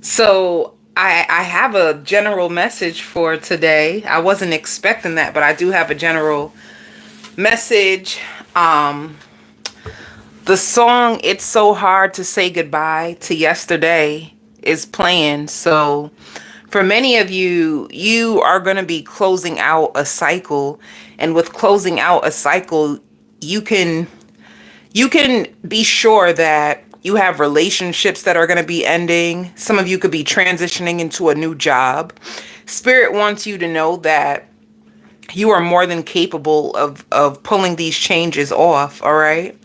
So I have a general message for today. I wasn't expecting that, but I do have a general message. Um, the song "It's So Hard to Say Goodbye to Yesterday" is playing. So for many of you, you are going to be closing out a cycle, and with closing out a cycle, you can you can be sure that you have relationships that are going to be ending. Some of you could be transitioning into a new job. Spirit wants you to know that you are more than capable of pulling these changes off, all right?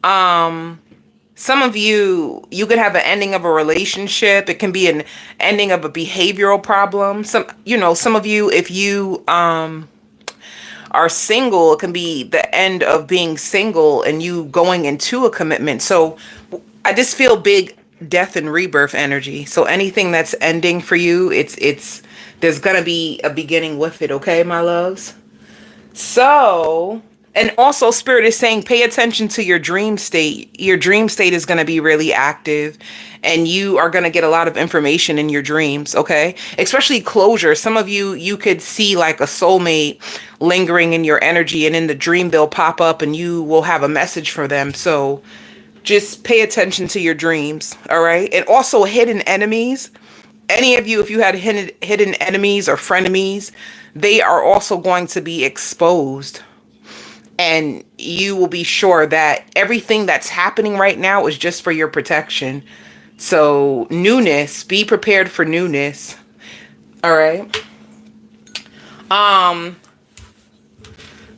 Some of you could have an ending of a relationship. It can be an ending of a behavioral problem. Some of you, if you are single, it can be the end of being single and you going into a commitment. So I just feel big death and rebirth energy. So anything that's ending for you, it's there's gonna be a beginning with it, okay, my loves? So, and also Spirit is saying pay attention to your dream state. Your dream state is going to be really active and you are going to get a lot of information in your dreams, okay? Especially closure. Some of you could see like a soulmate lingering in your energy, and in the dream they'll pop up and you will have a message for them. So just pay attention to your dreams, all right? And also hidden enemies. Any of you, if you had hidden enemies or frenemies, they are also going to be exposed. And you will be sure that everything that's happening right now is just for your protection. So newness, be prepared for newness. All right. Um,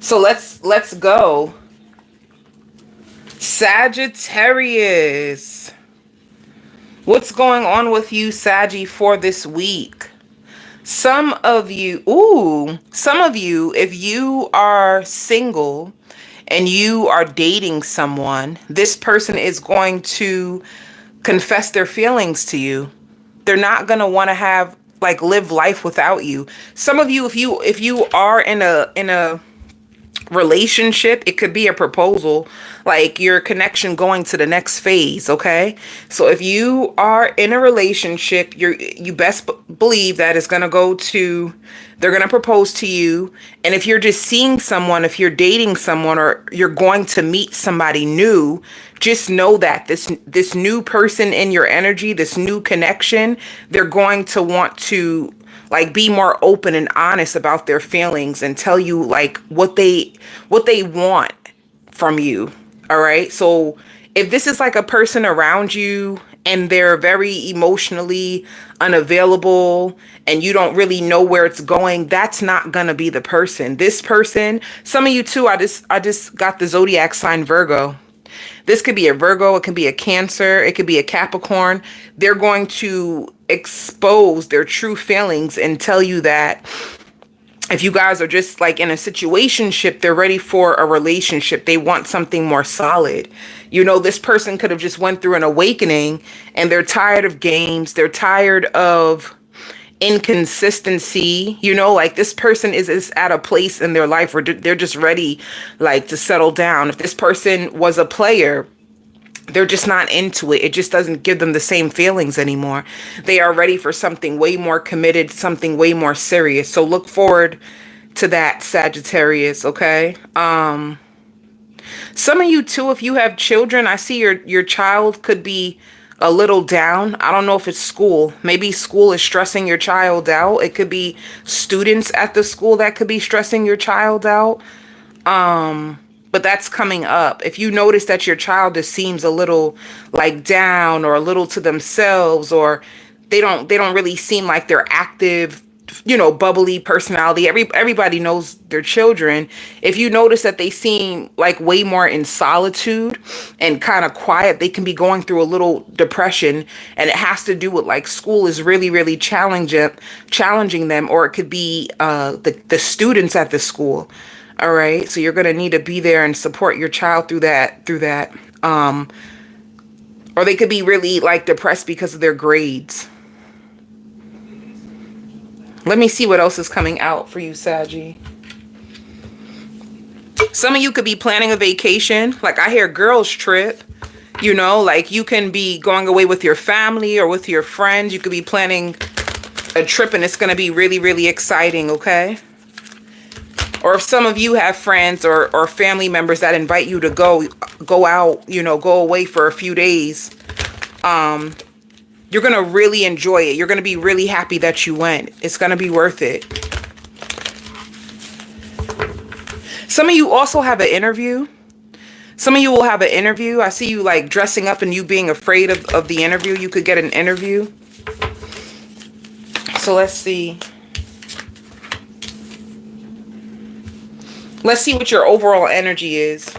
so let's go. Sagittarius. What's going on with you, Saggy, for this week? Some of you, if you are single and you are dating someone, this person is going to confess their feelings to you. They're not going to want to have like live life without you. Some of you, if you are in a relationship, it could be a proposal, like your connection going to the next phase, okay? So if you are in a relationship, you best believe that it's going to go to, they're going to propose to you. And if you're just seeing someone, if you're dating someone, or you're going to meet somebody new, just know that this new person in your energy, this new connection, they're going to want to like be more open and honest about their feelings and tell you like what they want from you. All right? So if this is like a person around you and they're very emotionally unavailable and you don't really know where it's going, that's not going to be the person. This person, some of you too, I just got the zodiac sign Virgo. This could be a Virgo, it could be a Cancer, it could be a Capricorn. They're going to expose their true feelings and tell you that if you guys are just like in a situationship, they're ready for a relationship. They want something more solid. You know, this person could have just went through an awakening and they're tired of games. They're tired of inconsistency. You know, like this person is at a place in their life where they're just ready like to settle down. If this person was a player, they're just not into it. It just doesn't give them the same feelings anymore. They are ready for something way more committed, something way more serious. So look forward to that, Sagittarius, okay? Some of you too, if you have children, I see your child could be a little down. I don't know if it's school. Maybe school is stressing your child out. It could be students at the school that could be stressing your child out. But that's coming up. If you notice that your child just seems a little like down or a little to themselves, or they don't really seem like they're active, you know, bubbly personality. Everybody knows their children. If you notice that they seem like way more in solitude and kind of quiet, they can be going through a little depression, and it has to do with like school is really challenging them, or it could be the students at the school. All right. So you're going to need to be there and support your child through that. Or they could be really like depressed because of their grades. Let me see what else is coming out for you, Saggy. Some of you could be planning a vacation. Like I hear girls trip. You know, like you can be going away with your family or with your friends. You could be planning a trip and it's going to be really, really exciting, okay? Or if some of you have friends or family members that invite you to go out, you know, go away for a few days, you're going to really enjoy it. You're going to be really happy that you went. It's going to be worth it. Some of you also have an interview. Some of you will have an interview. I see you like dressing up and you being afraid of the interview. You could get an interview. So let's see. Let's see what your overall energy is.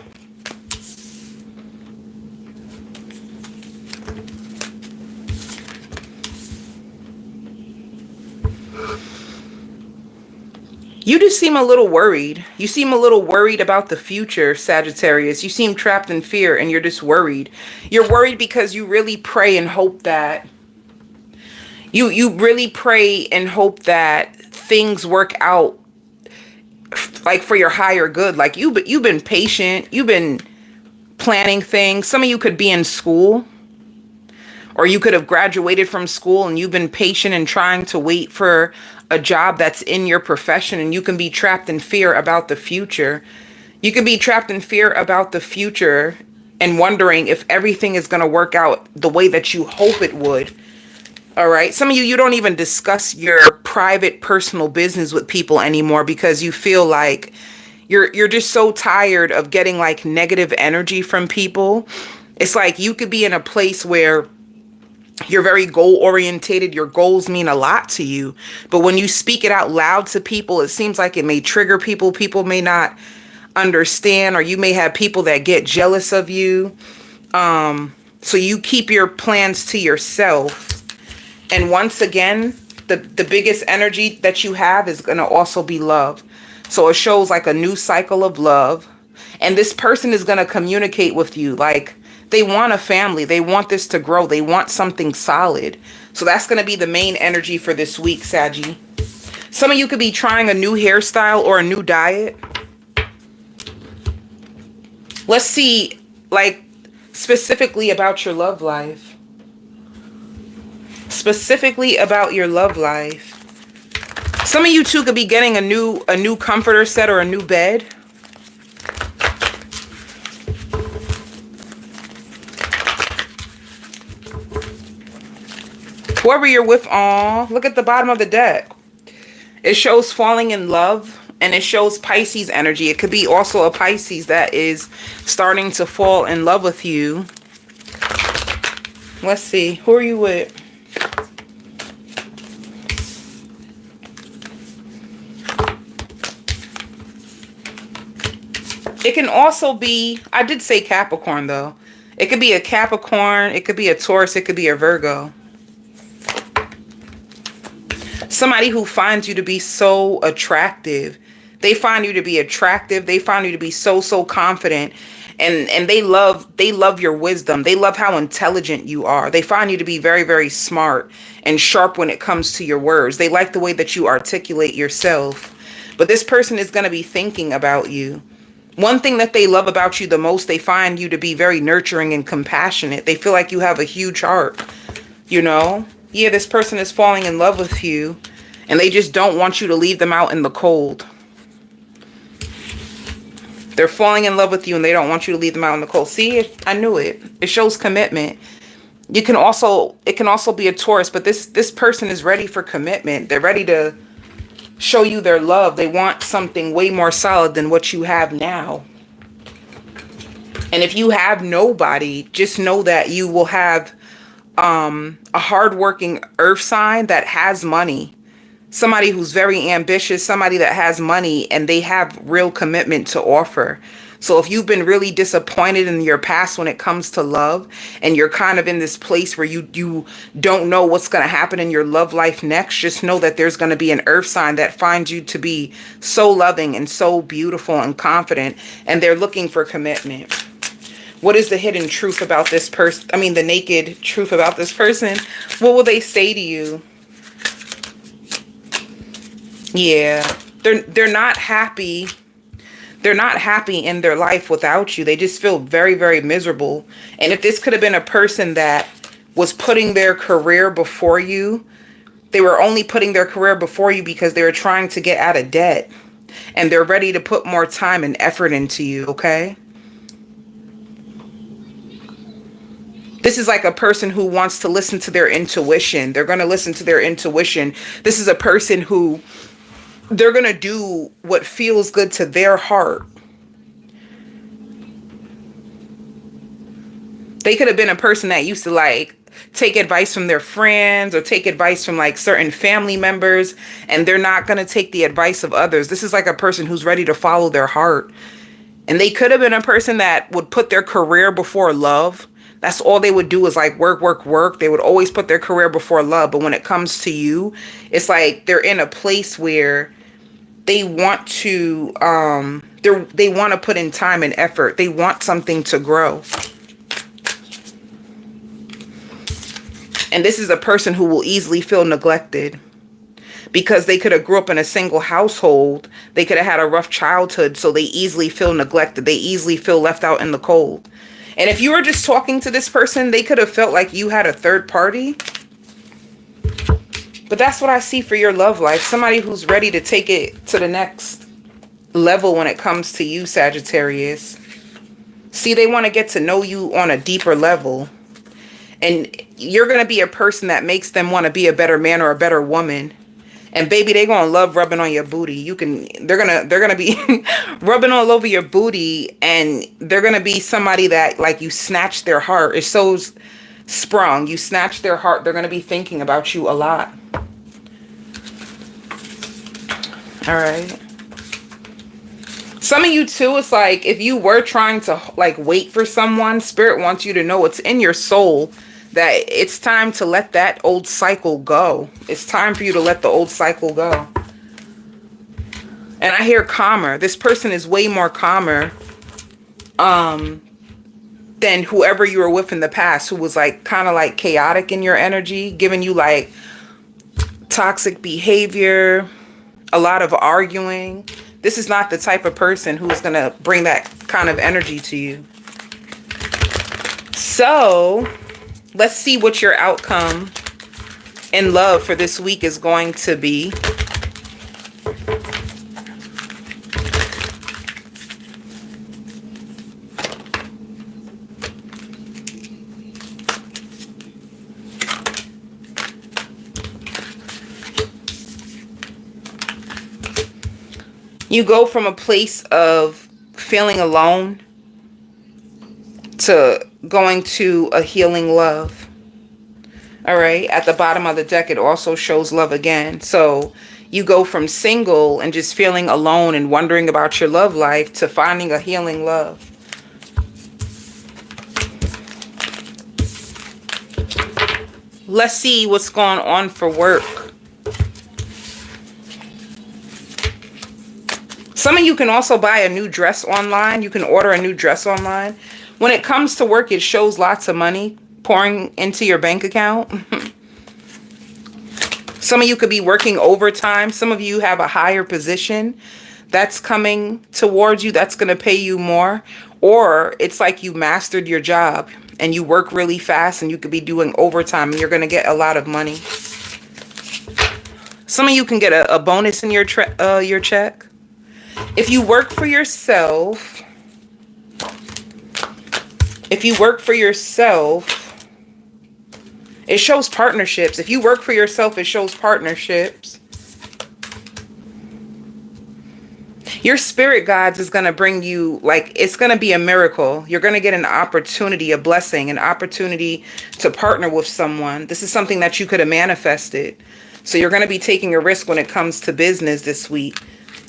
You just seem a little worried. You seem a little worried about the future, Sagittarius. You seem trapped in fear and you're just worried. You're worried because you really pray and hope that you really pray and hope that things work out like for your higher good. Like you've been patient. You've been planning things. Some of you could be in school, or you could have graduated from school and you've been patient and trying to wait for a job that's in your profession, and you can be trapped in fear about the future. You could be trapped in fear about the future and wondering if everything is going to work out the way that you hope it would. All right. Some of you don't even discuss your private personal business with people anymore because you feel like you're just so tired of getting like negative energy from people. It's like you could be in a place where you're very goal orientated. Your goals mean a lot to you. But when you speak it out loud to people, it seems like it may trigger people. People may not understand, or you may have people that get jealous of you. So you keep your plans to yourself. And once again, the biggest energy that you have is going to also be love. So it shows like a new cycle of love. And this person is going to communicate with you. Like they want a family. They want this to grow. They want something solid. So that's going to be the main energy for this week, Saggy. Some of you could be trying a new hairstyle or a new diet. Let's see, like, specifically about your love life. Specifically about your love life. Some of you too could be getting a new comforter set or a new bed. Whoever you're with, look at the bottom of the deck. It shows falling in love, and it shows Pisces energy. It could be also a Pisces that is starting to fall in love with you. Let's see. Who are you with? It can also be, I did say Capricorn though. It could be a Capricorn, it could be a Taurus, it could be a Virgo. Somebody who finds you to be so attractive. They find you to be attractive. They find you to be so confident. And they love your wisdom. They love how intelligent you are. They find you to be very, very smart and sharp when it comes to your words. They like the way that you articulate yourself. But this person is going to be thinking about you. One thing that they love about you the most, they find you to be very nurturing and compassionate. They feel like you have a huge heart, you know? Yeah, this person is falling in love with you, and they just don't want you to leave them out in the cold. They're falling in love with you, and they don't want you to leave them out in the cold. See, I knew it. It shows commitment. It can also be a Taurus, but this person is ready for commitment. They're ready to show you their love. They want something way more solid than what you have now. And if you have nobody, just know that you will have a hardworking earth sign that has money. Somebody who's very ambitious, somebody that has money, and they have real commitment to offer. So if you've been really disappointed in your past when it comes to love, and you're kind of in this place where you don't know what's going to happen in your love life next, just know that there's going to be an earth sign that finds you to be so loving and so beautiful and confident, and they're looking for commitment. What is the hidden truth about this person? I mean, the naked truth about this person. What will they say to you? Yeah, they're not happy. They're not happy in their life without you. They just feel very, very miserable. And if this could have been a person that was putting their career before you, they were only putting their career before you because they were trying to get out of debt. And they're ready to put more time and effort into you, okay? This is like a person who wants to listen to their intuition. They're going to listen to their intuition. This is a person who they're going to do what feels good to their heart. They could have been a person that used to like take advice from their friends or take advice from like certain family members, and they're not going to take the advice of others. This is like a person who's ready to follow their heart. And they could have been a person that would put their career before love. That's all they would do is like work, work, work. They would always put their career before love. But when it comes to you, it's like they're in a place where they want to they want to put in time and effort. They want something to grow. And this is a person who will easily feel neglected because they could have grew up in a single household. They could have had a rough childhood, so they easily feel neglected. They easily feel left out in the cold. And if you were just talking to this person, they could have felt like you had a third party. But that's what I see for your love life. Somebody who's ready to take it to the next level when it comes to you, Sagittarius. See, they want to get to know you on a deeper level. And you're going to be a person that makes them want to be a better man or a better woman. And baby, they're going to love rubbing on your booty. They're going to be rubbing all over your booty, and they're going to be somebody that like you snatch their heart. It's so sprung. You snatch their heart. They're going to be thinking about you a lot. All right. Some of you too, it's like if you were trying to like wait for someone, Spirit wants you to know it's in your soul that it's time to let that old cycle go. It's time for you to let the old cycle go. And I hear calmer. This person is way more calmer than whoever you were with in the past, who was like kind of like chaotic in your energy, giving you like toxic behavior, a lot of arguing. This is not the type of person who is going to bring that kind of energy to you. So let's see what your outcome in love for this week is going to be. You go from a place of feeling alone to going to a healing love. All right. At the bottom of the deck, it also shows love again. So you go from single and just feeling alone and wondering about your love life to finding a healing love. Let's see what's going on for work. Some of you can also buy a new dress online. You can order a new dress online. When it comes to work, it shows lots of money pouring into your bank account. Some of you could be working overtime. Some of you have a higher position that's coming towards you that's going to pay you more. Or it's like you mastered your job and you work really fast and you could be doing overtime and you're going to get a lot of money. Some of you can get a bonus in your check. If you work for yourself, it shows partnerships. If you work for yourself, it shows partnerships. Your spirit guides is going to bring you, like, it's going to be a miracle. You're going to get an opportunity, a blessing, an opportunity to partner with someone. This is something that you could have manifested. So you're going to be taking a risk when it comes to business this week.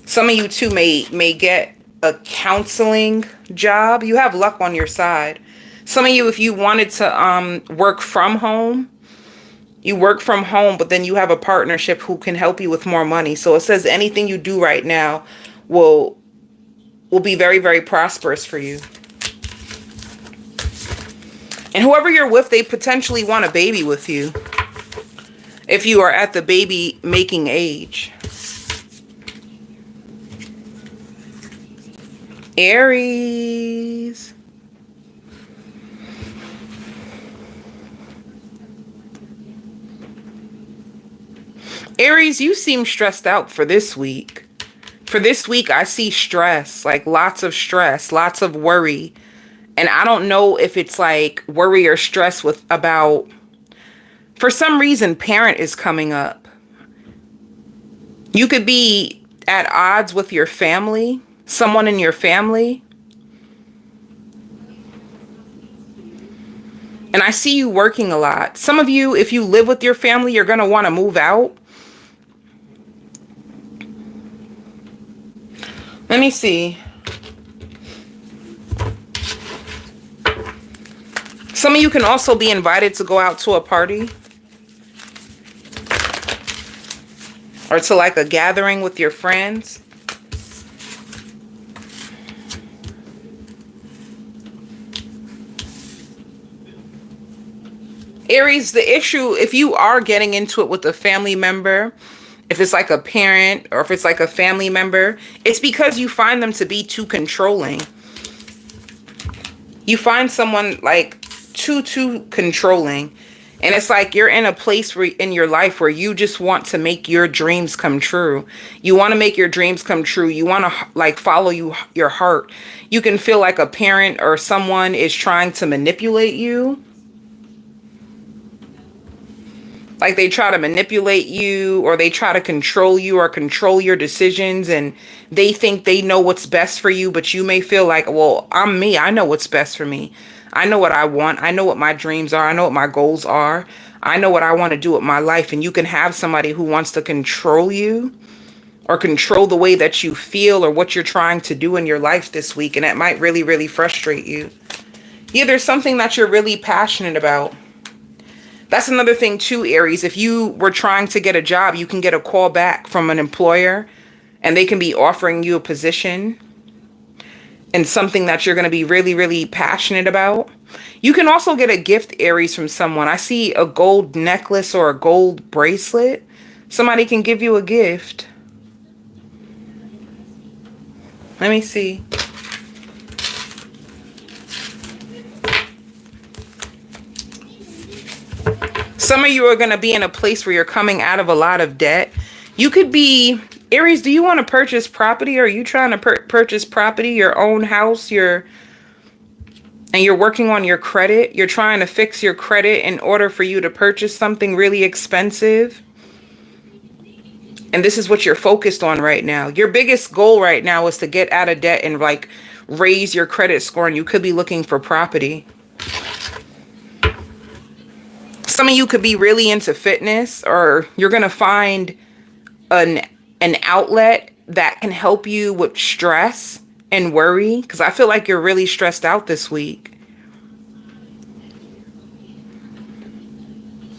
Some of you too may get a counseling job. You have luck on your side. Some of you, if you wanted to work from home, you work from home, but then you have a partnership who can help you with more money. So it says anything you do right now will be very, very prosperous for you. And whoever you're with, they potentially want a baby with you. If you are at the baby making age. Aries. Aries, you seem stressed out for this week. For this week, I see stress, like lots of stress, lots of worry. And I don't know if it's like worry or stress with about, for some reason, parent is coming up. You could be at odds with your family, someone in your family. And I see you working a lot. Some of you, if you live with your family, you're going to want to move out. Let me see. Some of you can also be invited to go out to a party. Or to like a gathering with your friends. Aries, the issue, if you are getting into it with a family member, if it's like a parent or if it's like a family member, it's because you find them to be too controlling. You find someone like too controlling. And it's like you're in a place where, in your life where you just want to make your dreams come true. You want to make your dreams come true. You want to like follow your heart. You can feel like a parent or someone is trying to manipulate you. Like they try to manipulate you or they try to control you or control your decisions, and they think they know what's best for you, but you may feel like, well, I'm me. I know what's best for me. I know what I want. I know what my dreams are. I know what my goals are. I know what I want to do with my life. And you can have somebody who wants to control you or control the way that you feel or what you're trying to do in your life this week. And that might really, really frustrate you. Yeah, there's something that you're really passionate about. That's another thing too, Aries. If you were trying to get a job, you can get a call back from an employer and they can be offering you a position and something that you're going to be really, really passionate about. You can also get a gift, Aries, from someone. I see a gold necklace or a gold bracelet. Somebody can give you a gift. Let me see. Some of you are going to be in a place where you're coming out of a lot of debt. You could be, Aries, do you want to purchase property? Or are you trying to purchase property, your own house, and you're working on your credit? You're trying to fix your credit in order for you to purchase something really expensive. And this is what you're focused on right now. Your biggest goal right now is to get out of debt and like raise your credit score. And you could be looking for property. Some of you could be really into fitness, or you're going to find an outlet that can help you with stress and worry, because I feel like you're really stressed out this week.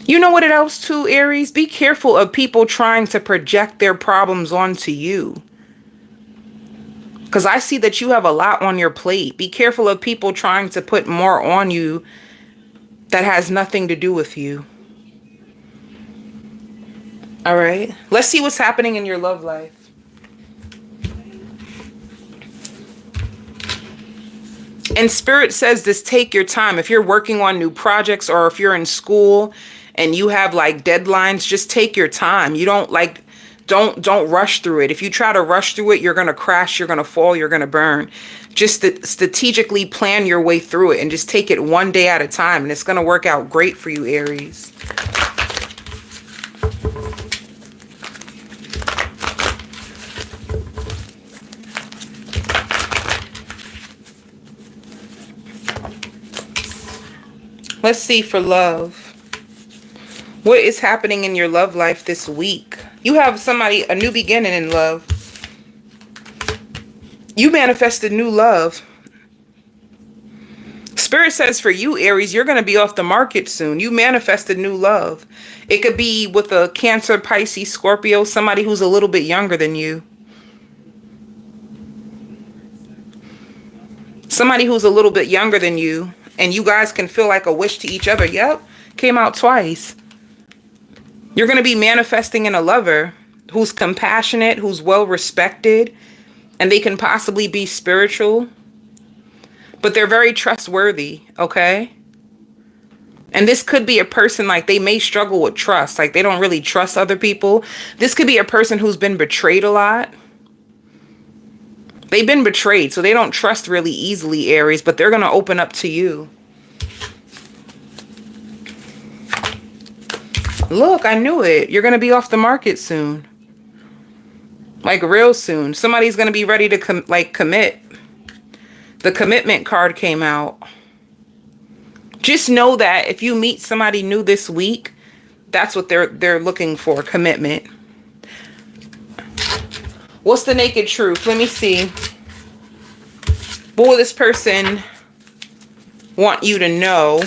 You know what else too, Aries? Be careful of people trying to project their problems onto you. Because I see that you have a lot on your plate. Be careful of people trying to put more on you that has nothing to do with you. All right. Let's see what's happening in your love life. And Spirit says this, take your time. If you're working on new projects or if you're in school and you have like deadlines, just take your time. You don't rush through it. If you try to rush through it, you're going to crash, you're going to fall, you're going to burn. Just strategically plan your way through it and just take it one day at a time. And it's going to work out great for you, Aries. Let's see for love. What is happening in your love life this week? You have somebody, a new beginning in love. You manifested new love. Spirit says for you, Aries, you're going to be off the market soon. You manifested new love. It could be with a Cancer, Pisces, Scorpio, somebody who's a little bit younger than you. Somebody who's a little bit younger than you. And you guys can feel like a wish to each other. Yep, came out twice. You're going to be manifesting in a lover who's compassionate, who's well respected. And they can possibly be spiritual, but they're very trustworthy, okay? And this could be a person, like, they may struggle with trust. Like, they don't really trust other people. This could be a person who's been betrayed a lot. They've been betrayed, so they don't trust really easily, Aries, but they're going to open up to you. Look, I knew it. You're going to be off the market soon. Like, real soon. Somebody's going to be ready to commit. The commitment card came out. Just know that if you meet somebody new this week, that's what they're looking for, commitment. What's the naked truth? Let me see. What will this person want you to know?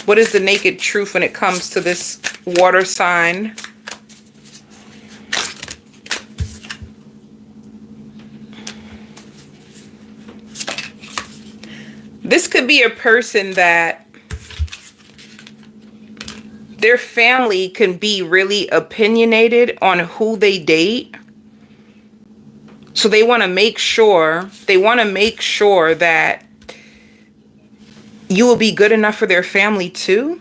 What is the naked truth when it comes to this water sign? This could be a person that their family can be really opinionated on who they date. So they want to make sure that you will be good enough for their family too.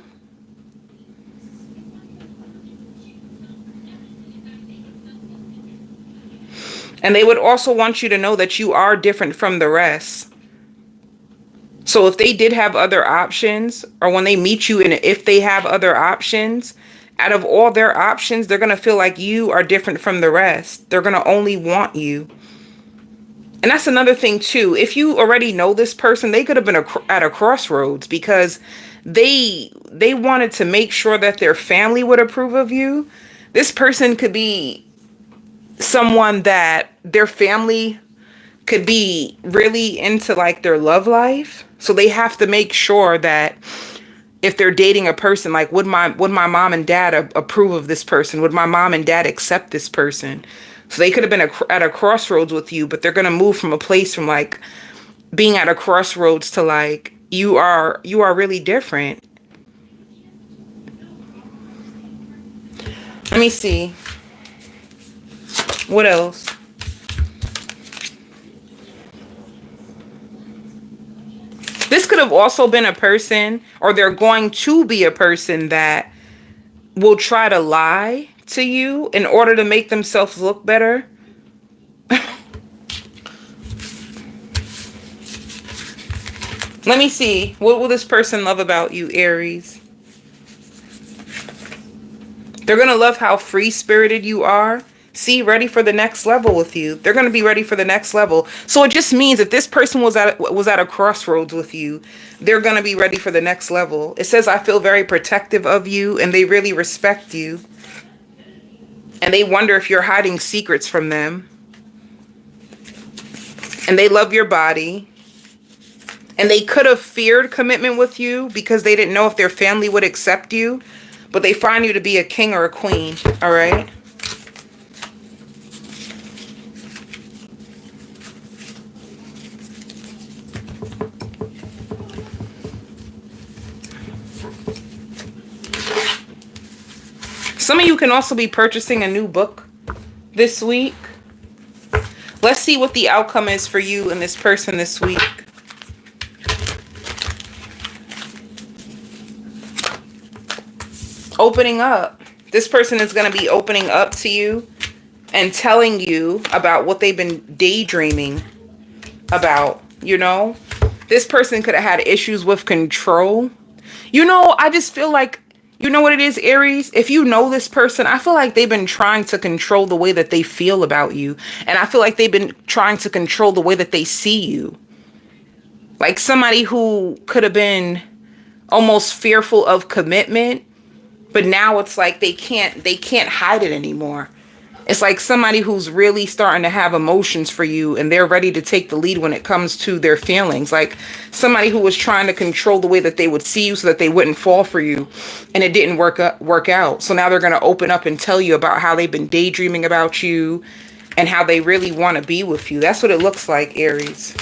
And they would also want you to know that you are different from the rest. So if they did have other options, or when they meet you, and if they have other options, out of all their options, they're going to feel like you are different from the rest. They're going to only want you. And that's another thing too. If you already know this person, they could have been at a crossroads because they wanted to make sure that their family would approve of you. This person could be someone that their family could be really into, like, their love life. So they have to make sure that if they're dating a person, like, would my mom and dad approve of this person? Would my mom and dad accept this person? So they could have been at a crossroads with you, but they're going to move from a place from, like, being at a crossroads to, like, you are really different. Let me see. What else? This could have also been a person, or they're going to be a person that will try to lie to you in order to make themselves look better. Let me see. What will this person love about you, Aries? They're going to love how free-spirited you are. See, ready for the next level with you. They're going to be ready for the next level. So it just means if this person was at a crossroads with you, they're going to be ready for the next level. It says, I feel very protective of you, and they really respect you. And they wonder if you're hiding secrets from them. And they love your body. And they could have feared commitment with you because they didn't know if their family would accept you. But they find you to be a king or a queen. All right? Some of you can also be purchasing a new book this week. Let's see what the outcome is for you and this person this week. Opening up. This person is going to be opening up to you and telling you about what they've been daydreaming about, you know? This person could have had issues with control. You know, I just feel like, you know what it is, Aries? If you know this person, I feel like they've been trying to control the way that they feel about you. And I feel like they've been trying to control the way that they see you. Like somebody who could have been almost fearful of commitment, but now it's like they can't hide it anymore. It's like somebody who's really starting to have emotions for you, and they're ready to take the lead when it comes to their feelings. Like somebody who was trying to control the way that they would see you so that they wouldn't fall for you, and it didn't work out. So now they're going to open up and tell you about how they've been daydreaming about you and how they really want to be with you. That's what it looks like, Aries.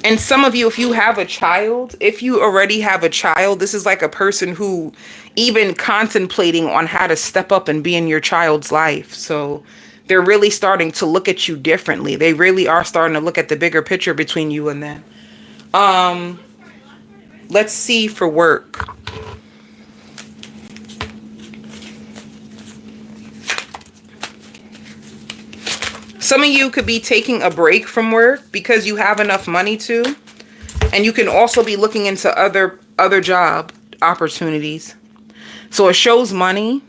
And some of you, if you have a child, if you already have a child, this is like a person who, even contemplating on how to step up and be in your child's life. So They're really starting to look at you differently. They really are starting to look at the bigger picture between you and them. Let's see for work. Some of you could be taking a break from work because you have enough money to, and you can also be looking into other job opportunities. So it shows money.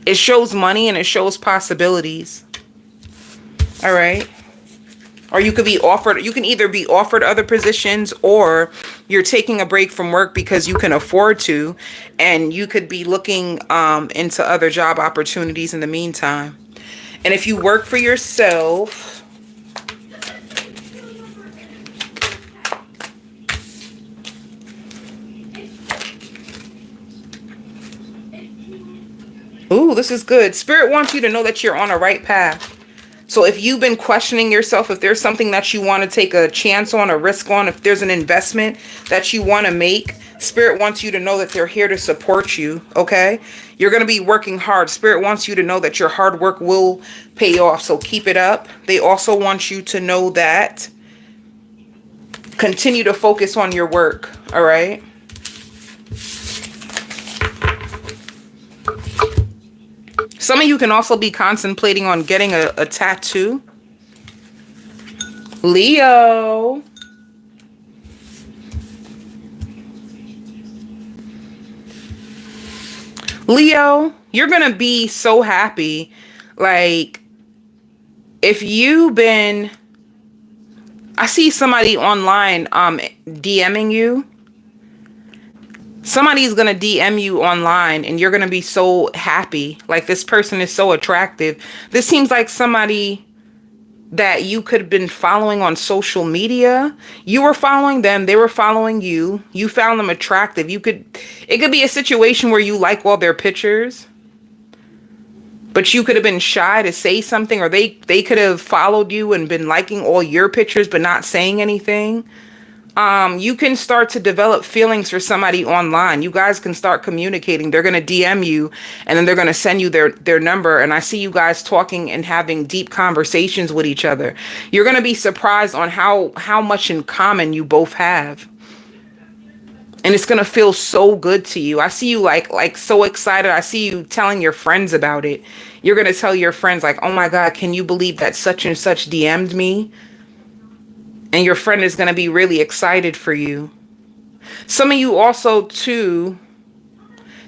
It shows money and it shows possibilities. All right. Or you could be offered, you can either be offered other positions, or you're taking a break from work because you can afford to, and you could be looking into other job opportunities in the meantime. And if you work for yourself, ooh, this is good. Spirit wants you to know that you're on a right path. So if you've been questioning yourself, if there's something that you want to take a chance on, a risk on, if there's an investment that you want to make, Spirit wants you to know that they're here to support you, okay? You're going to be working hard. Spirit wants you to know that your hard work will pay off, so keep it up. They also want you to know that continue to focus on your work, all right? Some of you can also be contemplating on getting a tattoo. Leo. Leo, you're going to be so happy. Like, if you've been, I see somebody online DMing you. Somebody's going to DM you online and you're going to be so happy. Like, this person is so attractive. This seems like somebody that you could have been following on social media. You were following them. They were following you. You found them attractive. It could be a situation where you like all their pictures, but you could have been shy to say something, or they could have followed you and been liking all your pictures, but not saying anything. You can start to develop feelings for somebody online. You guys can start communicating. They're going to DM you, and then they're going to send you their number. And I see you guys talking and having deep conversations with each other. You're going to be surprised on how much in common you both have. And it's going to feel so good to you. I see you like so excited. I see you telling your friends about it. You're going to tell your friends like, oh my God, can you believe that such and such DM'd me? And your friend is going to be really excited for you. Some of you also, too,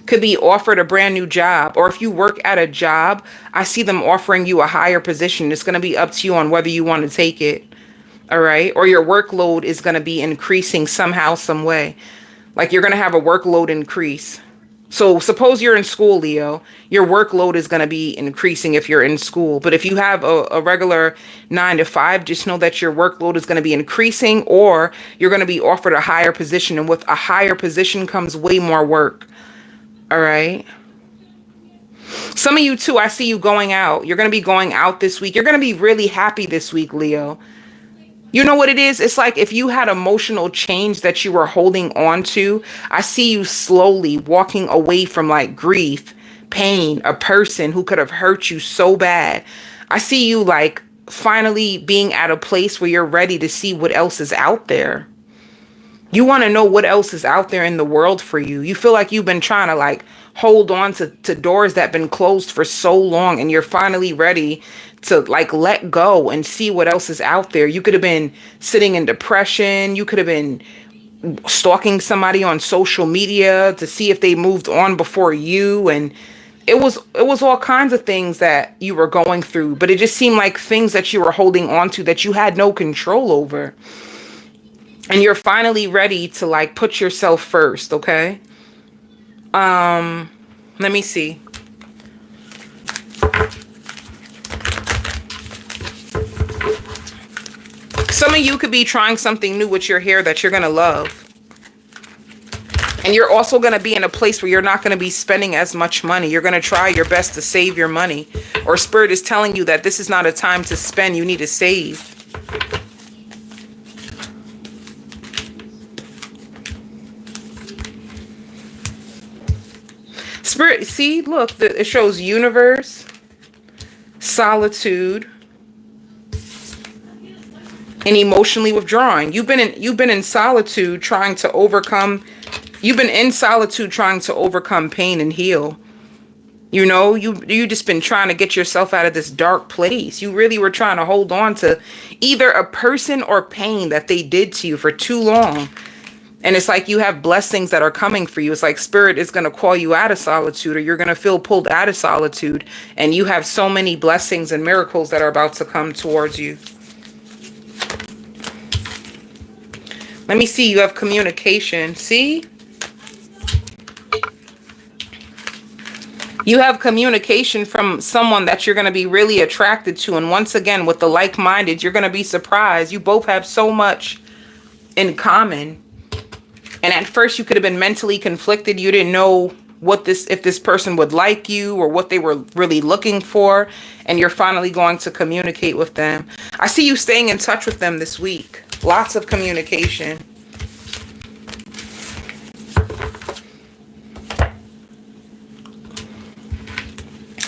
could be offered a brand new job. Or if you work at a job, I see them offering you a higher position. It's going to be up to you on whether you want to take it. All right? Or your workload is going to be increasing somehow, some way. Like, you're going to have a workload increase. So suppose you're in school, Leo, your workload is going to be increasing if you're in school. But if you have a regular 9 to 5, just know that your workload is going to be increasing, or you're going to be offered a higher position. And with a higher position comes way more work. All right. Some of you too, I see you going out. You're going to be going out this week. You're going to be really happy this week, Leo. You know what it is? It's like if you had emotional change that you were holding on to, I see you slowly walking away from like grief, pain, a person who could have hurt you so bad. I see you like finally being at a place where you're ready to see what else is out there. You want to know what else is out there in the world for you. You feel like you've been trying to like hold on to doors that have been closed for so long, and you're finally ready to like let go and see what else is out there. You could have been sitting in depression. You could have been stalking somebody on social media to see if they moved on before you. And it was all kinds of things that you were going through, but it just seemed like things that you were holding on to that you had no control over. And you're finally ready to like put yourself first. Okay. Let me see. Some of you could be trying something new with your hair that you're going to love. And you're also going to be in a place where you're not going to be spending as much money. You're going to try your best to save your money. Or Spirit is telling you that this is not a time to spend. You need to save. Spirit, see, look, it shows universe. solitude, and emotionally withdrawing. You've been in solitude trying to overcome. You've been in solitude trying to overcome pain and heal. You know, you just been trying to get yourself out of this dark place. You really were trying to hold on to either a person or pain that they did to you for too long. And it's like you have blessings that are coming for you. It's like spirit is going to call you out of solitude, or you're going to feel pulled out of solitude. And you have so many blessings and miracles that are about to come towards you. Let me see. You have communication. See? You have communication from someone that you're going to be really attracted to. And once again, with the like-minded, you're going to be surprised. You both have so much in common. And at first you could have been mentally conflicted. You didn't know if this person would like you or what they were really looking for. And you're finally going to communicate with them. I see you staying in touch with them this week. Lots of communication.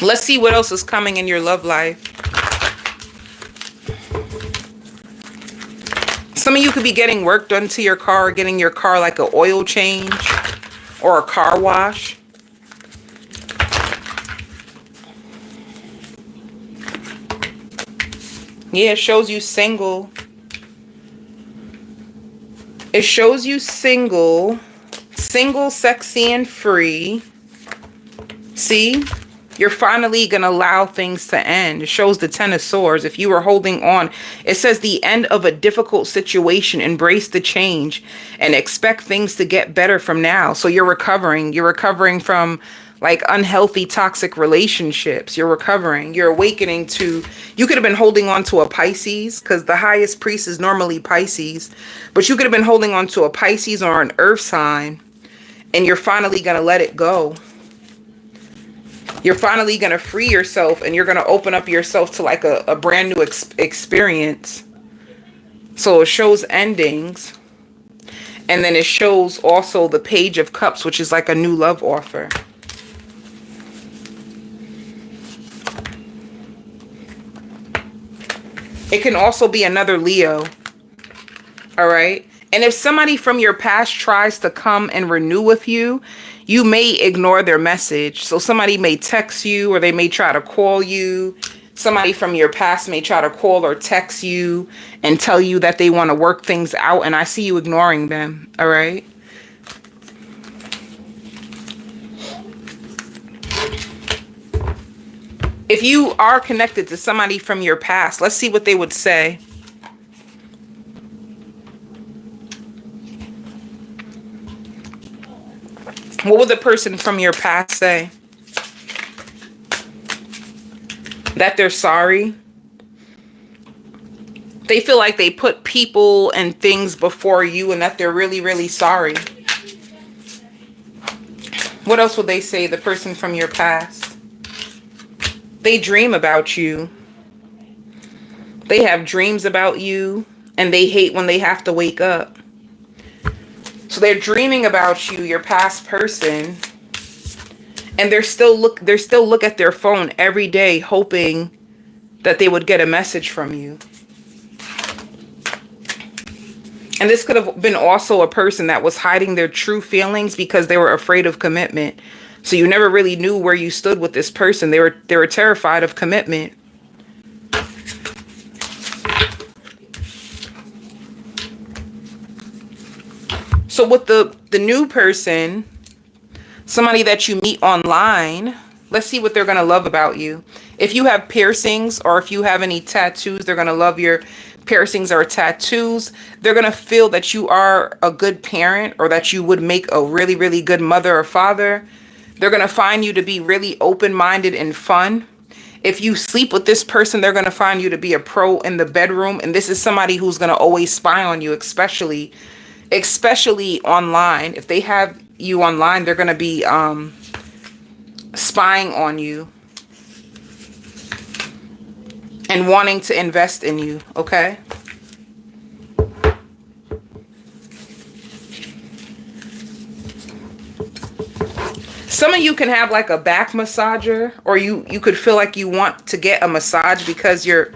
Let's see what else is coming in your love life. Some of you could be getting work done to your car, getting your car like an oil change or a car wash. Yeah, it shows you single. It shows you single, sexy, and free. See? You're finally going to allow things to end. It shows the 10 of Swords. If you were holding on, it says the end of a difficult situation. Embrace the change and expect things to get better from now. So you're recovering. You're recovering from like unhealthy, toxic relationships. You're recovering. You're awakening to, you could have been holding on to a Pisces because the highest priest is normally Pisces. But you could have been holding on to a Pisces or an earth sign, and you're finally going to let it go. You're finally going to free yourself, and you're going to open up yourself to like a brand new experience. So it shows endings. And then it shows also the Page of Cups, which is like a new love offer. It can also be another Leo. All right. And if somebody from your past tries to come and renew with you, you may ignore their message. So somebody may text you, or they may try to call you. Somebody from your past may try to call or text you and tell you that they want to work things out. And I see you ignoring them. All right. If you are connected to somebody from your past, let's see what they would say. What would the person from your past say? That they're sorry. They feel like they put people and things before you, and that they're really, really sorry. What else would they say, the person from your past? They dream about you. They have dreams about you, and they hate when they have to wake up. So they're dreaming about you, your past person, and they're still look at their phone every day hoping that they would get a message from you. And this could have been also a person that was hiding their true feelings because they were afraid of commitment. So you never really knew where you stood with this person. They were terrified of commitment. So with the new person, somebody that you meet online, let's see what they're going to love about you. If you have piercings, or if you have any tattoos, they're going to love your piercings or tattoos. They're going to feel that you are a good parent, or that you would make a really, really good mother or father. They're going to find you to be really open-minded and fun. If you sleep with this person, they're going to find you to be a pro in the bedroom. And this is somebody who's going to always spy on you, especially online. If they have you online, they're going to be spying on you and wanting to invest in you, okay? Some of you can have like a back massager, or you could feel like you want to get a massage because you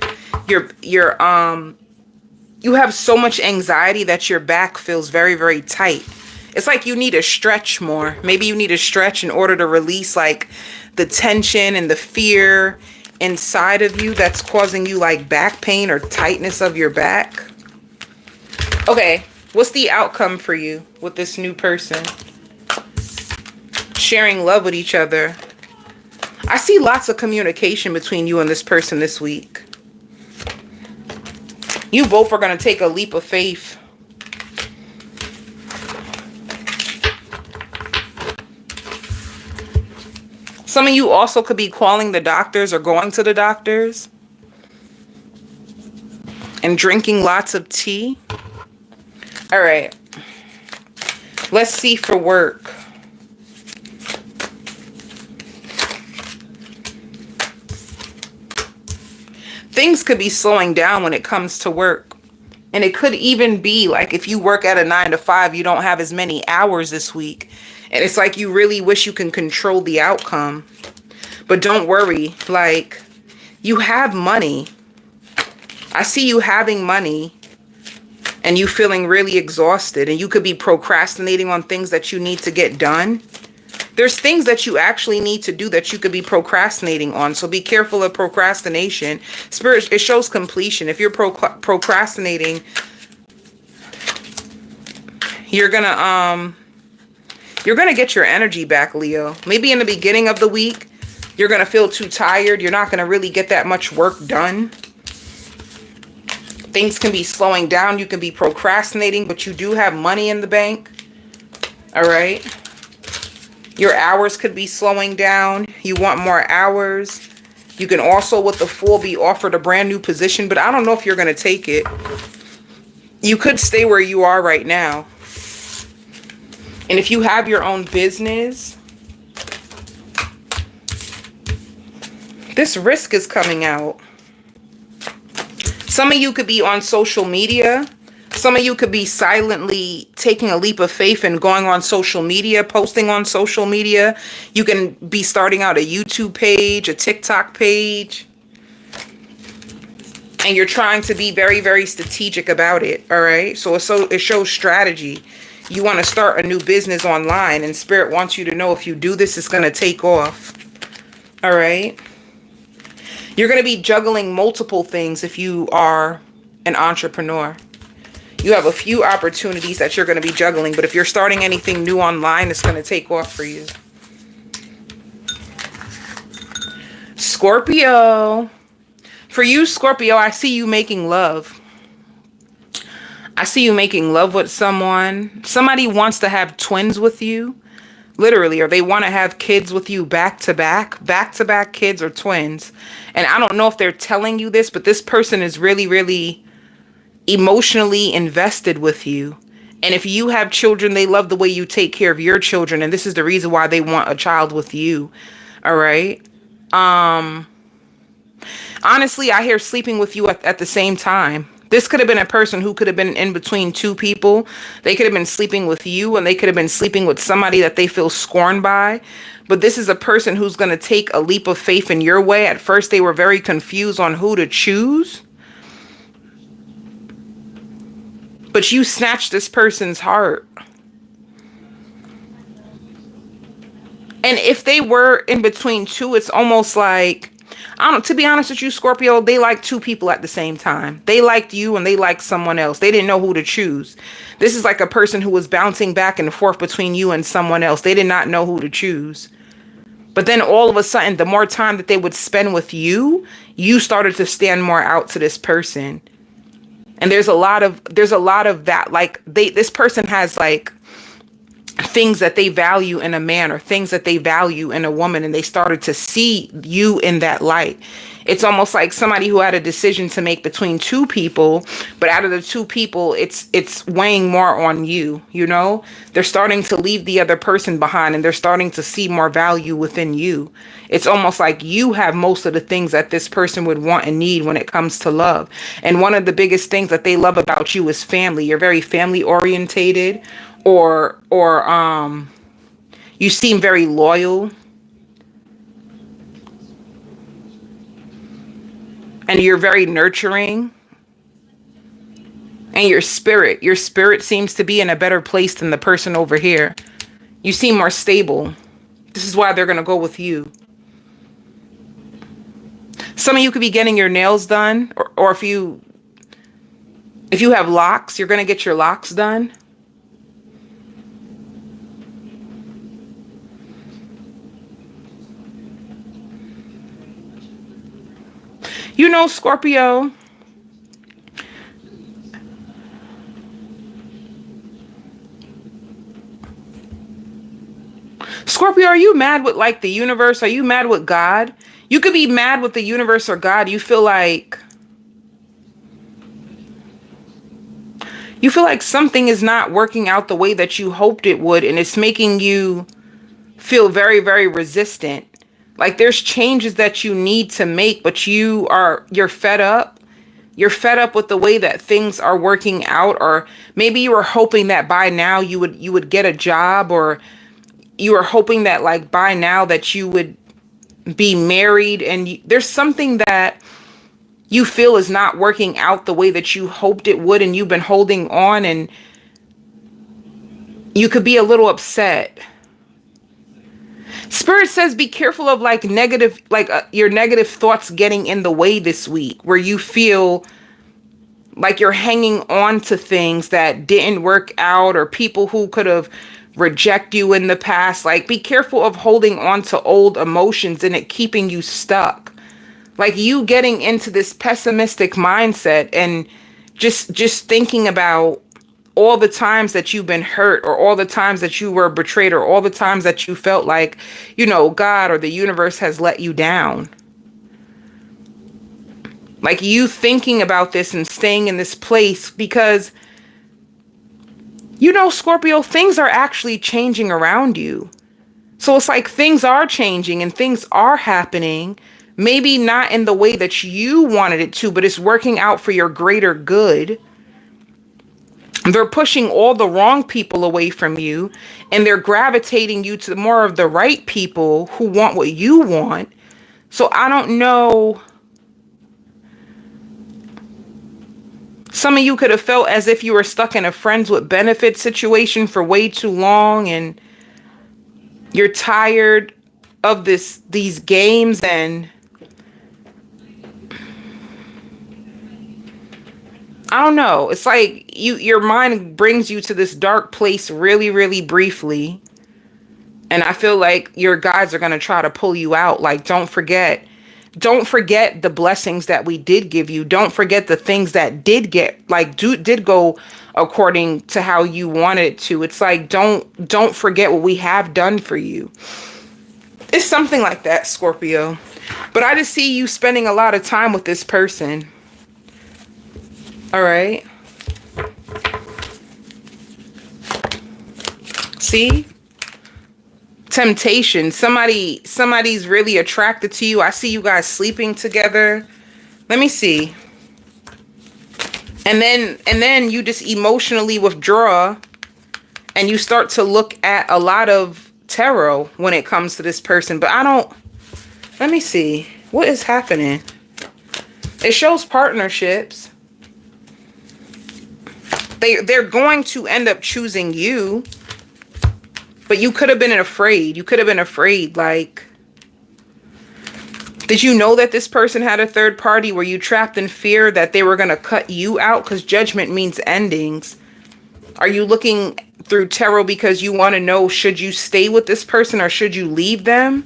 have so much anxiety that your back feels very, very tight. It's like you need to stretch more. Maybe you need to stretch in order to release like the tension and the fear inside of you that's causing you like back pain or tightness of your back. Okay, what's the outcome for you with this new person? Sharing love with each other. I see lots of communication between you and this person this week. You both are going to take a leap of faith. Some of you also could be calling the doctors or going to the doctors and drinking lots of tea. All right. Let's see for work. Things could be slowing down when it comes to work. And it could even be like if you work at a 9 to 5, you don't have as many hours this week. And it's like you really wish you can control the outcome. But don't worry, like you have money. I see you having money and you feeling really exhausted, and you could be procrastinating on things that you need to get done. There's things that you actually need to do that you could be procrastinating on. So be careful of procrastination. Spirit, it shows completion. If you're procrastinating, you're gonna get your energy back, Leo. Maybe in the beginning of the week, you're gonna feel too tired. You're not gonna really get that much work done. Things can be slowing down. You can be procrastinating, but you do have money in the bank. All right. Your hours could be slowing down. You want more hours. You can also, with the Fool, be offered a brand new position, but I don't know if you're going to take it. You could stay where you are right now. And if you have your own business, this risk is coming out. Some of you could be on social media. Some of you could be silently taking a leap of faith and going on social media, posting on social media. You can be starting out a YouTube page, a TikTok page. And you're trying to be very, very strategic about it, all right? So it shows strategy. You want to start a new business online, and Spirit wants you to know if you do this, it's going to take off, all right? You're going to be juggling multiple things if you are an entrepreneur. You have a few opportunities that you're going to be juggling, but if you're starting anything new online, it's going to take off for you. Scorpio. For you, Scorpio, I see you making love. I see you making love with someone. Somebody wants to have twins with you. Literally, or they want to have kids with you back to back kids or twins. And I don't know if they're telling you this, but this person is really, really emotionally invested with you. And if you have children, they love the way you take care of your children. And this is the reason why they want a child with you. All right. Honestly, I hear sleeping with you at the same time. This could have been a person who could have been in between two people. They could have been sleeping with you, and they could have been sleeping with somebody that they feel scorned by. But this is a person who's going to take a leap of faith in your way. At first, they were very confused on who to choose. But you snatched this person's heart. And if they were in between two, it's almost like, I don't know, to be honest with you, Scorpio, they like two people at the same time. They liked you and they liked someone else. They didn't know who to choose. This is like a person who was bouncing back and forth between you and someone else. They did not know who to choose. But then all of a sudden, the more time that they would spend with you, you started to stand more out to this person. And there's a lot of that, like this person has like things that they value in a man or things that they value in a woman, and they started to see you in that light. It's almost like somebody who had a decision to make between two people, but out of the two people, it's weighing more on you, you know? They're starting to leave the other person behind, and they're starting to see more value within you. It's almost like you have most of the things that this person would want and need when it comes to love. And one of the biggest things that they love about you is family. You're very family orientated, or You seem very loyal. And you're very nurturing. And your spirit seems to be in a better place than the person over here. You seem more stable. This is why they're going to go with you. Some of you could be getting your nails done, or if you have locks, you're going to get your locks done. You know, Scorpio, Scorpio, are you mad with like the universe? Are you mad with God? You could be mad with the universe or God. You feel like something is not working out the way that you hoped it would, and it's making you feel very, very resistant. Like there's changes that you need to make, but you're fed up. You're fed up with the way that things are working out, or maybe you were hoping that by now you would get a job, or you were hoping that like by now that you would be married, and there's something that you feel is not working out the way that you hoped it would, and you've been holding on, and you could be a little upset. Spirit says be careful of like negative, your negative thoughts getting in the way this week, where you feel like you're hanging on to things that didn't work out, or people who could have reject you in the past. Like be careful of holding on to old emotions and it keeping you stuck. Like you getting into this pessimistic mindset and just thinking about all the times that you've been hurt, or all the times that you were betrayed, or all the times that you felt like, God or the universe has let you down. Like you thinking about this and staying in this place because, Scorpio, things are actually changing around you. So it's like things are changing and things are happening. Maybe not in the way that you wanted it to, but it's working out for your greater good. They're pushing all the wrong people away from you, and they're gravitating you to more of the right people who want what you want. So I don't know. Some of you could have felt as if you were stuck in a friends with benefits situation for way too long, and you're tired of these games, and I don't know. It's like your mind brings you to this dark place really, really briefly. And I feel like your guides are going to try to pull you out. Like, don't forget the blessings that we did give you. Don't forget the things that did go according to how you wanted it to. It's like, don't forget what we have done for you. It's something like that, Scorpio. But I just see you spending a lot of time with this person. All right. See? Temptation. Somebody's really attracted to you. I see you guys sleeping together. Let me see. And then you just emotionally withdraw, and you start to look at a lot of tarot when it comes to this person. But let me see. What is happening? It shows partnerships. They're going to end up choosing you. But you could have been afraid. You could have been afraid. Like, did you know that this person had a third party? Were you trapped in fear that they were going to cut you out? Because judgment means endings. Are you looking through tarot because you want to know, should you stay with this person or should you leave them?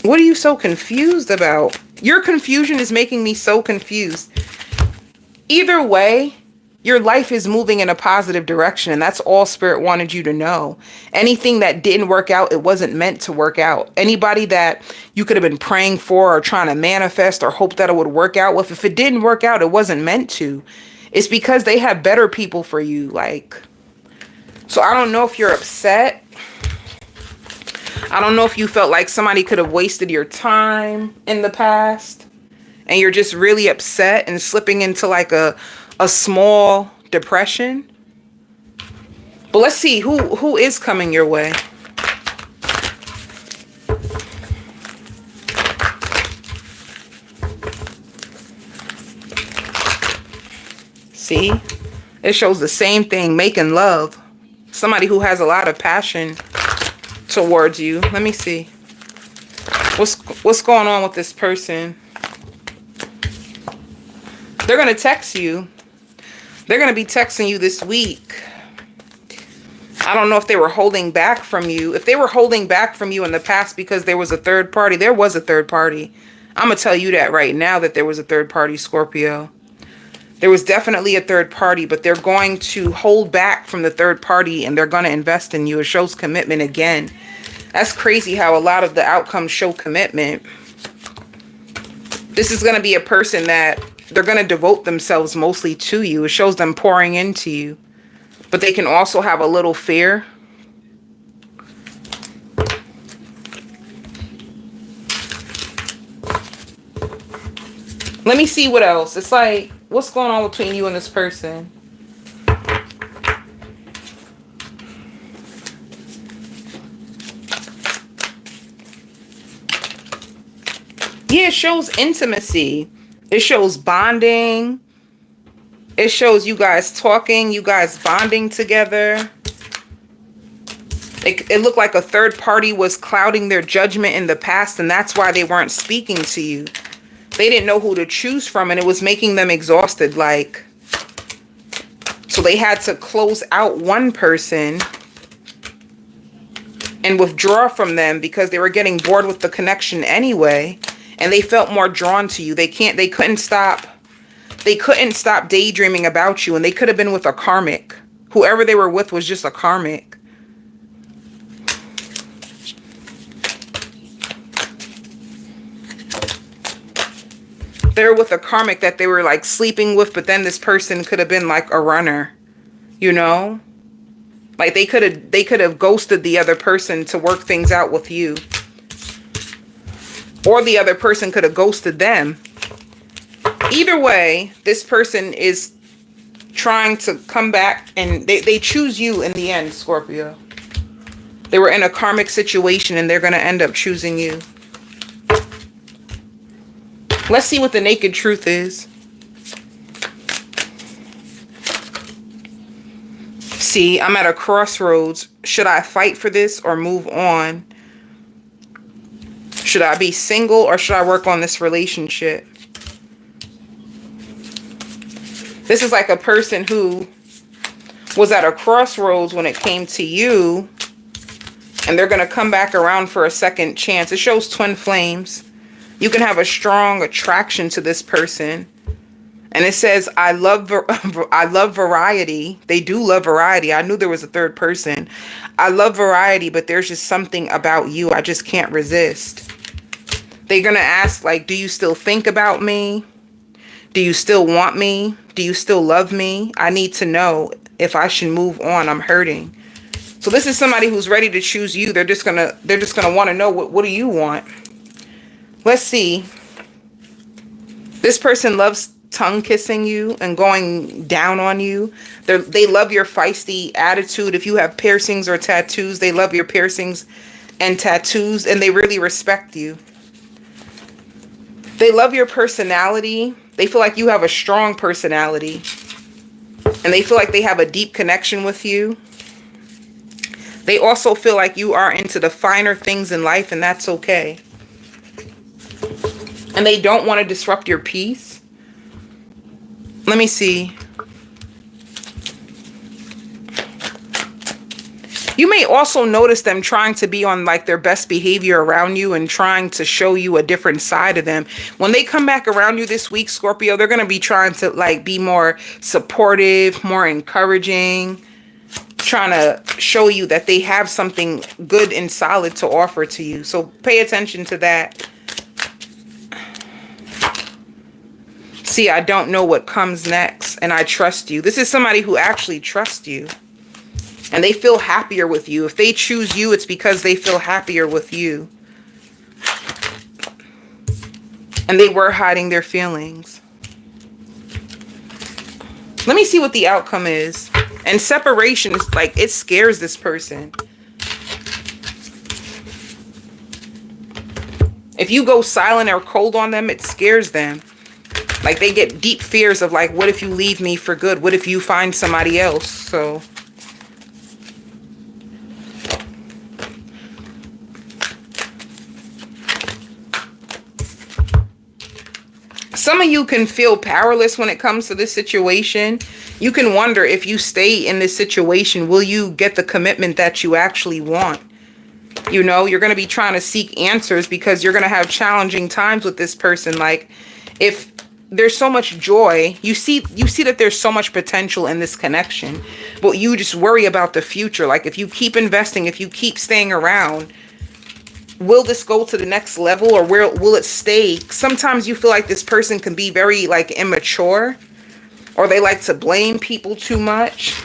What are you so confused about? Your confusion is making me so confused. Either way, your life is moving in a positive direction, and that's all Spirit wanted you to know. Anything that didn't work out, it wasn't meant to work out. Anybody that you could have been praying for or trying to manifest or hope that it would work out with, if it didn't work out, it wasn't meant to. It's because they have better people for you. So I don't know if you're upset. I don't know if you felt like somebody could have wasted your time in the past, and you're just really upset and slipping into like a small depression. But let's see who is coming your way. See? It shows the same thing, making love. Somebody who has a lot of passion towards you. Let me see. What's going on with this person? They're going to text you. They're going to be texting you this week. I don't know if they were holding back from you. If they were holding back from you in the past because there was a third party, there was a third party. I'm going to tell you that right now, that there was a third party, Scorpio. There was definitely a third party, but they're going to hold back from the third party and they're going to invest in you. It shows commitment again. That's crazy how a lot of the outcomes show commitment. This is going to be a person that they're going to devote themselves mostly to you. It shows them pouring into you. But they can also have a little fear. Let me see what else. It's like, what's going on between you and this person? Yeah, it shows intimacy. It shows bonding. It shows you guys talking, you guys bonding together. It looked like a third party was clouding their judgment in the past, and that's why they weren't speaking to you. They didn't know who to choose from, and it was making them exhausted. Like, so they had to close out one person and withdraw from them because they were getting bored with the connection anyway, and they felt more drawn to you. They couldn't stop daydreaming about you, and they could have been with a karmic. Whoever they were with was just a karmic. They're with a karmic that they were like sleeping with, but then this person could have been like a runner, you know? Like they could have ghosted the other person to work things out with you. Or the other person could have ghosted them. Either way, this person is trying to come back, and they choose you in the end, Scorpio. They were in a karmic situation and they're going to end up choosing you. Let's see what the naked truth is. See, I'm at a crossroads. Should I fight for this or move on? Should I be single or should I work on this relationship? This is like a person who was at a crossroads when it came to you, and they're going to come back around for a second chance. It shows twin flames. You can have a strong attraction to this person. And it says, I love variety. They do love variety. I knew there was a third person. I love variety, but there's just something about you I just can't resist. They're going to ask, like, do you still think about me? Do you still want me? Do you still love me? I need to know if I should move on. I'm hurting. So this is somebody who's ready to choose you. They're just gonna want to know, what do you want? Let's see. This person loves tongue kissing you and going down on you. They love your feisty attitude. If you have piercings or tattoos, they love your piercings and tattoos, and they really respect you. They love your personality. They feel like you have a strong personality, and they feel like they have a deep connection with you. They also feel like you are into the finer things in life, and that's okay. And they don't want to disrupt your peace. Let me see. You may also notice them trying to be on like their best behavior around you and trying to show you a different side of them. When they come back around you this week, Scorpio, they're going to be trying to like be more supportive, more encouraging, trying to show you that they have something good and solid to offer to you. So pay attention to that. See, I don't know what comes next, and I trust you. This is somebody who actually trusts you, and they feel happier with you. If they choose you, it's because they feel happier with you. And they were hiding their feelings. Let me see what the outcome is. And separation is like, it scares this person. If you go silent or cold on them, it scares them. Like, they get deep fears of like, what if you leave me for good? What if you find somebody else? So some of you can feel powerless when it comes to this situation. You can wonder, if you stay in this situation, will you get the commitment that you actually want? You know, you're going to be trying to seek answers because you're going to have challenging times with this person. Like, if there's so much joy, you see that there's so much potential in this connection, but you just worry about the future. Like, if you keep investing, if you keep staying around, will this go to the next level, or where will it stay? Sometimes you feel like this person can be very like immature, or they like to blame people too much.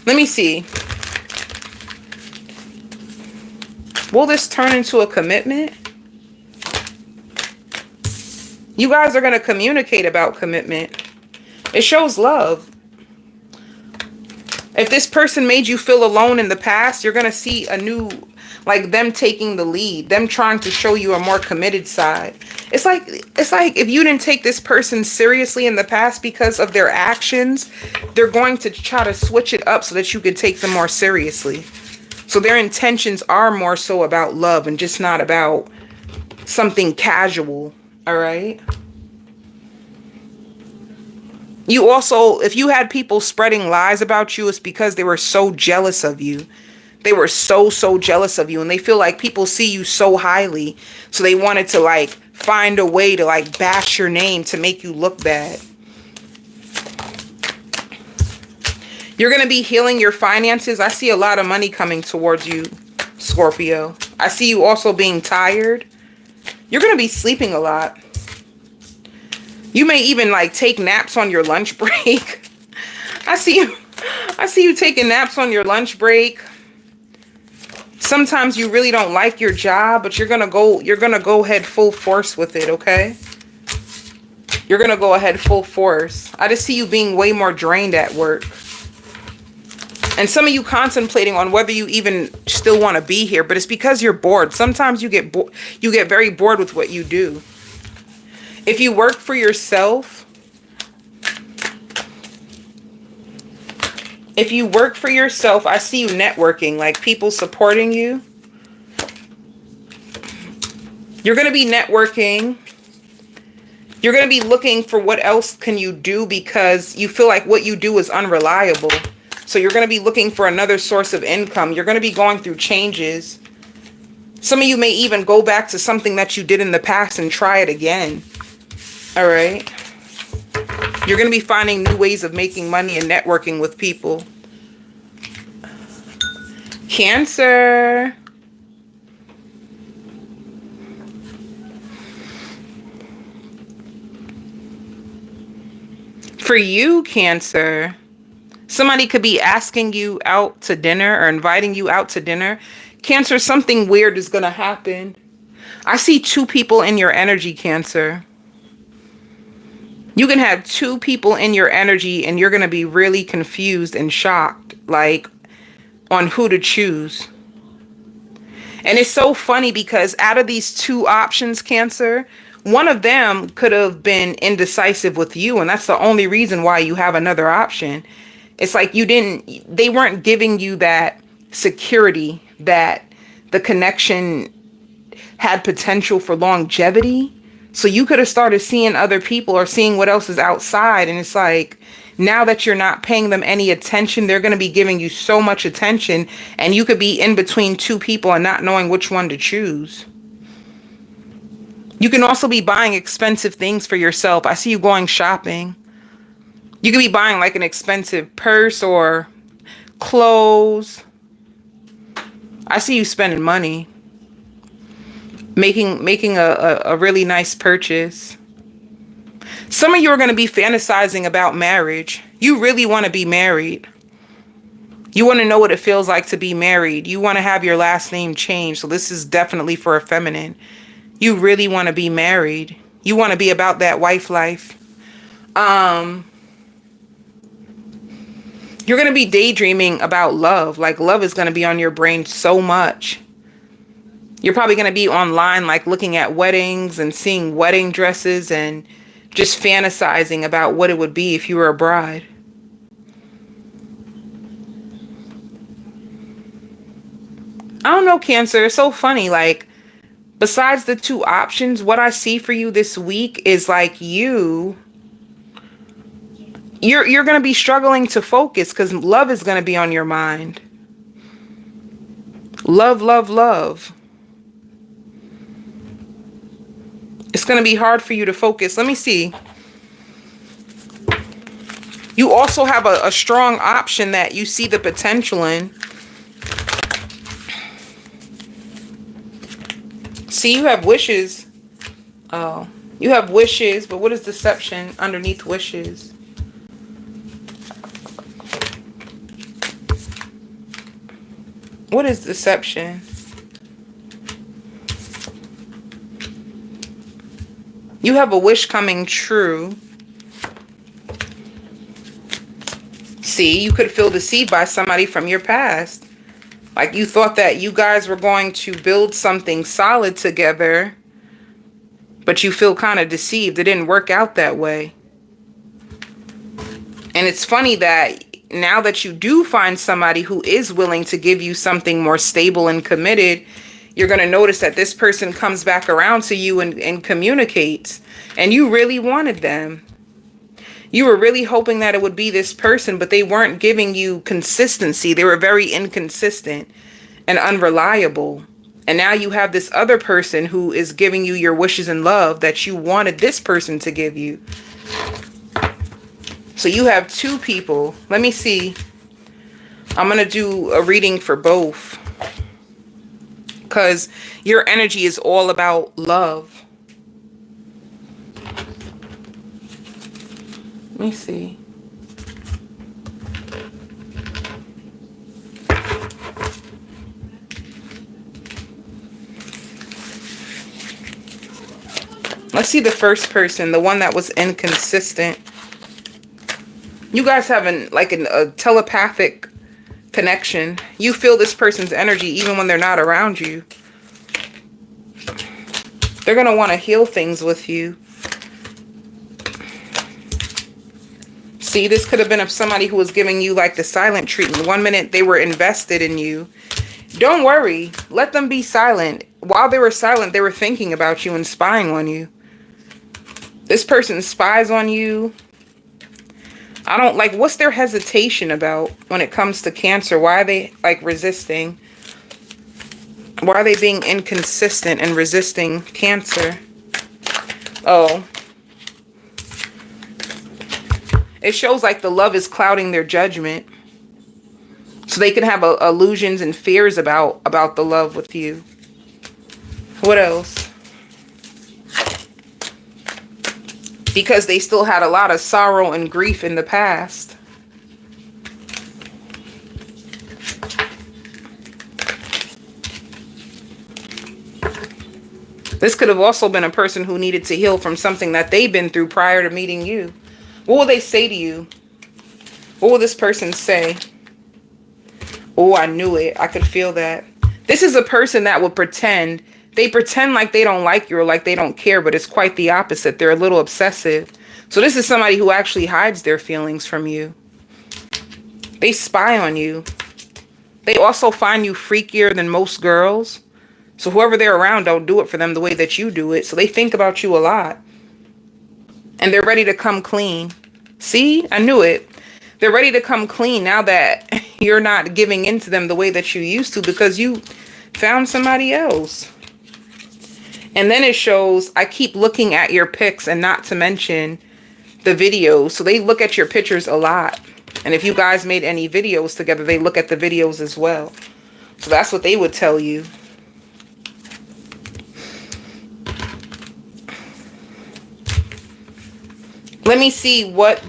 Let me see. Will this turn into a commitment? You guys are going to communicate about commitment. It shows love. If this person made you feel alone in the past, you're going to see a new, like, them taking the lead, them trying to show you a more committed side. It's like if you didn't take this person seriously in the past because of their actions, they're going to try to switch it up so that you can take them more seriously. So their intentions are more so about love and just not about something casual. All right. You also, if you had people spreading lies about you, it's because they were so jealous of you. They were so jealous of you, and they feel like people see you so highly. So they wanted to like find a way to like bash your name to make you look bad. You're going to be healing your finances. I see a lot of money coming towards you, Scorpio. I see you also being tired. You're going to be sleeping a lot. You may even like take naps on your lunch break. I see you taking naps on your lunch break. Sometimes you really don't like your job, but you're going to go ahead full force with it, okay? You're going to go ahead full force. I just see you being way more drained at work. And some of you contemplating on whether you even still want to be here, but it's because you're bored. Sometimes you get very bored with what you do. If you work for yourself, I see you networking, like people supporting you. You're going to be networking. You're going to be looking for what else can you do because you feel like what you do is unreliable. So you're going to be looking for another source of income. You're going to be going through changes. Some of you may even go back to something that you did in the past and try it again. All right. You're going to be finding new ways of making money and networking with people. Cancer. For you, Cancer, somebody could be asking you out to dinner or inviting you out to dinner. Cancer, something weird is going to happen. I see two people in your energy, Cancer. You can have two people in your energy and you're going to be really confused and shocked, like, on who to choose. And it's so funny because out of these two options, Cancer, one of them could have been indecisive with you, and that's the only reason why you have another option. It's like they weren't giving you that security that the connection had potential for longevity. So you could have started seeing other people or seeing what else is outside. And it's like, now that you're not paying them any attention, they're going to be giving you so much attention. And you could be in between two people and not knowing which one to choose. You can also be buying expensive things for yourself. I see you going shopping. You could be buying like an expensive purse or clothes. I see you spending money. Making a really nice purchase. Some of you are going to be fantasizing about marriage. You really want to be married. You want to know what it feels like to be married. You want to have your last name changed. So this is definitely for a feminine. You really want to be married. You want to be about that wife life. You're going to be daydreaming about love. Like love is going to be on your brain so much. You're probably going to be online, like looking at weddings and seeing wedding dresses and just fantasizing about what it would be if you were a bride. I don't know, Cancer. It's so funny. Like, besides the two options, what I see for you this week is like you're going to be struggling to focus because love is going to be on your mind. Love, love, love. It's going to be hard for you to focus. Let me see. You also have a strong option that you see the potential in. See, you have wishes. Oh, you have wishes, but what is deception underneath wishes? What is deception? You have a wish coming true. See, you could feel deceived by somebody from your past. Like you thought that you guys were going to build something solid together, but you feel kind of deceived. It didn't work out that way. And it's funny that now that you do find somebody who is willing to give you something more stable and committed, you're going to notice that this person comes back around to you and communicates. And you really wanted them. You were really hoping that it would be this person, but they weren't giving you consistency. They were very inconsistent and unreliable. And now you have this other person who is giving you your wishes and love that you wanted this person to give you. So you have two people. Let me see. I'm going to do a reading for both. Because your energy is all about love. Let me see. Let's see the first person, the one that was inconsistent. You guys have a telepathic connection. You feel this person's energy even when they're not around you. They're going to want to heal things with you. See, this could have been of somebody who was giving you like the silent treatment. 1 minute they were invested in you. Don't worry. Let them be silent. While they were silent, they were thinking about you and spying on you. This person spies on you. I don't like, what's their hesitation about when it comes to Cancer? Why are they like resisting? Why are they being inconsistent and resisting Cancer? Oh. It shows like the love is clouding their judgment. So they can have illusions and fears about the love with you. What else? Because they still had a lot of sorrow and grief in the past. This could have also been a person who needed to heal from something that they've been through prior to meeting you. What will they say to you? What will this person say? Oh, I knew it. I could feel that. This is a person that would pretend. They pretend like they don't like you or like they don't care, but it's quite the opposite. They're a little obsessive. So this is somebody who actually hides their feelings from you. They spy on you. They also find you freakier than most girls. So whoever they're around don't do it for them the way that you do it. So they think about you a lot. And they're ready to come clean. See? I knew it. They're ready to come clean now that you're not giving in to them the way that you used to because you found somebody else. And then it shows, I keep looking at your pics and not to mention the videos. So they look at your pictures a lot. And if you guys made any videos together, they look at the videos as well. So that's what they would tell you. Let me see what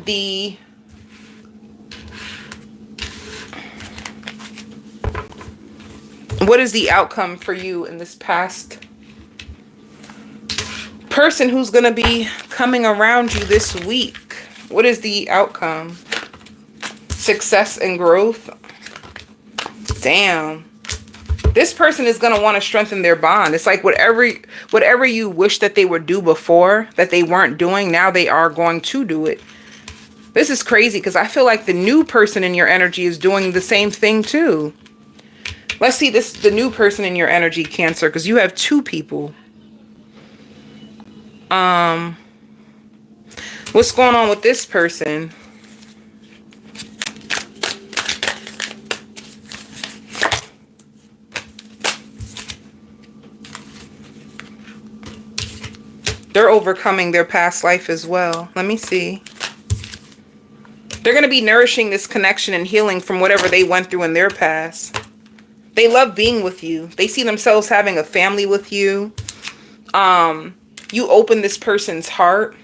is the outcome for you in this past person who's going to be coming around you this week. What is the outcome? Success and growth. Damn. This person is going to want to strengthen their bond. It's like whatever you wish that they would do before that they weren't doing, now they are going to do it. This is crazy because I feel like the new person in your energy is doing the same thing too. Let's see the new person in your energy, Cancer, because you have two people. What's going on with this person? They're overcoming their past life as well. Let me see. They're going to be nourishing this connection and healing from whatever they went through in their past. They love being with you. They see themselves having a family with you. You open this person's heart.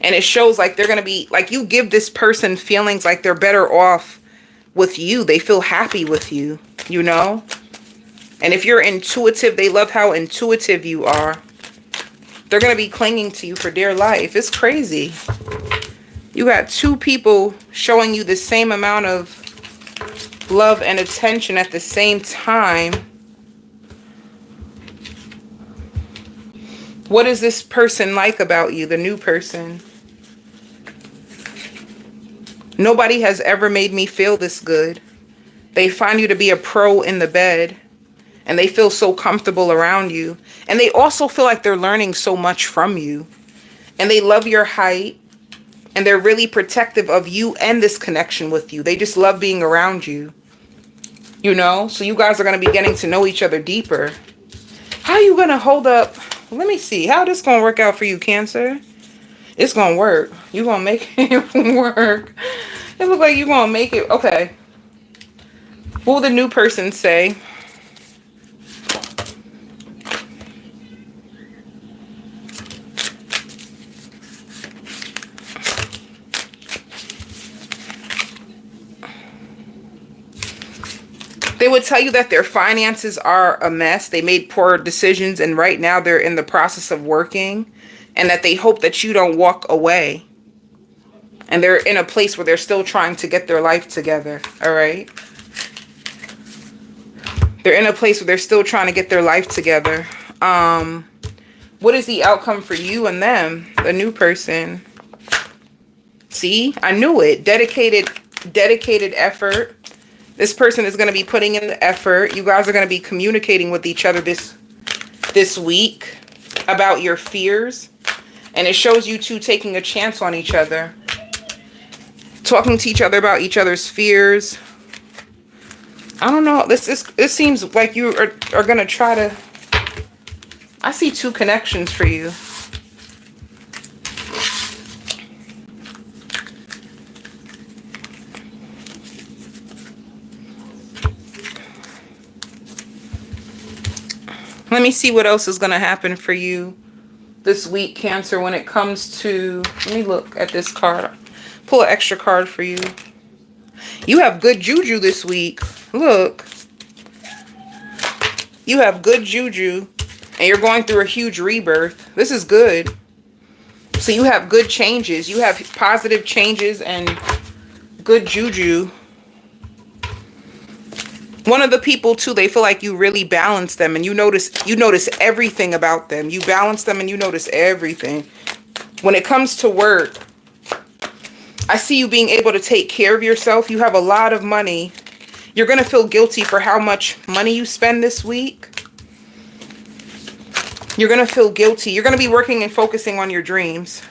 And it shows like they're going to be, like you give this person feelings like they're better off with you. They feel happy with you, you know? And if you're intuitive, they love how intuitive you are. They're going to be clinging to you for dear life. It's crazy. You got two people showing you the same amount of love and attention at the same time. What is this person like about you, the new person? Nobody has ever made me feel this good. They find you to be a pro in the bed. And they feel so comfortable around you. And they also feel like they're learning so much from you. And they love your height. And they're really protective of you and this connection with you. They just love being around you. You know? So you guys are going to be getting to know each other deeper. How are you going to hold up? Let me see. How this going to work out for you, Cancer? It's going to work. You're going to make it work. It looks like you're going to make it. Okay. What will the new person say? They would tell you that their finances are a mess. They made poor decisions and right now they're in the process of working, and that they hope that you don't walk away. And they're in a place where they're still trying to get their life together. All right. They're in a place where they're still trying to get their life together. What is the outcome for you and them, the new person? See, I knew it. Dedicated effort. This person is going to be putting in the effort. You guys are going to be communicating with each other this week about your fears. And it shows you two taking a chance on each other. Talking to each other about each other's fears. I don't know. This seems like you are going to try to... I see two connections for you. Let me see what else is going to happen for you this week, Cancer, when it comes to... Let me look at this card. Pull an extra card for you. You have good juju this week. Look. You have good juju. And you're going through a huge rebirth. This is good. So you have good changes. You have positive changes and good juju. One of the people too, they feel like you really balance them and you notice everything about them. You balance them and you notice everything. When it comes to work, I see you being able to take care of yourself. You have a lot of money. You're going to feel guilty for how much money you spend this week. You're going to feel guilty. You're going to be working and focusing on your dreams.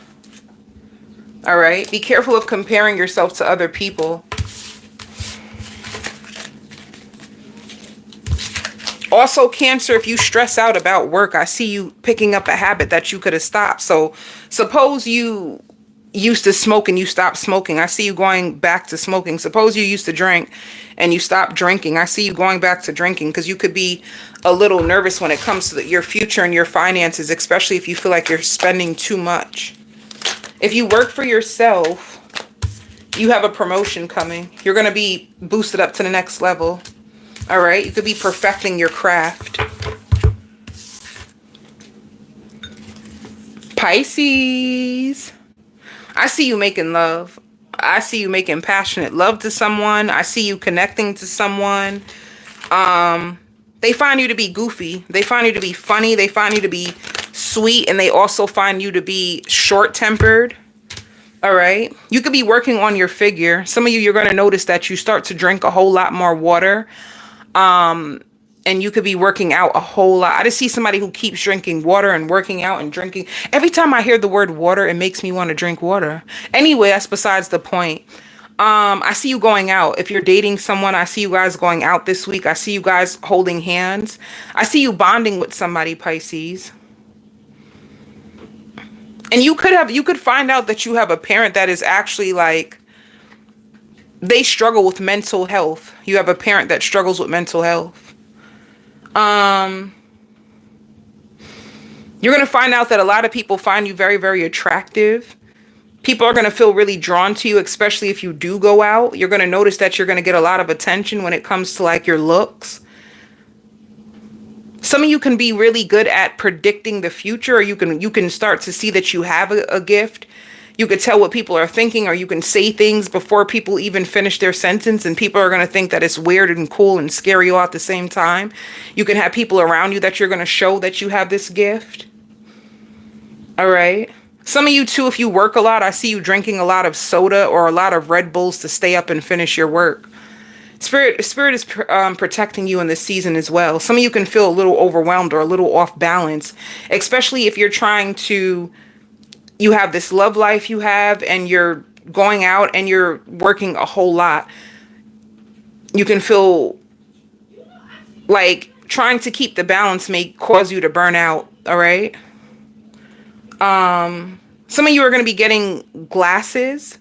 All right. Be careful of comparing yourself to other people. Also, Cancer, if you stress out about work, I see you picking up a habit that you could have stopped. So suppose you used to smoke and you stopped smoking. I see you going back to smoking. Suppose you used to drink and you stopped drinking. I see you going back to drinking because you could be a little nervous when it comes to your future and your finances, especially if you feel like you're spending too much. If you work for yourself, you have a promotion coming. You're going to be boosted up to the next level. All right. You could be perfecting your craft. Pisces. I see you making love. I see you making passionate love to someone. I see you connecting to someone. They find you to be goofy. They find you to be funny. They find you to be sweet. And they also find you to be short-tempered. All right. You could be working on your figure. Some of you, you're going to notice that you start to drink a whole lot more water. And you could be working out a whole lot. I just see somebody who keeps drinking water and working out and drinking. Every time I hear the word water, it makes me want to drink water. Anyway, that's besides the point. I see you going out. If you're dating someone, I see you guys going out this week. I see you guys holding hands. I see you bonding with somebody, Pisces. And you could find out that you have a parent that is actually like, they struggle with mental health. You have a parent that struggles with mental health. You're going to find out that a lot of people find you very, very attractive. People are going to feel really drawn to you, especially if you do go out. You're going to notice that you're going to get a lot of attention when it comes to like your looks. Some of you can be really good at predicting the future, or you can start to see that you have a gift. You could tell what people are thinking, or you can say things before people even finish their sentence, and people are going to think that it's weird and cool and scary all at the same time. You can have people around you that you're going to show that you have this gift. All right. Some of you too, if you work a lot, I see you drinking a lot of soda or a lot of Red Bulls to stay up and finish your work. Spirit is protecting you in this season as well. Some of you can feel a little overwhelmed or a little off balance, especially if you're trying to, you have this love life you have and you're going out and you're working a whole lot. You can feel like trying to keep the balance may cause you to burn out. All right. Some of you are going to be getting glasses.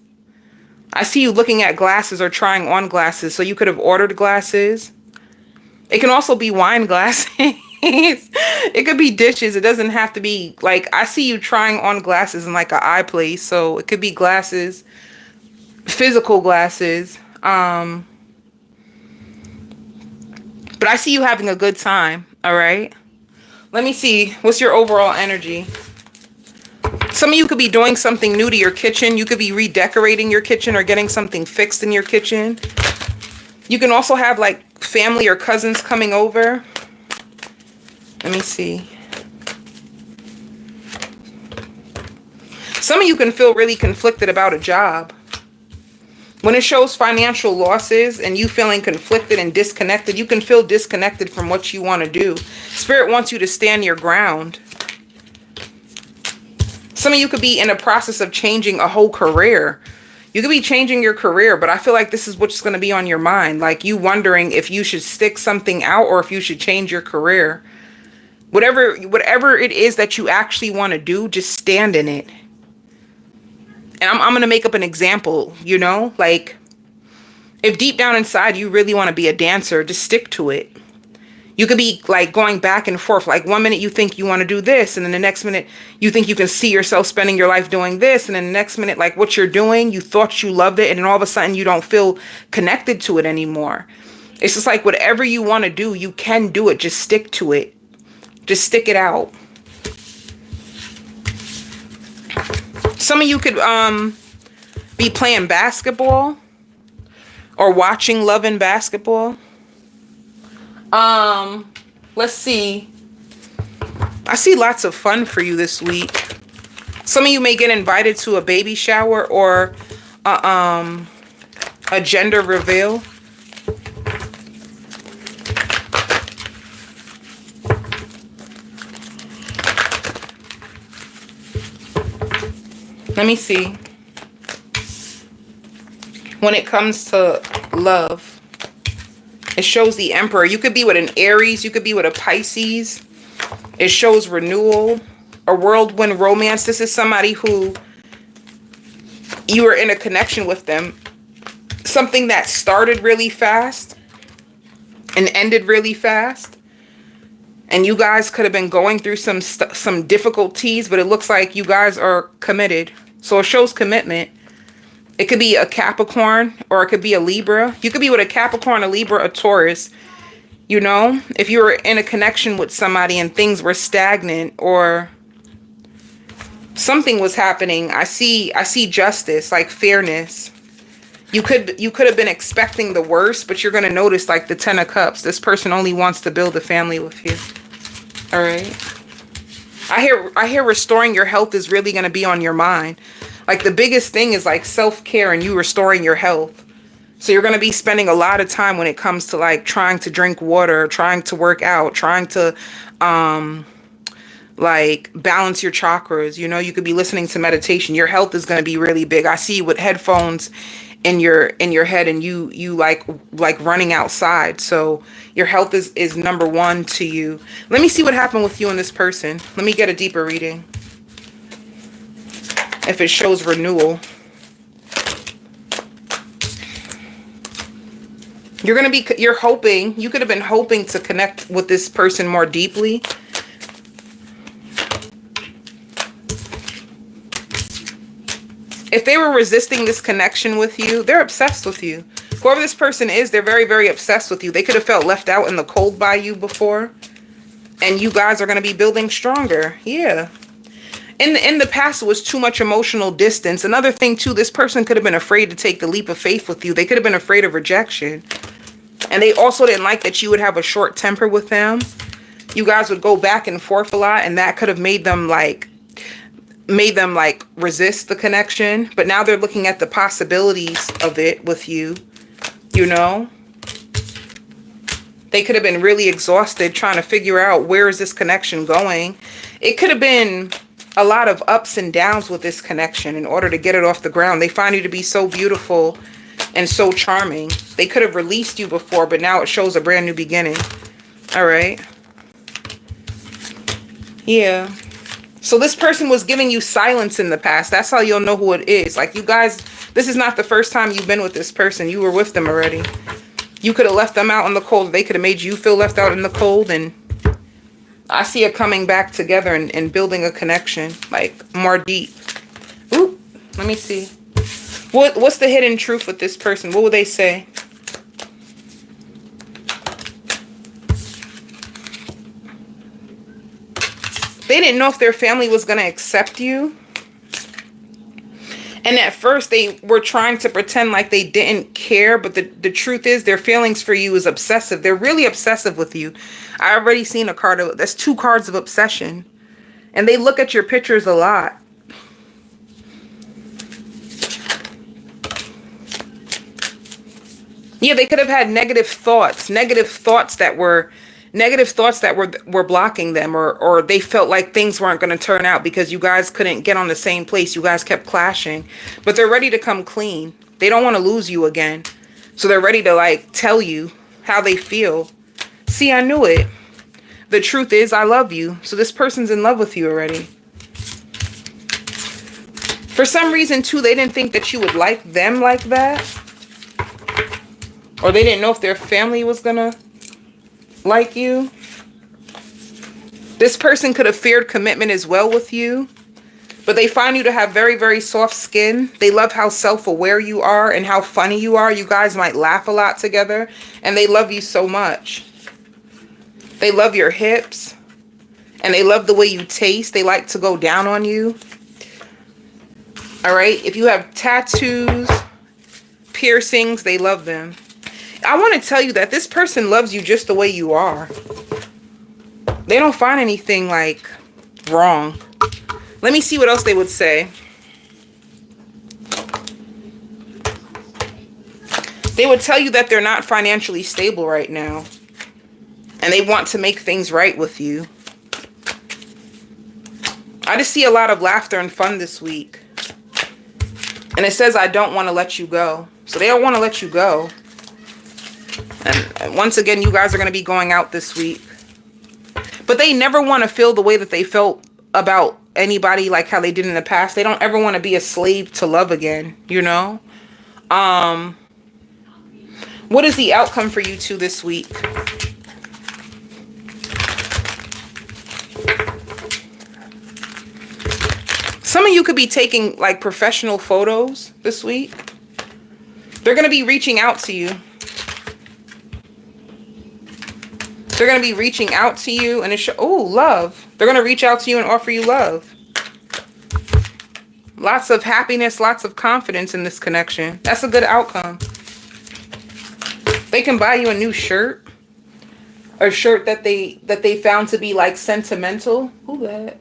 I see you looking at glasses or trying on glasses. So you could have ordered glasses. It can also be wine glasses. It could be dishes. It doesn't have to be like, I see you trying on glasses in like an eye place. So it could be glasses, physical glasses. But I see you having a good time. All right. Let me see. What's your overall energy? Some of you could be doing something new to your kitchen. You could be redecorating your kitchen or getting something fixed in your kitchen. You can also have like family or cousins coming over. Let me see. Some of you can feel really conflicted about a job. When it shows financial losses and you feeling conflicted and disconnected, you can feel disconnected from what you want to do. Spirit wants you to stand your ground. Some of you could be in a process of changing a whole career. You could be changing your career, but I feel like this is what's going to be on your mind. Like you wondering if you should stick something out or if you should change your career. Whatever it is that you actually want to do, just stand in it. And I'm going to make up an example, you know, like if deep down inside you really want to be a dancer, just stick to it. You could be like going back and forth. Like 1 minute you think you want to do this. And then the next minute you think you can see yourself spending your life doing this. And then the next minute, like what you're doing, you thought you loved it. And then all of a sudden you don't feel connected to it anymore. It's just like whatever you want to do, you can do it. Just stick to it. Just stick it out. Some of you could be playing basketball or watching Love and Basketball. Let's see. I see lots of fun for you this week. Some of you may get invited to a baby shower or a gender reveal. Let me see. When it comes to love, it shows the Emperor. You could be with an Aries. You could be with a Pisces. It shows renewal, a whirlwind romance. This is somebody who you were in a connection with them. Something that started really fast and ended really fast. And you guys could have been going through some difficulties, but it looks like you guys are committed. So it shows commitment. It could be a Capricorn or it could be a Libra. You could be with a Capricorn, a Libra, a Taurus. You know, if you were in a connection with somebody and things were stagnant or something was happening, I see justice, like fairness. You could have been expecting the worst, but you're going to notice like the 10 of Cups. This person only wants to build a family with you. All right. I hear restoring your health is really going to be on your mind. Like the biggest thing is like self-care and you restoring your health. So you're going to be spending a lot of time when it comes to like trying to drink water, trying to work out, trying to like balance your chakras. You know, you could be listening to meditation. Your health is going to be really big. I see you with headphones in your head and you like running outside. So your health is number one to you. Let me see what happened with you and this person. Let me get a deeper reading. If it shows renewal. You're hoping, you could have been hoping to connect with this person more deeply. If they were resisting this connection with you, they're obsessed with you. Whoever this person is, they're very, very obsessed with you. They could have felt left out in the cold by you before. And you guys are going to be building stronger. Yeah. In the past, it was too much emotional distance. Another thing, too, this person could have been afraid to take the leap of faith with you. They could have been afraid of rejection. And they also didn't like that you would have a short temper with them. You guys would go back and forth a lot, and that could have made them resist the connection. But now they're looking at the possibilities of it with you, you know. They could have been really exhausted trying to figure out where is this connection going. It could have been a lot of ups and downs with this connection in order to get it off the ground. They find you to be so beautiful and so charming. They could have released you before, but now it shows a brand new beginning. All right. Yeah. So this person was giving you silence in the past. That's how you'll know who it is. Like you guys, this is not the first time you've been with this person. You were with them already. You could have left them out in the cold. They could have made you feel left out in the cold. And I see it coming back together and building a connection, like more deep. Ooh, let me see. What's the hidden truth with this person? What will they say? They didn't know if their family was going to accept you. And at first they were trying to pretend like they didn't care. But the truth is their feelings for you is obsessive. They're really obsessive with you. I already seen a card of, that's 2 cards of obsession. And they look at your pictures a lot. Yeah, they could have had negative thoughts that were blocking them, or they felt like things weren't going to turn out because you guys couldn't get on the same place. You guys kept clashing, but they're ready to come clean. They don't want to lose you again. So they're ready to like tell you how they feel. See, I knew it. The truth is I love you. So this person's in love with you already. For some reason too, they didn't think that you would like them like that. Or they didn't know if their family was gonna like you. This person could have feared commitment as well with you. But they find you to have very, very soft skin. They love how self-aware you are and how funny you are. You guys might laugh a lot together. And they love you so much. They love your hips. And they love the way you taste. They like to go down on you. All right. If you have tattoos, piercings, they love them. I want to tell you that this person loves you just the way you are. They don't find anything like wrong. Let me see what else they would say. They would tell you that they're not financially stable right now. And they want to make things right with you. I just see a lot of laughter and fun this week. And it says, I don't want to let you go. So they don't want to let you go. And once again, you guys are going to be going out this week. But they never want to feel the way that they felt about anybody, like how they did in the past. They don't ever want to be a slave to love again, you know? What is the outcome for you two this week? Some of you could be taking like professional photos this week. They're going to be reaching out to you. They're going to be reaching out to you and love. They're going to reach out to you and offer you love. Lots of happiness, lots of confidence in this connection. That's a good outcome. They can buy you a new shirt. A shirt that they found to be like sentimental. Who that?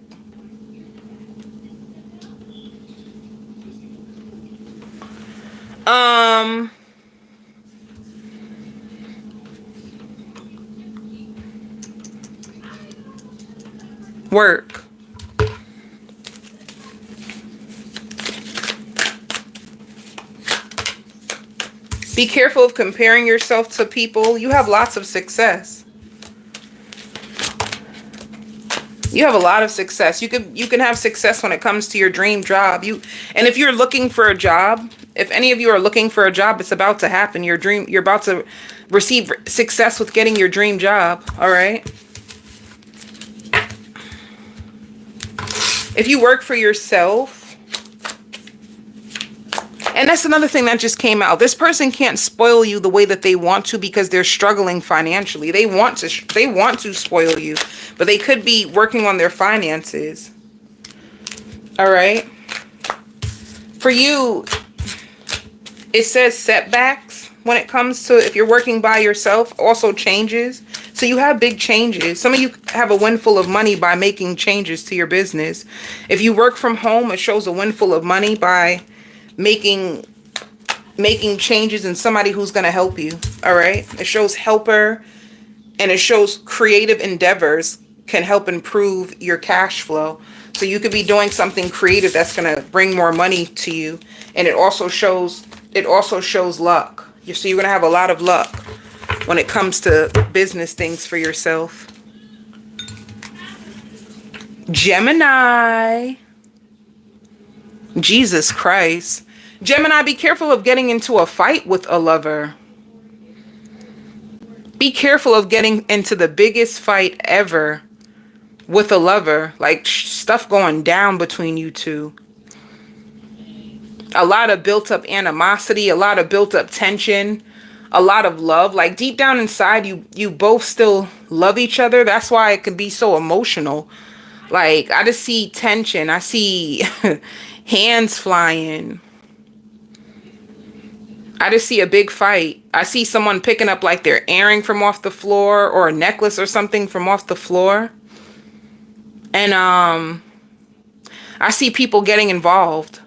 Work. Be careful of comparing yourself to people. You have lots of success. You have a lot of success. You can have success when it comes to your dream job. And if you're looking for a job, if any of you are looking for a job, it's about to happen. You're about to receive success with getting your dream job. All right. If you work for yourself, and that's another thing that just came out. This person can't spoil you the way that they want to because they're struggling financially. They want to spoil you, but they could be working on their finances. All right. For you, it says setbacks when it comes to if you're working by yourself, also changes. So you have big changes. Some of you have a windfall of money by making changes to your business. If you work from home, it shows a windfall of money by making changes in somebody who's going to help you. All right. It shows helper, and it shows creative endeavors can help improve your cash flow. So you could be doing something creative that's going to bring more money to you. And it also shows luck. So you're going to have a lot of luck when it comes to business things for yourself. Gemini. Jesus Christ. Gemini, be careful of getting into a fight with a lover. Be careful of getting into the biggest fight ever with a lover. Like stuff going down between you two. A lot of built up animosity, a lot of built up tension, a lot of love. Like deep down inside, you both still love each other. That's why it can be so emotional. Like I just see tension. I see hands flying. I just see a big fight. I see someone picking up like their earring from off the floor or a necklace or something from off the floor. And I see people getting involved.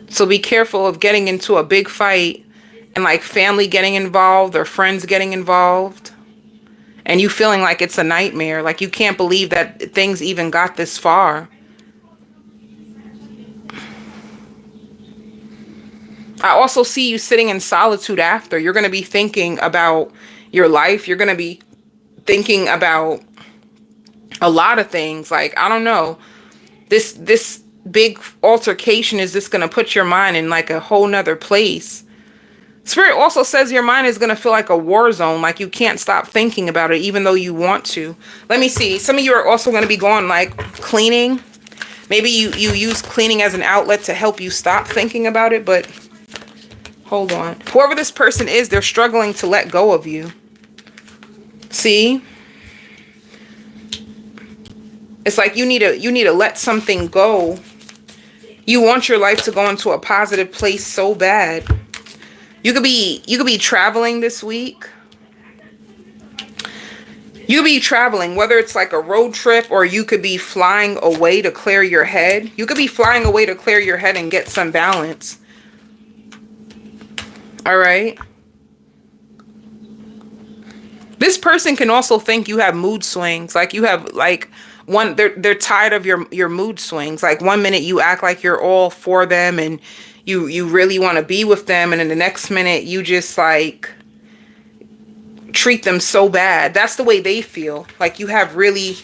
So be careful of getting into a big fight and like family getting involved or friends getting involved. And you feeling like it's a nightmare. Like you can't believe that things even got this far. I also see you sitting in solitude after. You're going to be thinking about your life. You're going to be thinking about a lot of things. Like, I don't know. This big altercation is just going to put your mind in like a whole nother place. Spirit also says your mind is going to feel like a war zone. Like you can't stop thinking about it even though you want to. Let me see. Some of you are also going to be going like cleaning. Maybe you use cleaning as an outlet to help you stop thinking about it, but hold on. Whoever this person is, they're struggling to let go of you. See? It's like you need to let something go. You want your life to go into a positive place so bad. You could be traveling this week. You could be traveling, whether it's like a road trip or you could be flying away to clear your head. You could be flying away to clear your head and get some balance. All right. This person can also think you have mood swings. Like you have like they're tired of your mood swings. Like one minute you act like you're all for them and you really want to be with them. And then the next minute you just like treat them so bad. That's the way they feel. Like you have really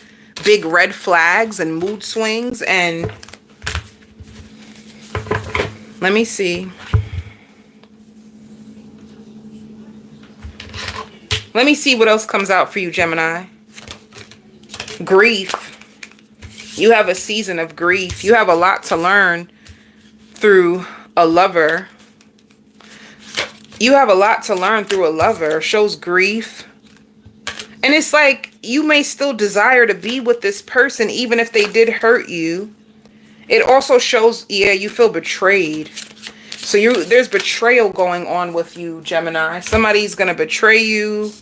big red flags and mood swings. And let me see. Let me see what else comes out for you, Gemini. Grief. You have a season of grief. You have a lot to learn through a lover. You have a lot to learn through a lover. Shows grief. And it's like you may still desire to be with this person even if they did hurt you. It also shows, yeah, you feel betrayed. So there's betrayal going on with you, Gemini. Somebody's going to betray you.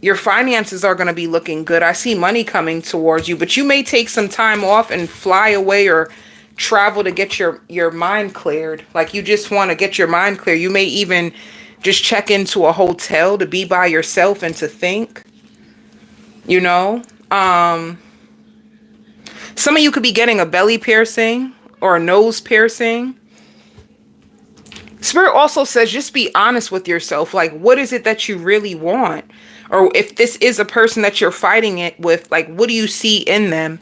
Your finances are going to be looking good. I see money coming towards you, but you may take some time off and fly away or travel to get your mind cleared. Like you just want to get your mind clear. You may even just check into a hotel to be by yourself and to think, you know. Some of you could be getting a belly piercing or a nose piercing. Spirit also says just be honest with yourself. Like, what is it that you really want? Or if this is a person that you're fighting it with, like, what do you see in them?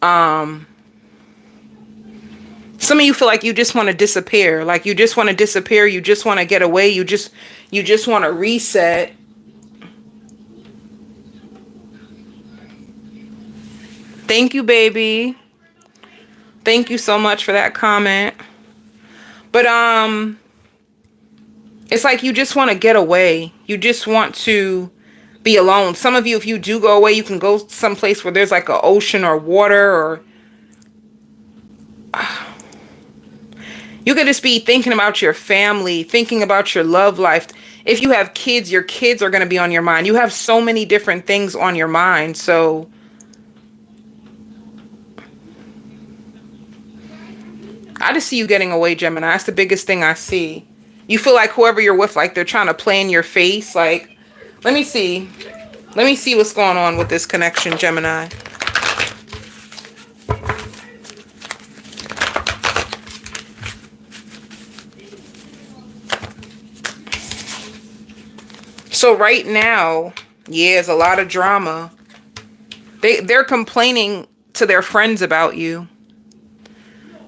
Some of you feel like you just want to disappear. Like you just want to disappear. You just want to get away. You just want to reset. Thank you, baby. Thank you so much for that comment. But it's like you just want to get away. You just want to be alone. Some of you, if you do go away, you can go someplace where there's like an ocean or water, or you could just be thinking about your family, thinking about your love life. If you have kids, your kids are going to be on your mind. You have so many different things on your mind. So I just see you getting away, Gemini. That's the biggest thing I see. You feel like whoever you're with, like they're trying to play in your face. Like, let me see. Let me see what's going on with this connection, Gemini. So right now, yeah, there's a lot of drama. They're complaining to their friends about you.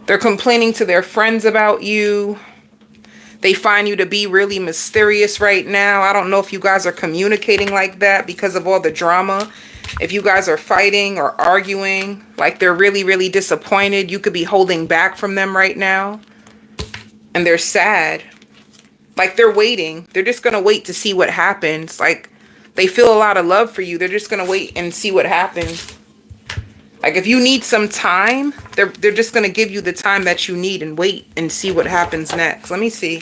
They're complaining to their friends about you. They find you to be really mysterious right now. I don't know if you guys are communicating like that because of all the drama. If you guys are fighting or arguing, like they're really, really disappointed. You could be holding back from them right now. And they're sad. Like they're waiting. They're just going to wait to see what happens. Like they feel a lot of love for you. They're just going to wait and see what happens. Like if you need some time, they're just going to give you the time that you need and wait and see what happens next. Let me see.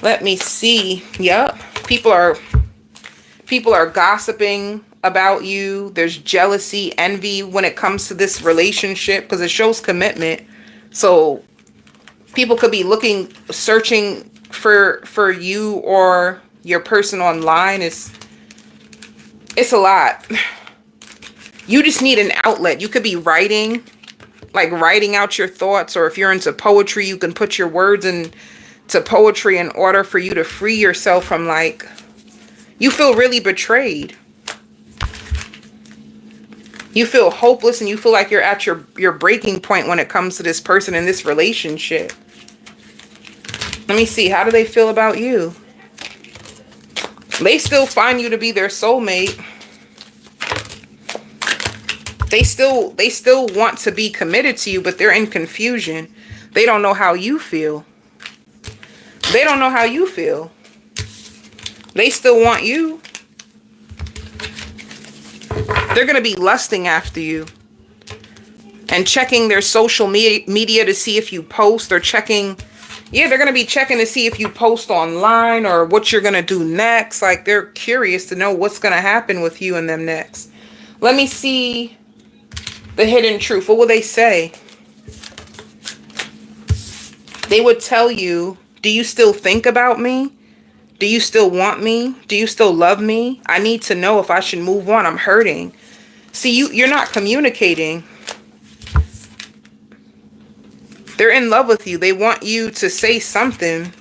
Let me see. Yep. People are gossiping about you. There's jealousy, envy when it comes to this relationship because it shows commitment. So people could be searching for you or your person online. It's a lot. You just need an outlet. You could be writing out your thoughts, or if you're into poetry, you can put your words into poetry in order for you to free yourself from, like, you feel really betrayed. You feel hopeless and you feel like you're at your breaking point when it comes to this person in this relationship. Let me see. How do they feel about you? They still find you to be their soulmate. They still want to be committed to you, but they're in confusion. They don't know how you feel. They don't know how you feel. They still want you. They're going to be lusting after you and checking their social media to see if you post, or checking. Yeah, they're going to be checking to see if you post online or what you're going to do next. Like they're curious to know what's going to happen with you and them next. Let me see the hidden truth. What will they say? They would tell you, do you still think about me? Do you still want me? Do you still love me? I need to know if I should move on. I'm hurting. See, you're not communicating. They're in love with you. They want you to say something.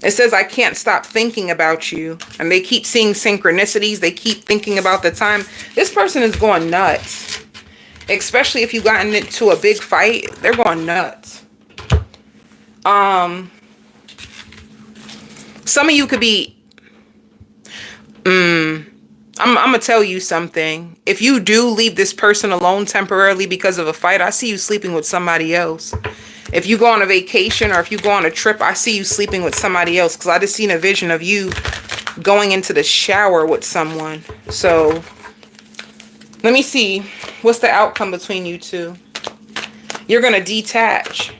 It says, I can't stop thinking about you. And they keep seeing synchronicities. They keep thinking about the time. This person is going nuts. Especially if you've gotten into a big fight. They're going nuts. Some of you could be... I'm going to tell you something. If you do leave this person alone temporarily because of a fight, I see you sleeping with somebody else. If you go on a vacation or if you go on a trip, I see you sleeping with somebody else, because I just seen a vision of you going into the shower with someone. So Let me see. What's the outcome between you two? You're going to detach.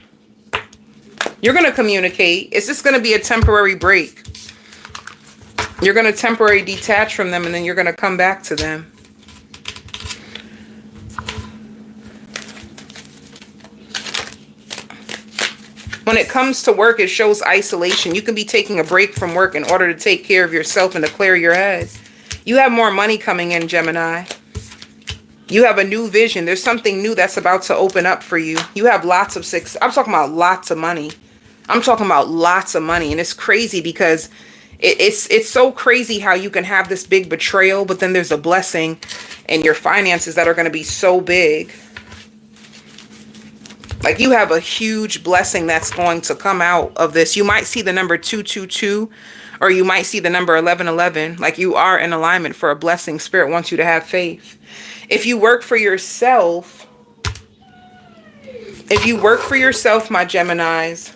You're going to communicate. It's just going to be a temporary break. You're going to temporarily detach from them, and then you're going to come back to them. When it comes to work, it shows isolation. You can be taking a break from work in order to take care of yourself and to clear your head. You have more money coming in, Gemini. You have a new vision. There's something new that's about to open up for you. You have lots of success. I'm talking about lots of money. I'm talking about lots of money. And it's crazy because it's so crazy how you can have this big betrayal, but then there's a blessing in your finances that are going to be so big. Like you have a huge blessing that's going to come out of this. You might see the number 222, or you might see the number 1111. Like you are in alignment for a blessing. Spirit wants you to have faith. If you work for yourself, my Geminis,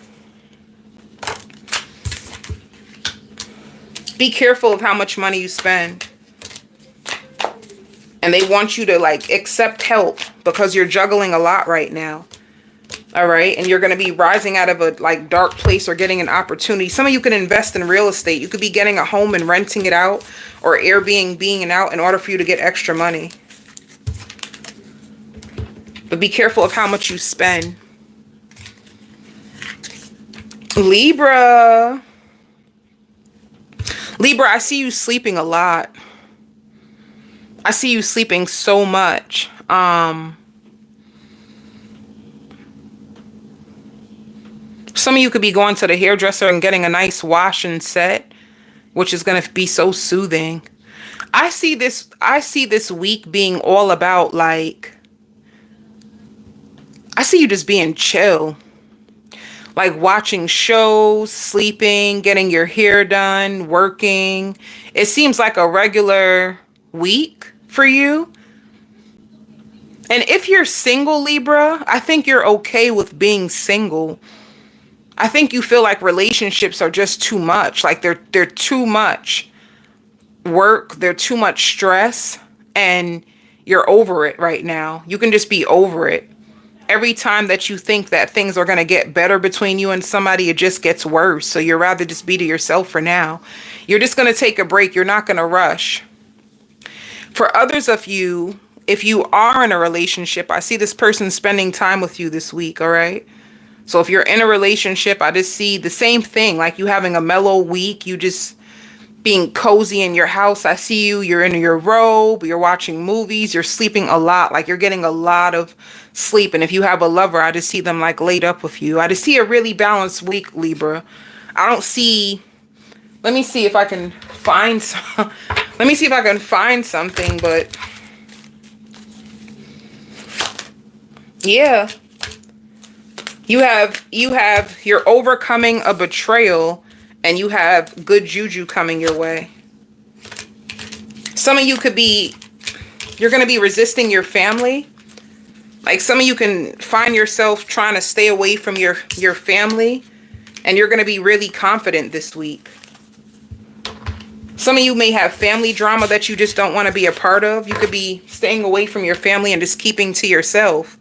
be careful of how much money you spend. And they want you to like accept help because you're juggling a lot right now. All right. And you're going to be rising out of a like dark place or getting an opportunity. Some of you can invest in real estate. You could be getting a home and renting it out, or Airbnb it out in order for you to get extra money. But be careful of how much you spend. Libra, I see you sleeping a lot. I see you sleeping so much. Some of you could be going to the hairdresser and getting a nice wash and set, which is going to be so soothing. I see this week being all about like, I see you just being chill. Like watching shows, sleeping, getting your hair done, working. It seems like a regular week for you. And if you're single, Libra, I think you're okay with being single. I think you feel like relationships are just too much. Like they're too much work. They're too much stress. And you're over it right now. You can just be over it. Every time that you think that things are going to get better between you and somebody, it just gets worse. So you'd rather just be to yourself for now. You're just going to take a break. You're not going to rush. For others of you, if you are in a relationship, I see this person spending time with you this week, all right? So if you're in a relationship, I just see the same thing, like you having a mellow week, you just being cozy in your house. I see you're in your robe, you're watching movies, you're sleeping a lot, like you're getting a lot of sleep. And if you have a lover, I just see them like laid up with you. I just see a really balanced week, Libra. I don't see, let me see if I can find something, but yeah. You're overcoming a betrayal, and you have good juju coming your way. Some of you you're going to be resisting your family. Like some of you can find yourself trying to stay away from your family, and you're going to be really confident this week. Some of you may have family drama that you just don't want to be a part of. You could be staying away from your family and just keeping to yourself.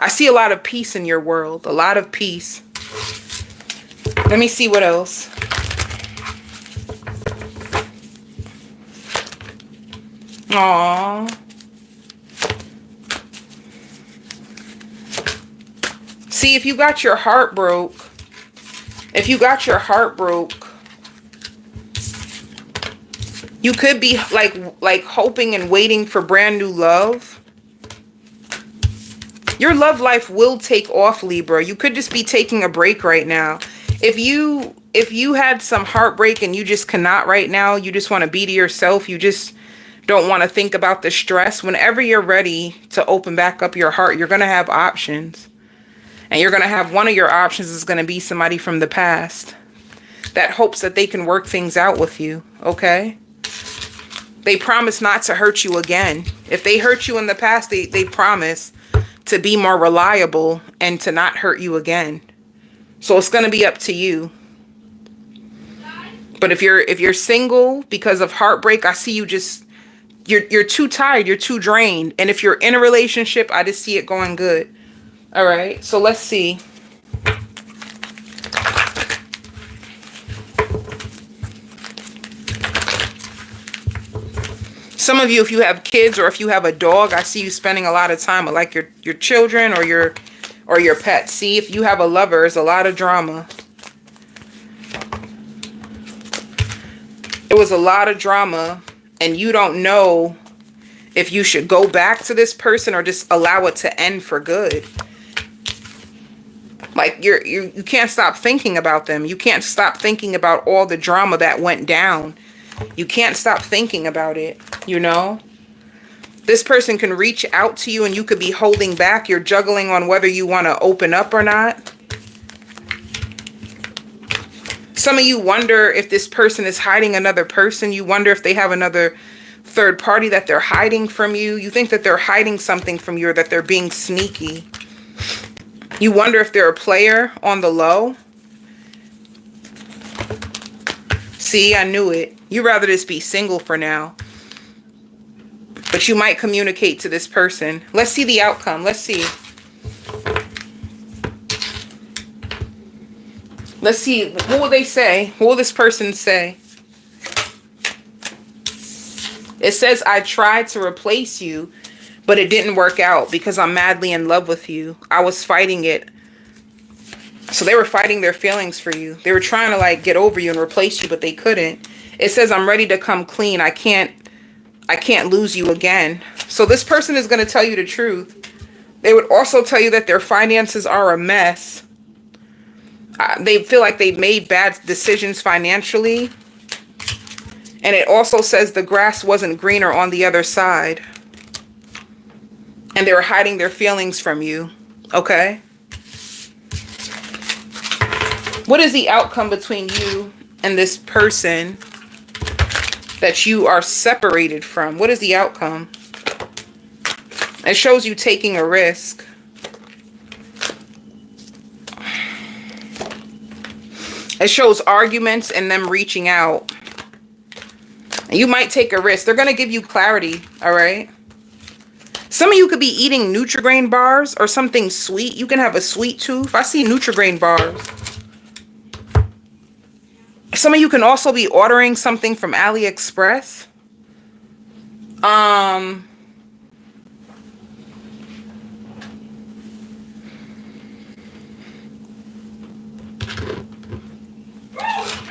I see a lot of peace in your world, a lot of peace. Let me see what else. Aww. See, if you got your heart broke, you could be like hoping and waiting for brand new love. Your love life will take off, Libra. You could just be taking a break right now. If you had some heartbreak and you just cannot right now, you just want to be to yourself, you just don't want to think about the stress. Whenever you're ready to open back up your heart, you're going to have options. And you're going to have one of your options is going to be somebody from the past that hopes that they can work things out with you, okay? They promise not to hurt you again. If they hurt you in the past, they promise to be more reliable and to not hurt you again. So it's going to be up to you. But if you're single because of heartbreak, I see you you're too tired, you're too drained. And if you're in a relationship, I just see it going good. All right, so let's see. Some of you, if you have kids or if you have a dog, I see you spending a lot of time with like your children or your pets. See, if you have a lover, it's a lot of drama. It was a lot of drama, and you don't know if you should go back to this person or just allow it to end for good. Like you can't stop thinking about them. You can't stop thinking about all the drama that went down. You can't stop thinking about it, you know? This person can reach out to you and you could be holding back. You're juggling on whether you want to open up or not. Some of you wonder if this person is hiding another person. You wonder if they have another third party that they're hiding from you. You think that they're hiding something from you or that they're being sneaky. You wonder if they're a player on the low. See, I knew it. You'd rather just be single for now. But you might communicate to this person. Let's see the outcome. Let's see. Let's see. What will they say? What will this person say? It says, I tried to replace you, but it didn't work out because I'm madly in love with you. I was fighting it. So they were fighting their feelings for you. They were trying to like get over you and replace you, but they couldn't. It says, I'm ready to come clean. I can't lose you again. So this person is going to tell you the truth. They would also tell you that their finances are a mess. They feel like they've made bad decisions financially. And it also says the grass wasn't greener on the other side. And they were hiding their feelings from you. Okay? What is the outcome between you and this person that you are separated from? What is the outcome? It shows you taking a risk. It shows arguments and them reaching out. And you might take a risk. They're going to give you clarity, all right? Some of you could be eating Nutri-Grain bars or something sweet. You can have a sweet tooth. I see Nutri-Grain bars. Some of you can also be ordering something from AliExpress.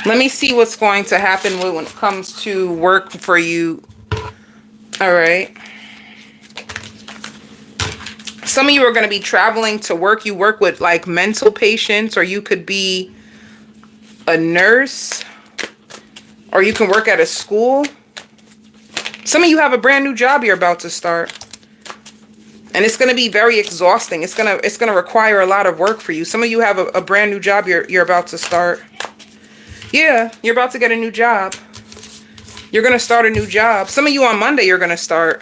Let me see what's going to happen when it comes to work for you. All right. Some of you are going to be traveling to work. You work with like mental patients, or you could be a nurse, or you can work at a school. Some of you have a brand new job you're about to start. And it's going to be very exhausting. It's going to require a lot of work for you. Some of you have a brand new job you're about to start. Yeah, you're about to get a new job. You're going to start a new job. Some of you on Monday, you're going to start.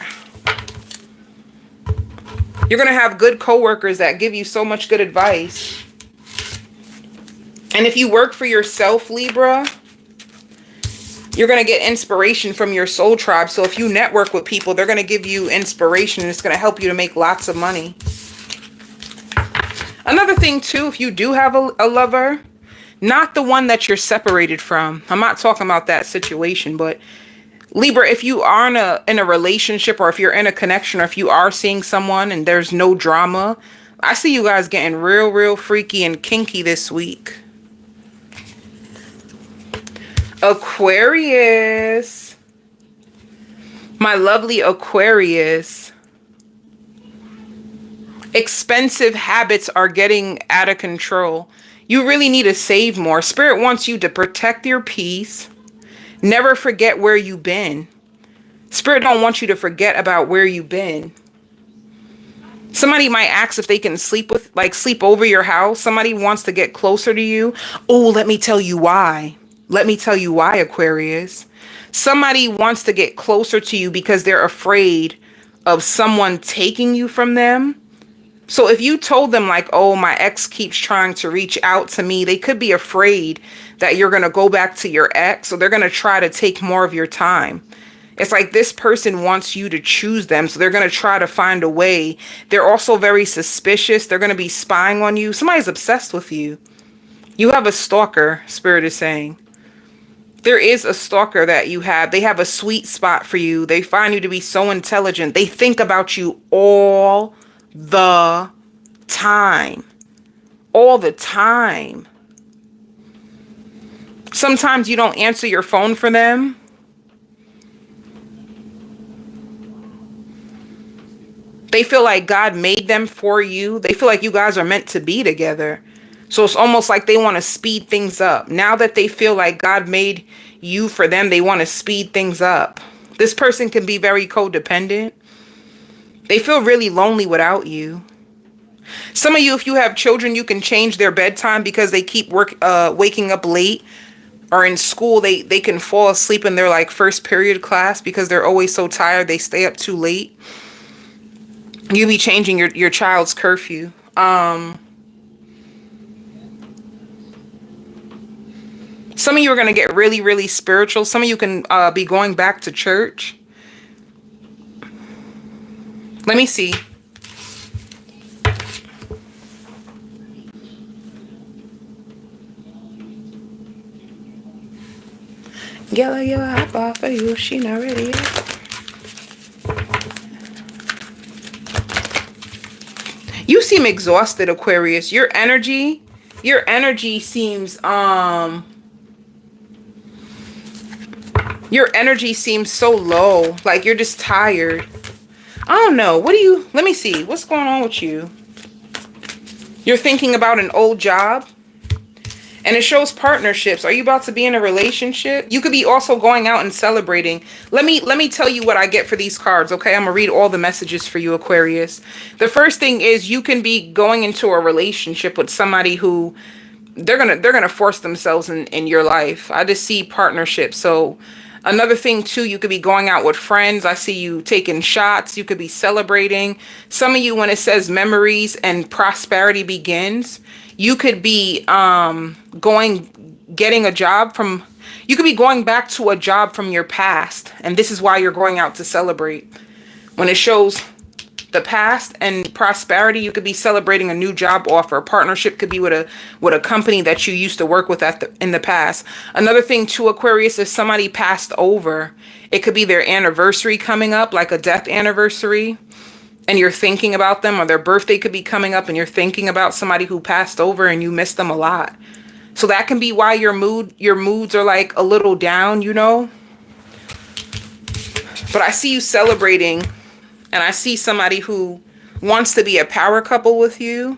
You're going to have good coworkers that give you so much good advice. And if you work for yourself, Libra, you're going to get inspiration from your soul tribe. So if you network with people, they're going to give you inspiration, and it's going to help you to make lots of money. Another thing, too, if you do have a lover, not the one that you're separated from. I'm not talking about that situation, but Libra, if you are in a relationship, or if you're in a connection, or if you are seeing someone and there's no drama, I see you guys getting real freaky and kinky this week. Aquarius. My lovely Aquarius. Expensive habits are getting out of control. You really need to save more. Spirit wants you to protect your peace. Never forget where you've been. Spirit don't want you to forget about where you've been. Somebody might ask if they can sleep over your house. Somebody wants to get closer to you. Oh, let me tell you why. Let me tell you why, Aquarius. Somebody wants to get closer to you because they're afraid of someone taking you from them. So if you told them like, oh, my ex keeps trying to reach out to me, they could be afraid that you're going to go back to your ex. So they're going to try to take more of your time. It's like this person wants you to choose them, so they're going to try to find a way. They're also very suspicious. They're going to be spying on you. Somebody's obsessed with you. You have a stalker, Spirit is saying. There is a stalker that you have. They have a sweet spot for you. They find you to be so intelligent. They think about you all the time. All the time. Sometimes you don't answer your phone for them. They feel like God made them for you. They feel like you guys are meant to be together. So it's almost like they want to speed things up. Now that they feel like God made you for them, they want to speed things up. This person can be very codependent. They feel really lonely without you. Some of you, if you have children, you can change their bedtime because they keep waking up late. Or in school, they can fall asleep in their like first period class because they're always so tired. They stay up too late. You be changing your child's curfew. Some of you are going to get really, really spiritual. Some of you can be going back to church. Let me see. Yellow, hop off for you. She not ready yet. You seem exhausted, Aquarius. Your energy seems your energy seems so low. Like you're just tired. I don't know. Let me see. What's going on with you? You're thinking about an old job. And it shows partnerships. Are you about to be in a relationship? You could be also going out and celebrating. Let me tell you what I get for these cards, okay? I'm going to read all the messages for you, Aquarius. The first thing is you can be going into a relationship with somebody who they're going to force themselves in your life. I just see partnership. So another thing too, you could be going out with friends. I see you taking shots. You could be celebrating. Some of you, when it says memories and prosperity begins, you could be getting a job from, you could be going back to a job from your past. And this is why you're going out to celebrate. When it shows the past and prosperity, you could be celebrating a new job offer. A partnership could be with a company that you used to work with in the past. Another thing too, Aquarius, if somebody passed over, it could be their anniversary coming up, like a death anniversary. And you're thinking about them, or their birthday could be coming up and you're thinking about somebody who passed over and you miss them a lot. So that can be why your moods are like a little down, you know. But I see you celebrating, and I see somebody who wants to be a power couple with you.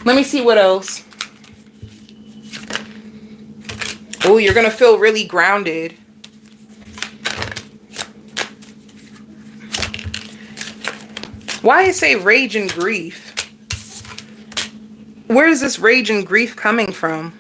Let me see what else. Oh, you're going to feel really grounded. Why it say rage and grief? Where is this rage and grief coming from?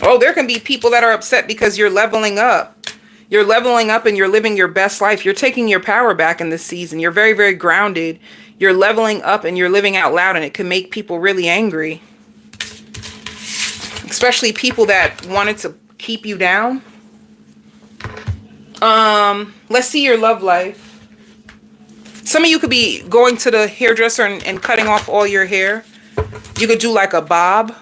Oh, there can be people that are upset because you're leveling up. You're leveling up and you're living your best life. You're taking your power back in this season. You're very, very grounded. You're leveling up and you're living out loud, and it can make people really angry. Especially people that wanted to keep you down. Let's see your love life. Some of you could be going to the hairdresser and cutting off all your hair. You could do like a bob.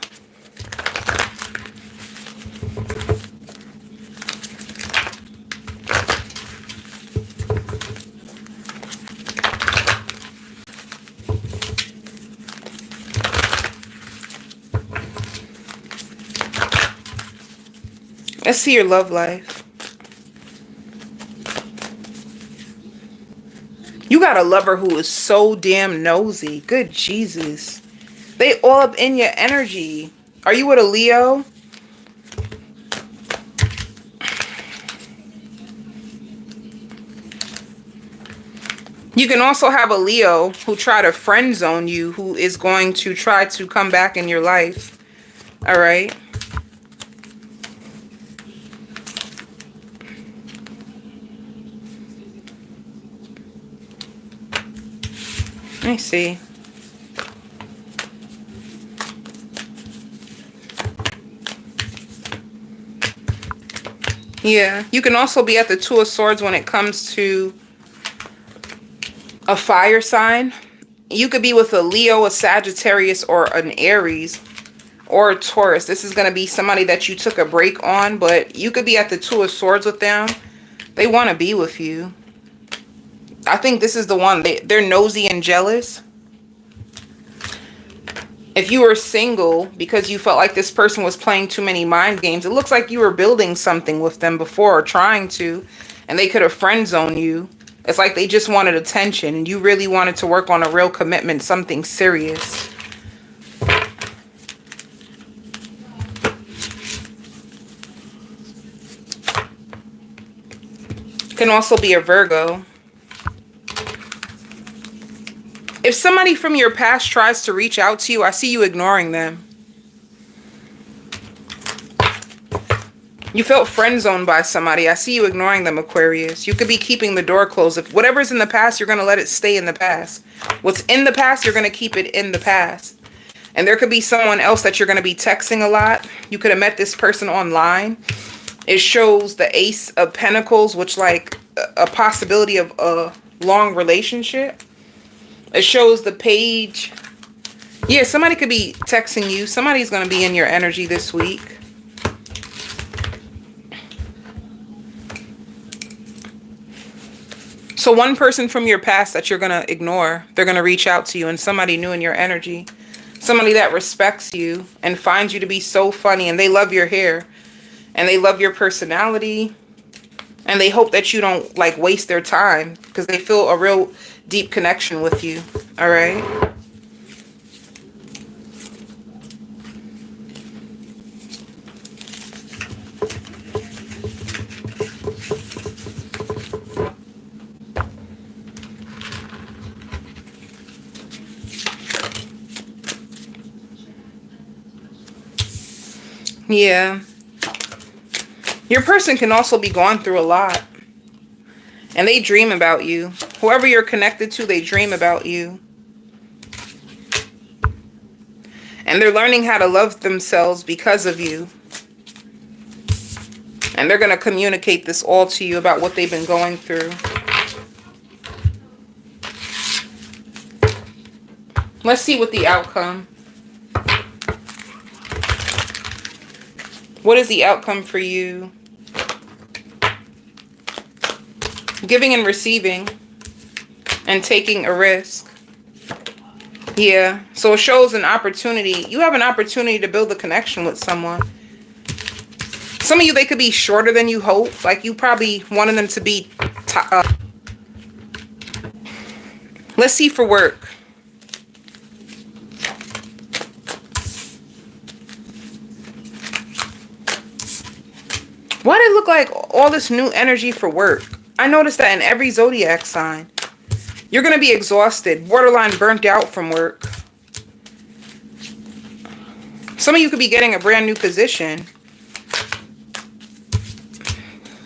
Let's see your love life. You got a lover who is so damn nosy. Good Jesus. They all up in your energy. Are you with a Leo? You can also have a Leo who try to friend zone you, who is going to try to come back in your life. All right. Let me see. Yeah. You can also be at the Two of Swords when it comes to a fire sign. You could be with a Leo, a Sagittarius, or an Aries, or a Taurus. This is going to be somebody that you took a break on, but you could be at the Two of Swords with them. They want to be with you. I think this is the one. They're nosy and jealous. If you were single because you felt like this person was playing too many mind games, it looks like you were building something with them before, or trying to, and they could have friend zoned you. It's like they just wanted attention and you really wanted to work on a real commitment, something serious. Can also be a Virgo. If somebody from your past tries to reach out to you, I see you ignoring them. You felt friend zoned by somebody. I see you ignoring them, Aquarius. You could be keeping the door closed. If whatever's in the past, you're going to let it stay in the past. What's in the past, you're going to keep it in the past. And there could be someone else that you're going to be texting a lot. You could have met this person online. It shows the Ace of Pentacles, which like a possibility of a long relationship. It shows the Page. Yeah, somebody could be texting you. Somebody's going to be in your energy this week. So one person from your past that you're going to ignore, they're going to reach out to you, and somebody new in your energy. Somebody that respects you and finds you to be so funny, and they love your hair and they love your personality, and they hope that you don't like waste their time because they feel a real deep connection with you. All right. Yeah. Your person can also be going through a lot. And they dream about you. Whoever you're connected to, they dream about you. And they're learning how to love themselves because of you. And they're going to communicate this all to you about what they've been going through. Let's see what the outcome. What is the outcome for you? Giving and receiving and taking a risk. Yeah, so it shows an opportunity. You have an opportunity to build a connection with someone. Some of you, they could be shorter than you hope. Like you probably wanted them to be... Let's see for work. Why did it look like all this new energy for work? I noticed that in every zodiac sign. You're going to be exhausted, borderline burnt out from work. Some of you could be getting a brand new position.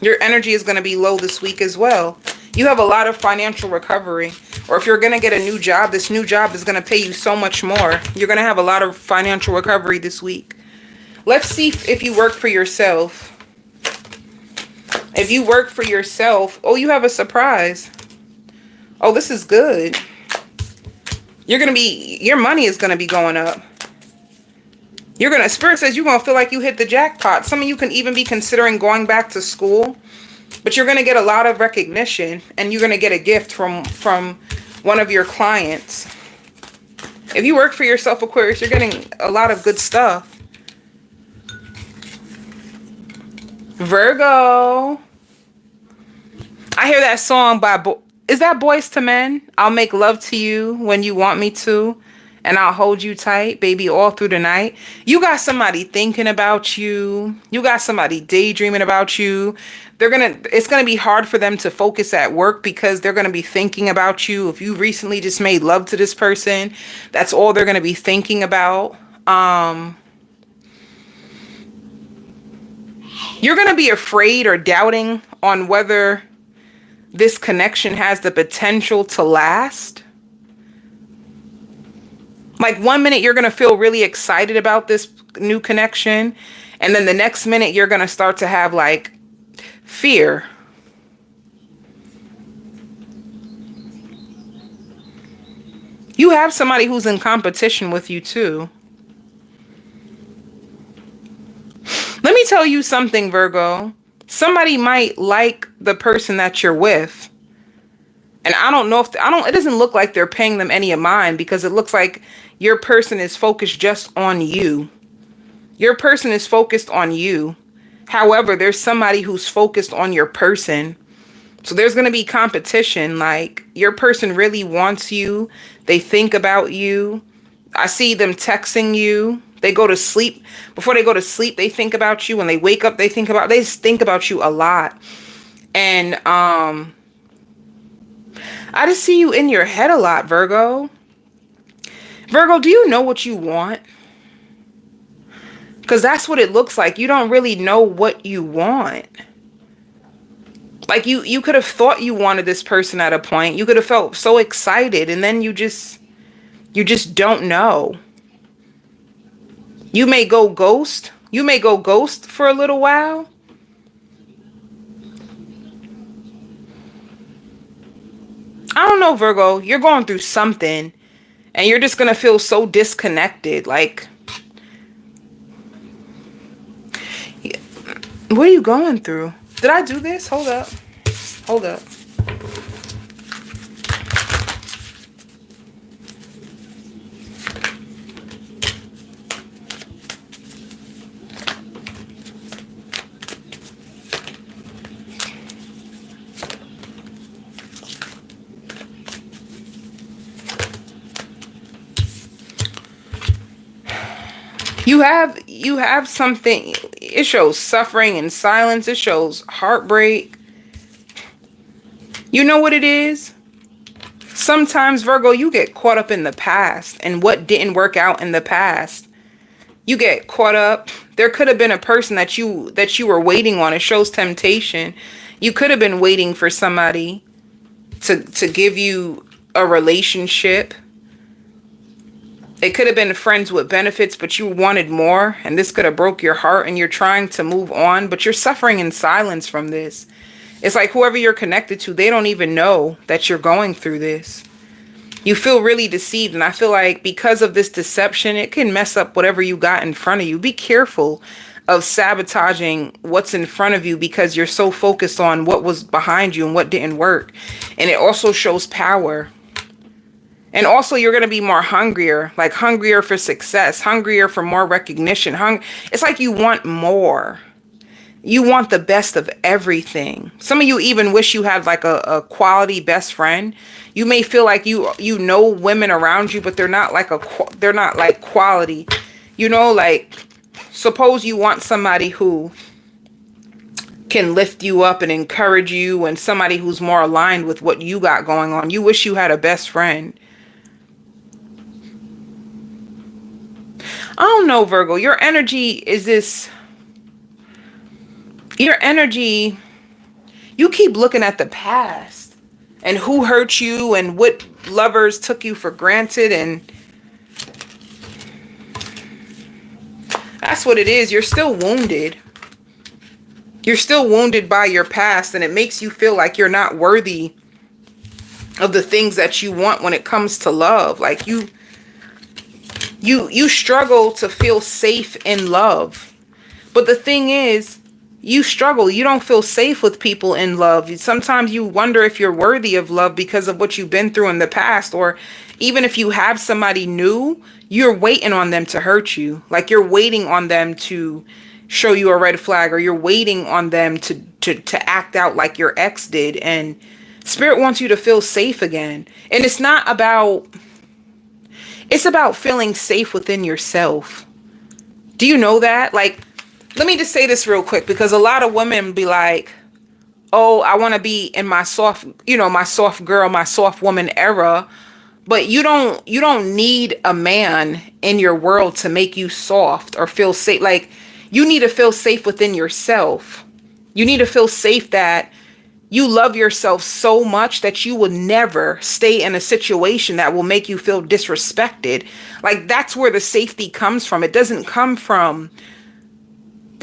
Your energy is going to be low this week as well. You have a lot of financial recovery. Or if you're going to get a new job, this new job is going to pay you so much more. You're going to have a lot of financial recovery this week. Let's see if you work for yourself. If you work for yourself, oh, you have a surprise. Oh, this is good. Your money is going to be going up. Spirit says you're going to feel like you hit the jackpot. Some of you can even be considering going back to school, but you're going to get a lot of recognition and you're going to get a gift from one of your clients. If you work for yourself, Aquarius, you're getting a lot of good stuff. Virgo. I hear that song by, is that Boys to Men? I'll make love to you when you want me to, and I'll hold you tight, baby, all through the night. You got somebody thinking about you. You got somebody daydreaming about you. It's gonna be hard for them to focus at work because they're gonna be thinking about you. If you recently just made love to this person, that's all they're gonna be thinking about. You're going to be afraid or doubting on whether this connection has the potential to last. Like 1 minute, you're going to feel really excited about this new connection. And then the next minute, you're going to start to have like Fear. You have somebody who's in competition with you too. Let me tell you something, Virgo. Somebody might like the person that you're with. And I don't know if it doesn't look like they're paying them any of mind, because it looks like your person is focused just on you. Your person is focused on you. However, there's somebody who's focused on your person. So there's going to be competition. Like, your person really wants you. They think about you. I see them texting you. They go to sleep. Before they go to sleep, they think about you. When they wake up, they think about you a lot. And I just see you in your head a lot, Virgo. Virgo, do you know what you want? Because that's what it looks like. You don't really know what you want. Like, you could have thought you wanted this person at a point. You could have felt so excited, and then you just don't know. You may go ghost. You may go ghost for a little while. I don't know, Virgo. You're going through something, and you're just going to feel so disconnected. Like, what are you going through? Did I do this? Hold up. Hold up. You have something. It shows suffering and silence. It shows heartbreak. You know what it is? Sometimes, Virgo, you get caught up in the past and what didn't work out in the past. You get caught up. There could have been a person that you were waiting on. It shows temptation. You could have been waiting for somebody to give you a relationship. It could have been friends with benefits, but you wanted more, and this could have broke your heart, and you're trying to move on, but you're suffering in silence from this. It's like whoever you're connected to, they don't even know that you're going through this. You feel really deceived, and I feel like because of this deception, it can mess up whatever you got in front of you. Be careful of sabotaging what's in front of you because you're so focused on what was behind you and what didn't work. And it also shows power. And also, you're going to be more hungrier, like hungrier for success, hungrier for more recognition. It's like you want more. You want the best of everything. Some of you even wish you had like a quality best friend. You may feel like you know women around you, but they're not like quality. You know, like, suppose you want somebody who can lift you up and encourage you, and somebody who's more aligned with what you got going on. You wish you had a best friend. I don't know, Virgo. Your energy is this. Your energy, you keep looking at the past and who hurt you and what lovers took you for granted, and that's what it is. You're still wounded. You're still wounded by your past, and it makes you feel like you're not worthy of the things that you want when it comes to love. Like you struggle to feel safe in love. But the thing is, you struggle. You don't feel safe with people in love. Sometimes you wonder if you're worthy of love because of what you've been through in the past. Or even if you have somebody new, you're waiting on them to hurt you. Like you're waiting on them to show you a red flag, or you're waiting on them to act out like your ex did. And Spirit wants you to feel safe again. And it's about feeling safe within yourself. Do you know that? Like, let me just say this real quick, because a lot of women be like, oh, I want to be in my soft girl, my soft woman era. But you don't need a man in your world to make you soft or feel safe. Like, you need to feel safe within yourself. You need to feel safe that you love yourself so much that you will never stay in a situation that will make you feel disrespected. Like, that's where the safety comes from. It doesn't come from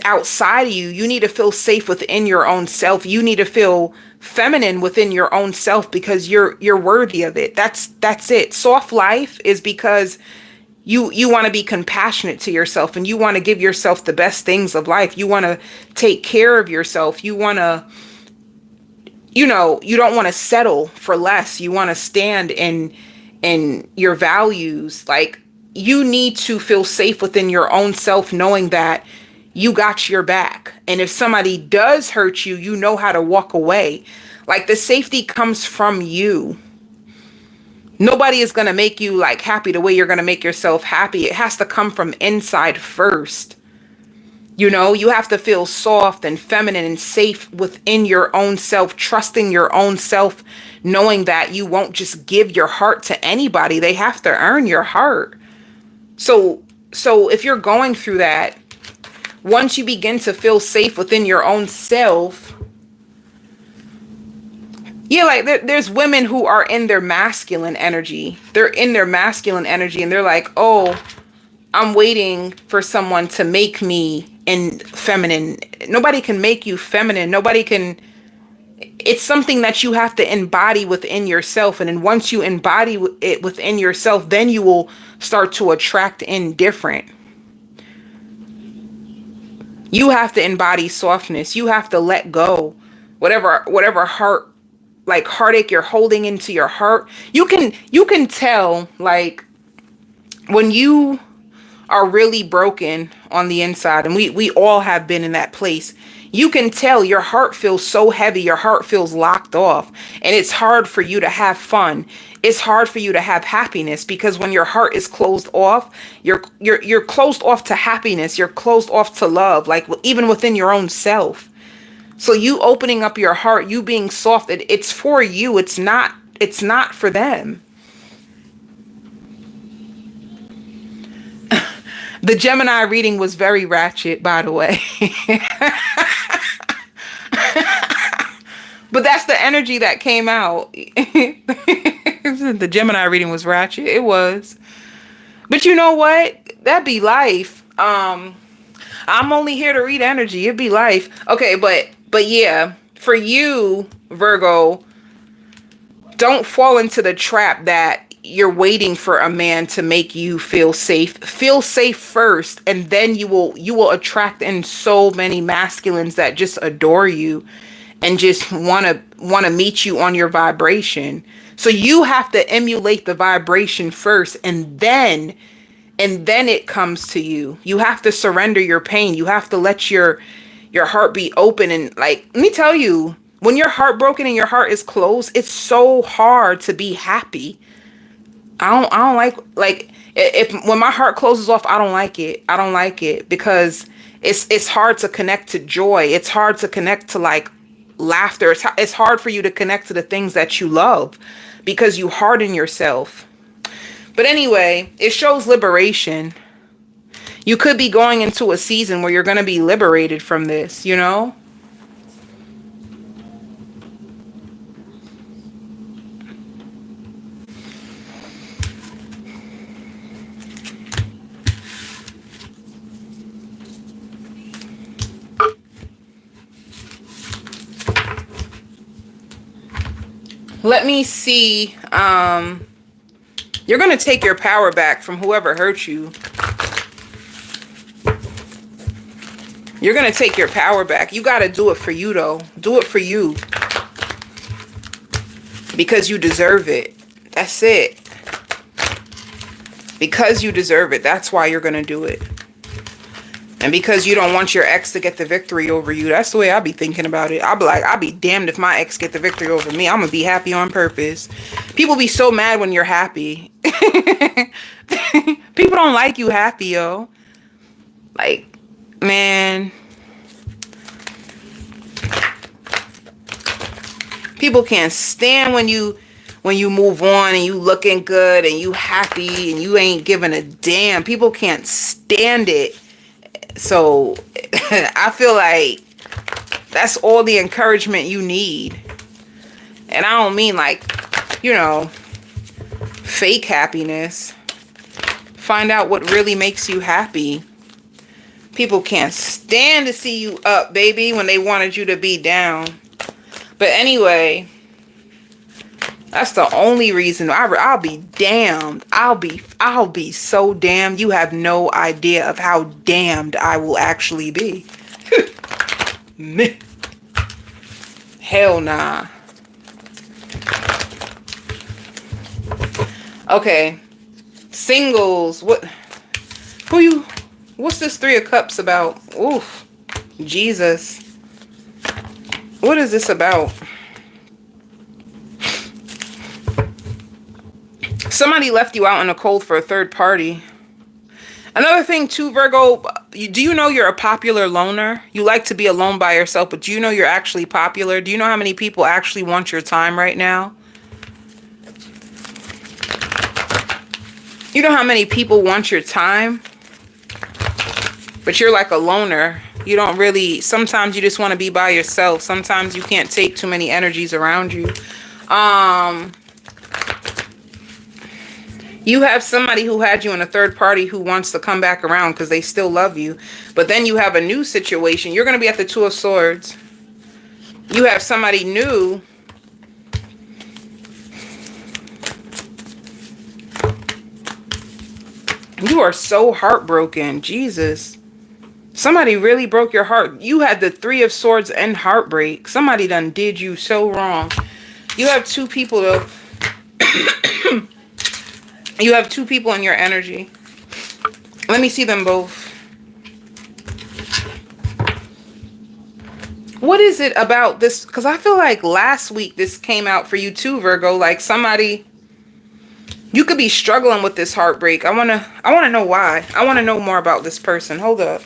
outside of you. You need to feel safe within your own self. You need to feel feminine within your own self because you're worthy of it. That's it. Soft life is because you want to be compassionate to yourself, and you want to give yourself the best things of life. You want to take care of yourself. You want to, you don't want to settle for less. You want to stand in your values. Like, you need to feel safe within your own self, knowing that you got your back. And if somebody does hurt you, you know how to walk away. Like, the safety comes from you. Nobody is going to make you like happy the way you're going to make yourself happy. It has to come from inside first. You have to feel soft and feminine and safe within your own self, trusting your own self, knowing that you won't just give your heart to anybody. They have to earn your heart. So if you're going through that, once you begin to feel safe within your own self, yeah, like there's women who are in their masculine energy. They're in their masculine energy and they're like, oh, I'm waiting for someone to make me in feminine. Nobody can make you feminine. Nobody can. It's something that you have to embody within yourself. And then once you embody it within yourself, then you will start to attract in different. You have to embody softness. You have to let go. Whatever heartache you're holding into your heart. You can tell, like, when you are really broken on the inside, and we all have been in that place. You can tell your heart feels so heavy, your heart feels locked off, and it's hard for you to have fun. It's hard for you to have happiness, because when your heart is closed off, you're closed off to happiness, you're closed off to love, like even within your own self. So you opening up your heart, you being soft, it's for you. It's not for them. The Gemini reading was very ratchet, by the way. But that's the energy that came out. The Gemini reading was ratchet. It was. But you know what? That'd be life. I'm only here to read energy. It'd be life. Okay, but yeah, for you, Virgo, don't fall into the trap that you're waiting for a man to make you feel safe. Feel safe first, and then you will attract in so many masculines that just adore you and just want to meet you on your vibration. So you have to emulate the vibration first, and then it comes to you. You have to surrender your pain. You have to let your heart be open. And like, let me tell you, when you're heartbroken and your heart is closed, it's so hard to be happy. I don't like when my heart closes off, I don't like it. I don't like it because it's hard to connect to joy. It's hard to connect to like laughter. It's hard for you to connect to the things that you love because you harden yourself. But anyway, it shows liberation. You could be going into a season where you're going to be liberated from this, Let me see. You're going to take your power back from whoever hurt you. You're going to take your power back. You got to do it for you, though. Do it for you. Because you deserve it. That's it. Because you deserve it. That's why you're going to do it. And because you don't want your ex to get the victory over you. That's the way I be thinking about it. I'll be damned if my ex get the victory over me. I'm going to be happy on purpose. People be so mad when you're happy. People don't like you happy, yo. Like, man. People can't stand when you move on and you looking good and you happy and you ain't giving a damn. People can't stand it. So I feel like that's all the encouragement you need. And I don't mean like, fake happiness. Find out what really makes you happy. People can't stand to see you up, baby, when they wanted you to be down. But anyway, that's the only reason. I'll be damned. I'll be so damned. You have no idea of how damned I will actually be. Hell nah. Okay. Singles. What's this Three of Cups about? Oof. Jesus. What is this about? Somebody left you out in the cold for a third party. Another thing too, Virgo, do you know you're a popular loner? You like to be alone by yourself, but do you know you're actually popular? Do you know how many people actually want your time right now? You know how many people want your time? But you're like a loner. You don't really, sometimes you just want to be by yourself. Sometimes you can't take too many energies around you. You have somebody who had you in a third party who wants to come back around because they still love you. But then you have a new situation. You're going to be at the Two of Swords. You have somebody new. You are so heartbroken. Jesus. Somebody really broke your heart. You had the Three of Swords and heartbreak. Somebody done did you so wrong. You have two people though. You have two people in your energy. Let me see them both. What is it about this? Because I feel like last week this came out for you too, Virgo. Like somebody, you could be struggling with this heartbreak. I wanna know why. I want to know more about this person. Hold up.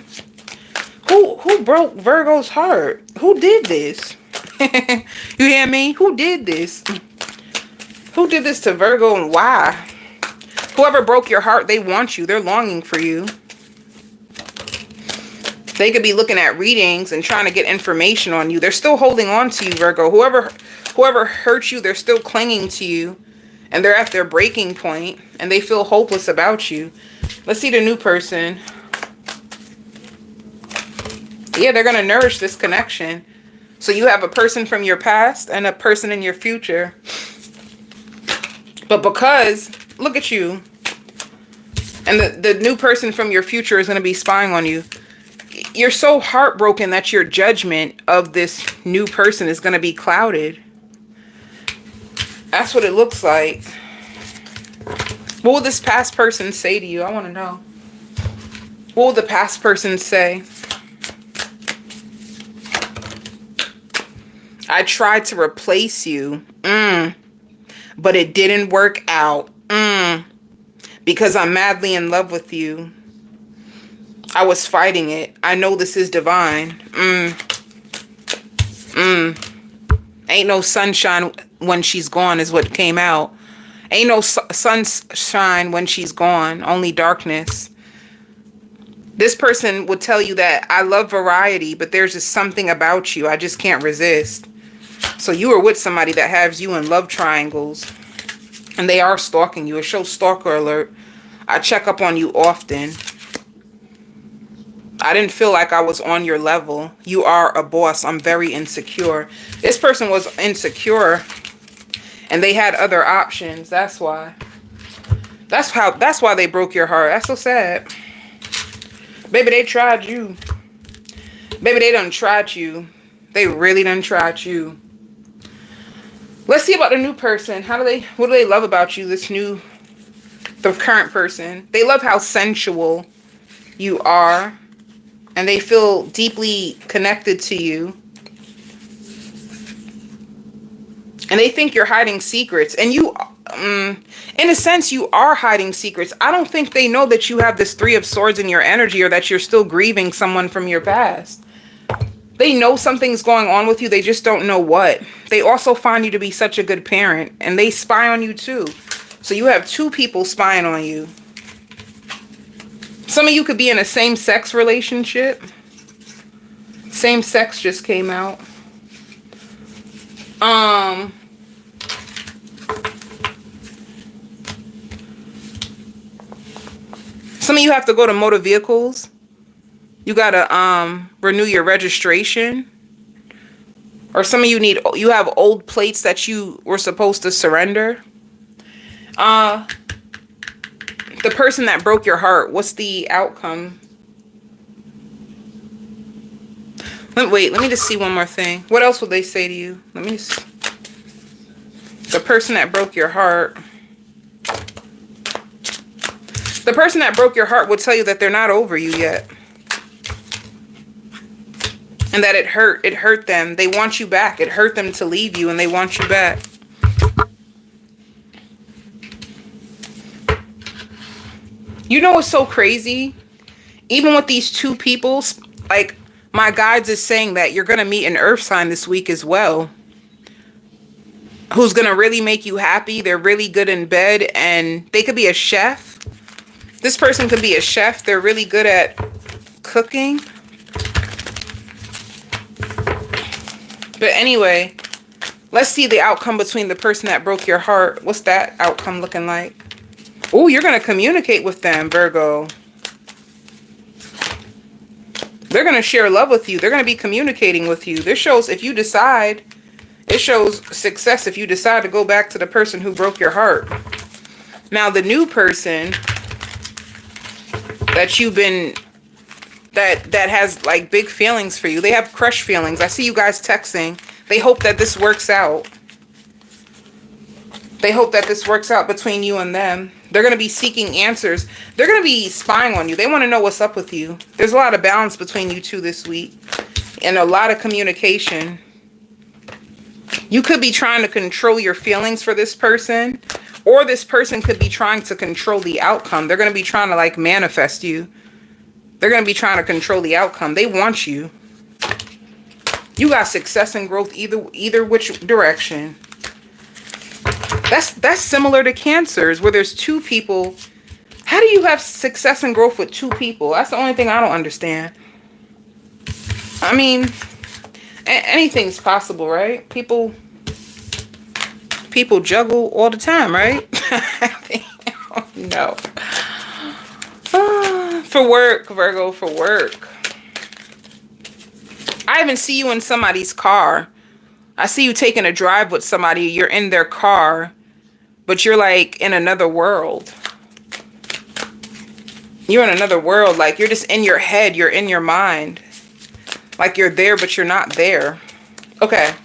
Who broke Virgo's heart? Who did this? You hear me? Who did this? Who did this to Virgo and why? Whoever broke your heart, they want you. They're longing for you. They could be looking at readings and trying to get information on you. They're still holding on to you, Virgo. Whoever hurt you, they're still clinging to you. And they're at their breaking point. And they feel hopeless about you. Let's see the new person. Yeah, they're going to nourish this connection. So you have a person from your past and a person in your future. But because, look at you. And the new person from your future is going to be spying on you. You're so heartbroken that your judgment of this new person is going to be clouded. That's what it looks like. What will this past person say to you? I want to know. What will the past person say? I tried to replace you. But it didn't work out. Because I'm madly in love with you. I was fighting it. I know this is divine. Ain't no sunshine when she's gone is what came out. Ain't no sunshine when she's gone. Only darkness. This person would tell you that I love variety, but there's just something about you I just can't resist. So you are with somebody that has you in love triangles. And they are stalking you. It shows stalker alert. I check up on you often. I didn't feel like I was on your level. You are a boss. I'm very insecure. This person was insecure. And they had other options. That's why. That's why they broke your heart. That's so sad. Baby, they tried you. Baby, they done tried you. They really done tried you. Let's see about the new person. What do they love about you, the current person? They love how sensual you are. And they feel deeply connected to you. And they think you're hiding secrets. And you, in a sense, you are hiding secrets. I don't think they know that you have this Three of Swords in your energy or that you're still grieving someone from your past. They know something's going on with you. They just don't know what. They also find you to be such a good parent. And they spy on you too. So you have two people spying on you. Some of you could be in a same-sex relationship. Same sex just came out. Some of you have to go to motor vehicles. You gotta renew your registration. Or some of you have old plates that you were supposed to surrender. Uh the person that broke your heart, what's the outcome? Wait, let me just see one more thing. What else would they say to you? Let me just... The person that broke your heart. The person that broke your heart will tell you that they're not over you yet. And that it hurt. It hurt them. They want you back. It hurt them to leave you and they want you back. You know what's so crazy? Even with these two people, like my guides is saying that you're going to meet an earth sign this week as well. Who's going to really make you happy. They're really good in bed and they could be a chef. This person could be a chef. They're really good at cooking. But anyway, let's see the outcome between the person that broke your heart. What's that outcome looking like? Oh, you're going to communicate with them, Virgo. They're going to share love with you. They're going to be communicating with you. This shows if you decide, it shows success if you decide to go back to the person who broke your heart. Now, the new person that you've been, that has like big feelings for you. They have crush feelings. I see you guys texting. They hope that this works out. They hope that this works out between you and them. They're going to be seeking answers. They're going to be spying on you. They want to know what's up with you. There's a lot of balance between you two this week. And a lot of communication. You could be trying to control your feelings for this person. Or this person could be trying to control the outcome. They're going to be trying to like manifest you. They're going to be trying to control the outcome. They want you. You got success and growth either which direction. That's similar to Cancers where there's two people. How do you have success and growth with two people? That's the only thing I don't understand. I mean, anything's possible, right? People juggle all the time, right? No. For work, Virgo, for work. I even see you in somebody's car. I see you taking a drive with somebody. You're in their car, but you're like in another world. You're in another world. Like you're just in your head. You're in your mind. Like you're there, but you're not there. Okay.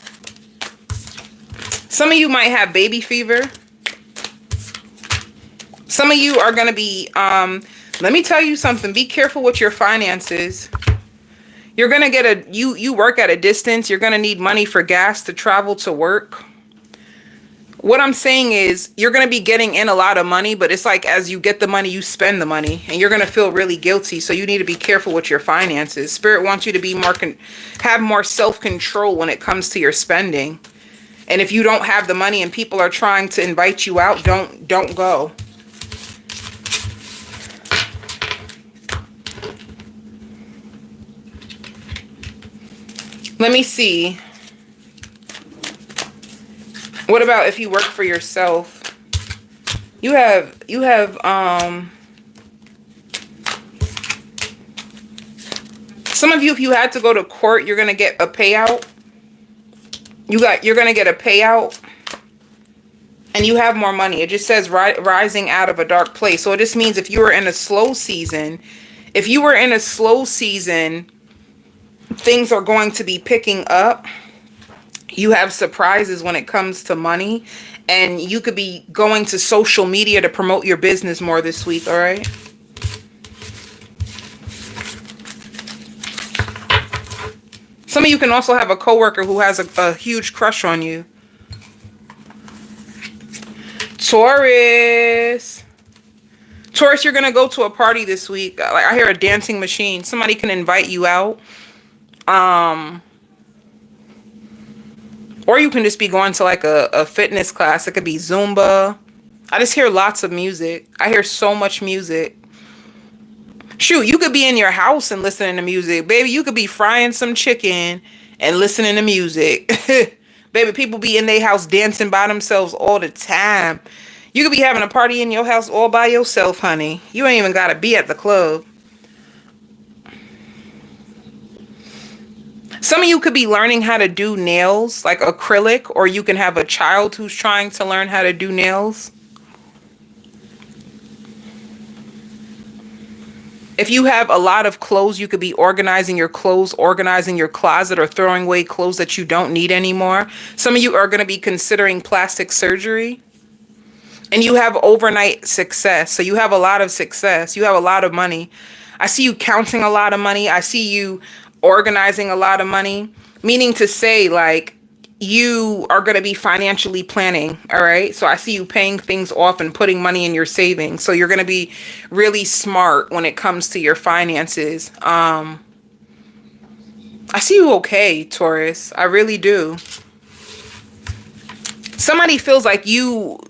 Some of you might have baby fever. Some of you are going to be, let me tell you something. Be careful with your finances. You're going to get you work at a distance. You're going to need money for gas to travel to work. What I'm saying is you're going to be getting in a lot of money, but it's like as you get the money, you spend the money and you're going to feel really guilty. So you need to be careful with your finances. Spirit wants you to be have more self-control when it comes to your spending. And if you don't have the money and people are trying to invite you out, don't go. Let me see. What about if you work for yourself? You have some of you, if you had to go to court, you're going to get a payout. You're going to get a payout and you have more money. It just says rising out of a dark place. So it just means if you were in a slow season, things are going to be picking up. You have surprises when it comes to money. And you could be going to social media to promote your business more this week, all right? Some of you can also have a coworker who has a huge crush on you. Taurus. Taurus, you're going to go to a party this week. Like I hear a dancing machine. Somebody can invite you out. Or you can just be going to like a fitness class. It could be Zumba. I just hear lots of music. I hear so much music. Shoot, you could be in your house and listening to music. Baby, you could be frying some chicken and listening to music. Baby, people be in their house dancing by themselves all the time. You could be having a party in your house all by yourself, honey. You ain't even got to be at the club. Some of you could be learning how to do nails, like acrylic, or you can have a child who's trying to learn how to do nails. If you have a lot of clothes, you could be organizing your clothes, organizing your closet, or throwing away clothes that you don't need anymore. Some of you are going to be considering plastic surgery. And you have overnight success. So you have a lot of success. You have a lot of money. I see you counting a lot of money. I see you organizing a lot of money. Meaning to say, like, you are going to be financially planning. All right. So I see you paying things off and putting money in your savings. So you're going to be really smart when it comes to your finances. I see you okay, Taurus. I really do. Somebody feels like you...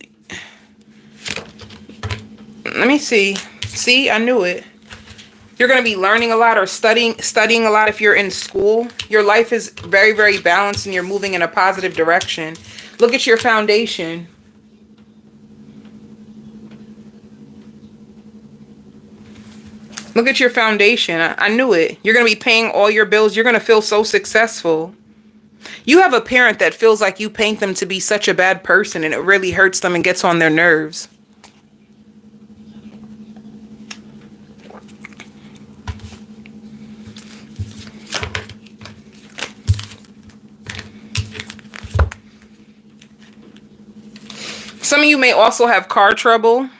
Let me see. See, I knew it. You're going to be learning a lot or studying a lot if you're in school. Your life is very, very balanced and you're moving in a positive direction. Look at your foundation. Look at your foundation. I knew it. You're going to be paying all your bills. You're going to feel so successful. You have a parent that feels like you paint them to be such a bad person and it really hurts them and gets on their nerves. Some of you may also have car trouble.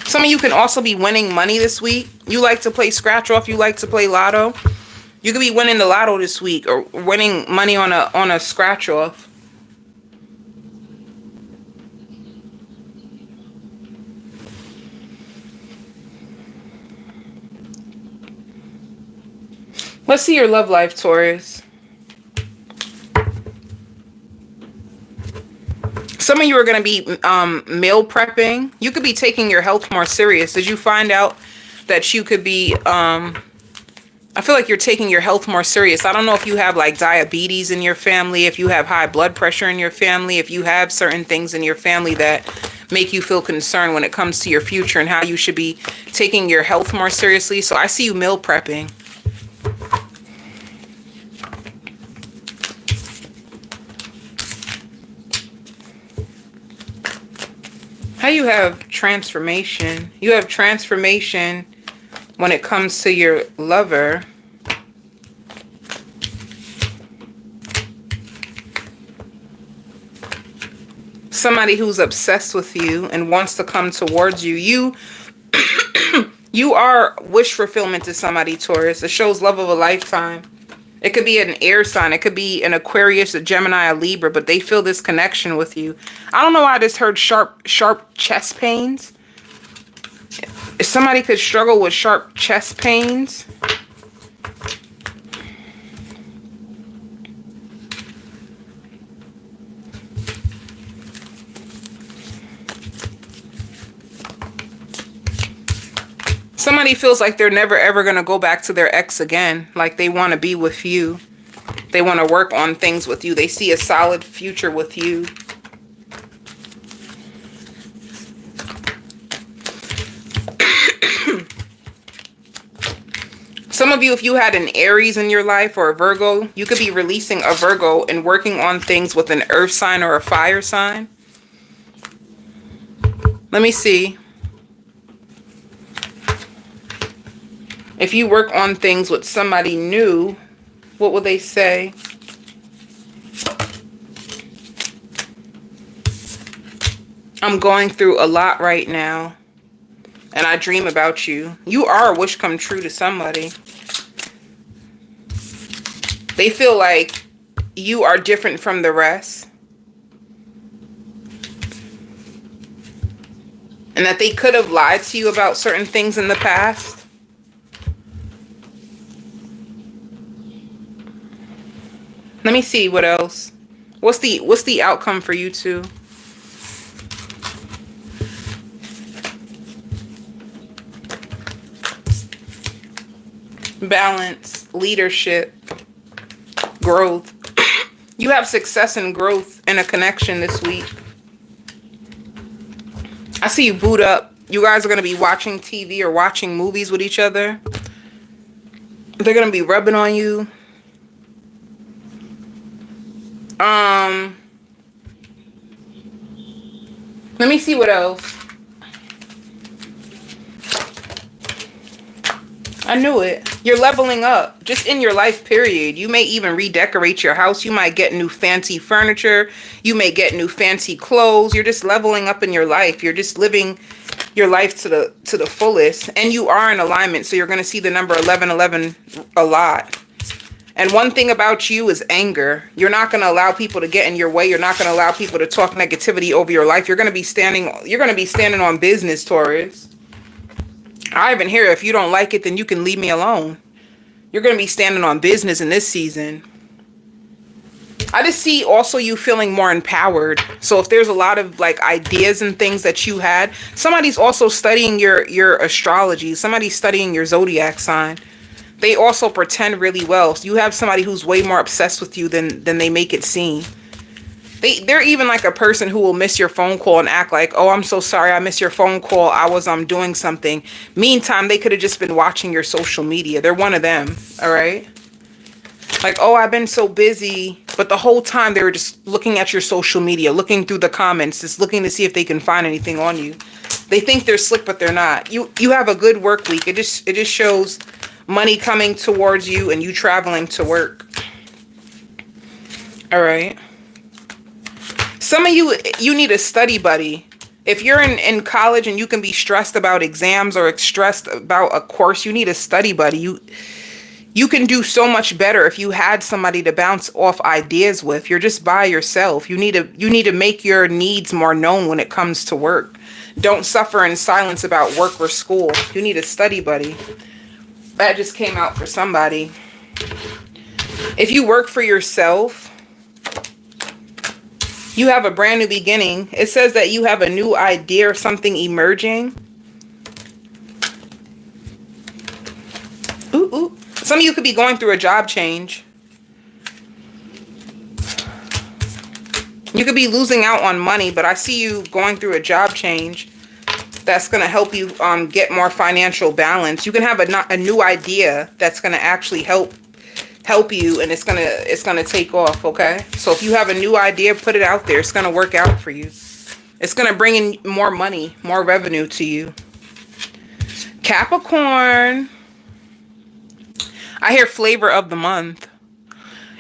Some of you can also be winning money this week. You like to play scratch off. You like to play lotto. You could be winning the lotto this week or winning money on a scratch off. Let's see your love life, Taurus. Some of you are going to be meal prepping. You could be taking your health more serious. Did you find out that you could be... I feel like you're taking your health more serious. I don't know if you have like diabetes in your family, if you have high blood pressure in your family, if you have certain things in your family that make you feel concerned when it comes to your future and how you should be taking your health more seriously. So I see you meal prepping. How you have transformation? You have transformation when it comes to your lover. Somebody who's obsessed with you and wants to come towards you. You are wish fulfillment to somebody, Taurus. It shows love of a lifetime. It could be an air sign. It could be an Aquarius, a Gemini, a Libra, but they feel this connection with you. I don't know why I just heard sharp chest pains. If somebody could struggle with sharp chest pains. Somebody feels like they're never ever going to go back to their ex again. Like they want to be with you. They want to work on things with you. They see a solid future with you. Some of you, if you had an Aries in your life or a Virgo, you could be releasing a Virgo and working on things with an earth sign or a fire sign. Let me see. If you work on things with somebody new, what will they say? I'm going through a lot right now, and I dream about you. You are a wish come true to somebody. They feel like you are different from the rest. And that they could have lied to you about certain things in the past. Let me see what else. What's the outcome for you two? Balance, leadership, growth. You have success and growth in a connection this week. I see you boot up. You guys are going to be watching TV or watching movies with each other. They're gonna be rubbing on you. Um, Let me see what else. I knew it. You're leveling up just in your life, period. You may even redecorate your house. You might get new fancy furniture. You may get new fancy clothes. You're just leveling up in your life. You're just living your life to the fullest. And you are in alignment. So you're going to see the number 1111 a lot. And one thing about you is anger. You're not going to allow people to get in your way. You're not going to allow people to talk negativity over your life. You're going to be standing on business, Taurus. I even hear if you don't like it, then you can leave me alone. You're going to be standing on business in this season. I just see also you feeling more empowered. So if there's a lot of like ideas and things that you had, somebody's also studying your astrology. Somebody's studying your zodiac sign. They also pretend really well. So you have somebody who's way more obsessed with you than they make it seem. They're even like a person who will miss your phone call and act like, oh, I'm so sorry, I missed your phone call. I was doing something. Meantime, they could have just been watching your social media. They're one of them, all right? Like, oh, I've been so busy. But the whole time they were just looking at your social media, looking through the comments, just looking to see if they can find anything on you. They think they're slick, but they're not. You have a good work week. It just shows money coming towards you and you traveling to work. All right. Some of you need a study buddy. If you're in college and you can be stressed about exams or stressed about a course, you need a study buddy. You can do so much better if you had somebody to bounce off ideas with. You're just by yourself. You need to make your needs more known when it comes to work. Don't suffer in silence about work or school. You need a study buddy. That just came out for somebody. If you work for yourself, you have a brand new beginning. It says that you have a new idea or something emerging. Ooh, ooh. Some of you could be going through a job change. You could be losing out on money, but I see you going through a job change that's going to help you get more financial balance. You can have a new idea that's going to actually help you, and it's gonna take off. Okay, so if you have a new idea, put it out there. It's gonna work out for you. It's gonna bring in more money, more revenue to you. Capricorn, I hear flavor of the month.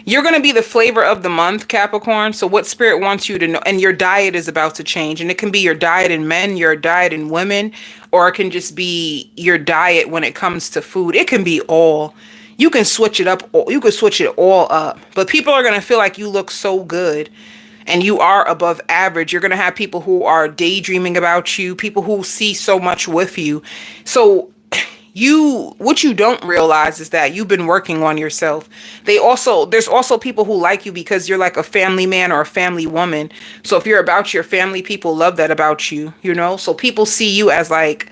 You're gonna be the flavor of the month, Capricorn. So what spirit wants you to know, and your diet is about to change, and it can be your diet in men, your diet in women, or it can just be your diet when it comes to food. It can be all. You can switch it up. You can switch it all up. But people are going to feel like you look so good and you are above average. You're going to have people who are daydreaming about you, people who see so much with you. So what you don't realize is that you've been working on yourself. There's also people who like you because you're like a family man or a family woman. So if you're about your family, people love that about you, you know? So people see you as like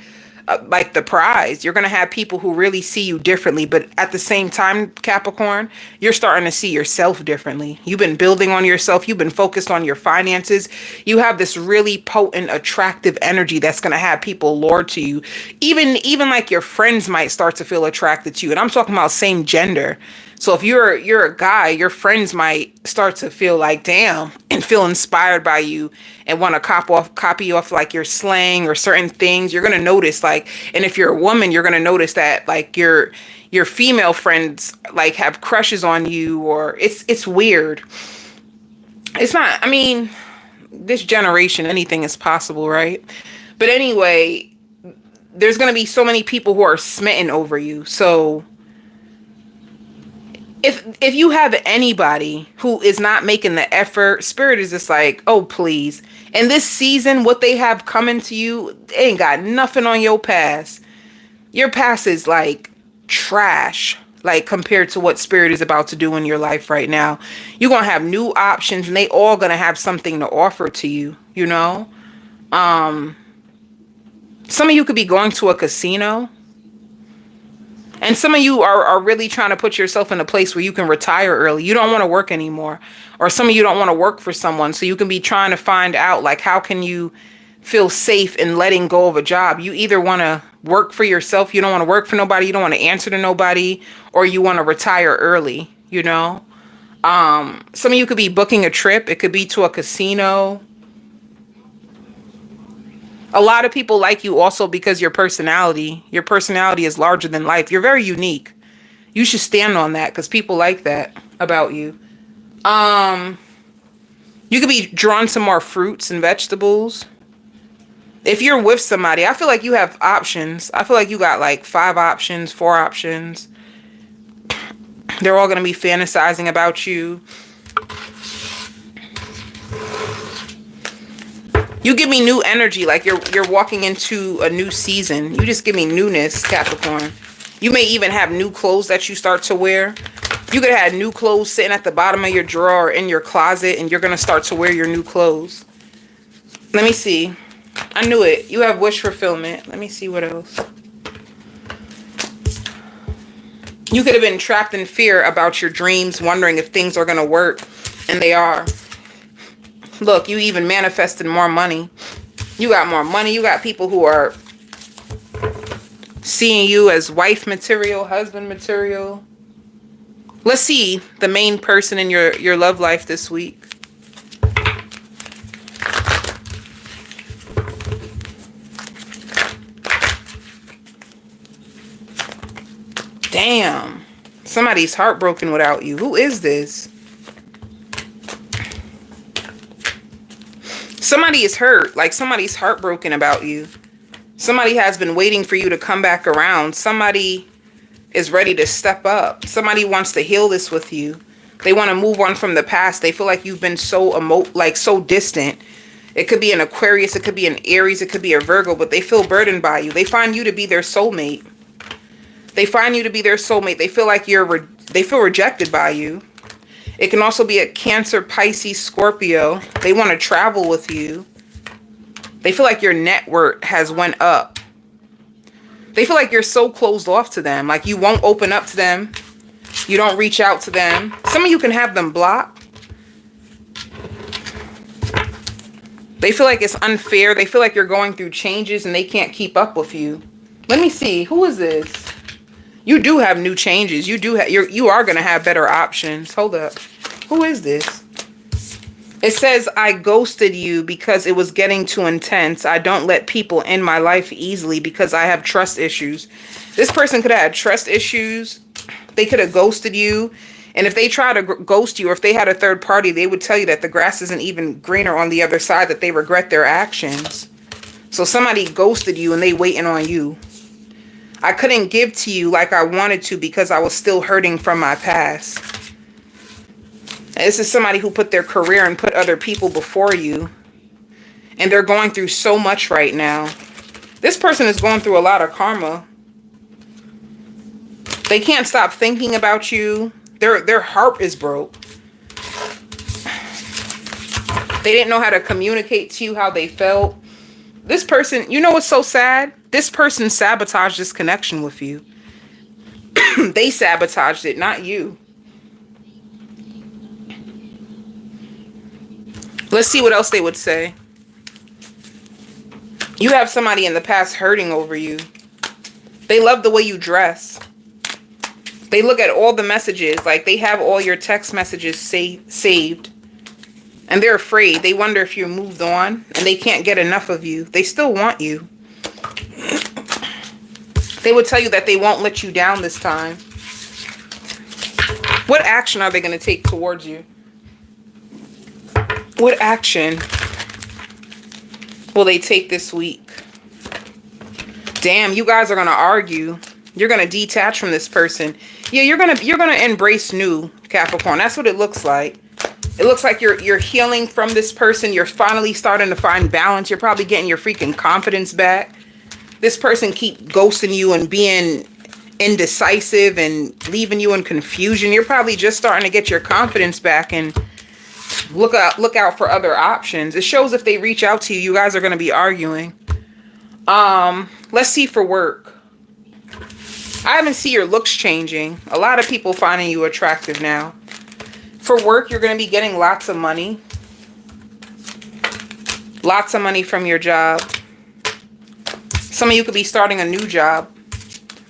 the prize. You're going to have people who really see you differently, but at the same time, Capricorn, you're starting to see yourself differently. You've been building on yourself. You've been focused on your finances. You have this really potent, attractive energy that's going to have people lured to you. Even like your friends might start to feel attracted to you. And I'm talking about same gender. So if you're a guy, your friends might start to feel like, damn, and feel inspired by you and want to copy off like your slang or certain things. You're going to notice like, and if you're a woman, you're going to notice that like your female friends like have crushes on you, or it's weird. It's not, I mean, this generation, anything is possible, right? But anyway, there's going to be so many people who are smitten over you. So if you have anybody who is not making the effort, spirit is just like, oh, please. And this season, what they have coming to you, they ain't got nothing on your past. Your past is like trash, like compared to what spirit is about to do in your life right now. You're going to have new options and they all going to have something to offer to you, you know? Some of you could be going to a casino. And some of you are really trying to put yourself in a place where you can retire early. You don't want to work anymore. Or some of you don't want to work for someone. So you can be trying to find out, like, how can you feel safe in letting go of a job. You either want to work for yourself, you don't want to work for nobody, you don't want to answer to nobody, or you want to retire early, you know? Some of you could be booking a trip. It could be to a casino. A lot of people like you also because your personality is larger than life. You're very unique. You should stand on that because people like that about you. You could be drawn to more fruits and vegetables. If you're with somebody, I feel like you have options. I feel like you got like 5 options, 4 options. They're all going to be fantasizing about you. You give me new energy, like you're walking into a new season. You just give me newness, Capricorn. You may even have new clothes that you start to wear. You could have new clothes sitting at the bottom of your drawer or in your closet, and you're going to start to wear your new clothes. Let me see. I knew it. You have wish fulfillment. Let me see what else. You could have been trapped in fear about your dreams, wondering if things are going to work, and they are. Look, you even manifested more money. You got more money. You got people who are seeing you as wife material, husband material. Let's see the main person in your love life this week. Damn. Somebody's heartbroken without you. Who is this? Somebody is hurt. Like somebody's heartbroken about you. Somebody has been waiting for you to come back around. Somebody is ready to step up. Somebody wants to heal this with you. They want to move on from the past. They feel like you've been so so distant. It could be an Aquarius. It could be an Aries. It could be a Virgo. But they feel burdened by you. They find you to be their soulmate. They find you to be their soulmate. They feel like they feel rejected by you. It can also be a Cancer, Pisces, Scorpio. They want to travel with you. They feel like your network has went up. They feel like you're so closed off to them. Like you won't open up to them. You don't reach out to them. Some of you can have them blocked. They feel like it's unfair. They feel like you're going through changes and they can't keep up with you. Let me see. Who is this? You do have new changes. You are going to have better options. Hold up. Who is this? It says, I ghosted you because it was getting too intense. I don't let people in my life easily because I have trust issues. This person could have had trust issues. They could have ghosted you. And if they try to ghost you, or if they had a third party, they would tell you that the grass isn't even greener on the other side, that they regret their actions. So somebody ghosted you and they waiting on you. I couldn't give to you like I wanted to because I was still hurting from my past. This is somebody who put their career and put other people before you. And they're going through so much right now. This person is going through a lot of karma. They can't stop thinking about you. Their heart is broke. They didn't know how to communicate to you how they felt. This person, you know what's so sad? This person sabotaged this connection with you. They sabotaged it, not you. Let's see what else they would say. You have somebody in the past hurting over you. They love the way you dress. They look at all the messages, like they have all your text messages saved. And they're afraid. They wonder if you moved on and they can't get enough of you. They still want you. They would tell you that they won't let you down this time. What action are they going to take towards you? What action will they take this week? Damn, you guys are going to argue. You're going to detach from this person. Yeah, you're going to embrace new, Capricorn. That's what it looks like. It looks like you're healing from this person. You're finally starting to find balance. You're probably getting your freaking confidence back. This person keep ghosting you and being indecisive and leaving you in confusion. You're probably just starting to get your confidence back and look out for other options. It shows if they reach out to you, you guys are going to be arguing. Let's see for work. I haven't seen your looks changing. A lot of people finding you attractive now. For work, you're going to be getting lots of money. Lots of money from your job. Some of you could be starting a new job.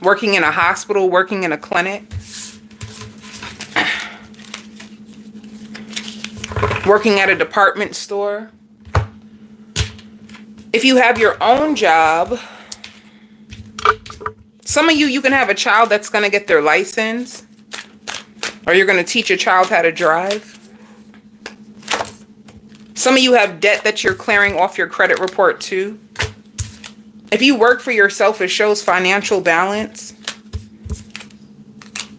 Working in a hospital, working in a clinic. Working at a department store. If you have your own job, some of you can have a child that's going to get their license. Or you're going to teach a child how to drive. Some of you have debt that you're clearing off your credit report too. If you work for yourself, it shows financial balance.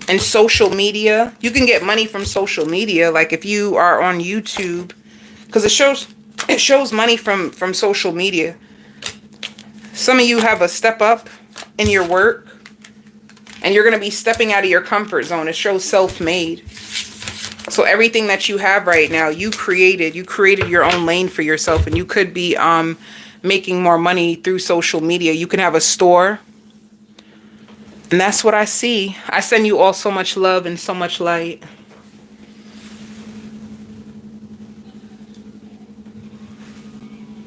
And social media. You can get money from social media. Like if you are on YouTube. Because it shows money from social media. Some of you have a step up in your work. And you're going to be stepping out of your comfort zone. It shows self-made. So everything that you have right now, you created your own lane for yourself. And you could be making more money through social media. You can have a store. And that's what I see. I send you all so much love and so much light.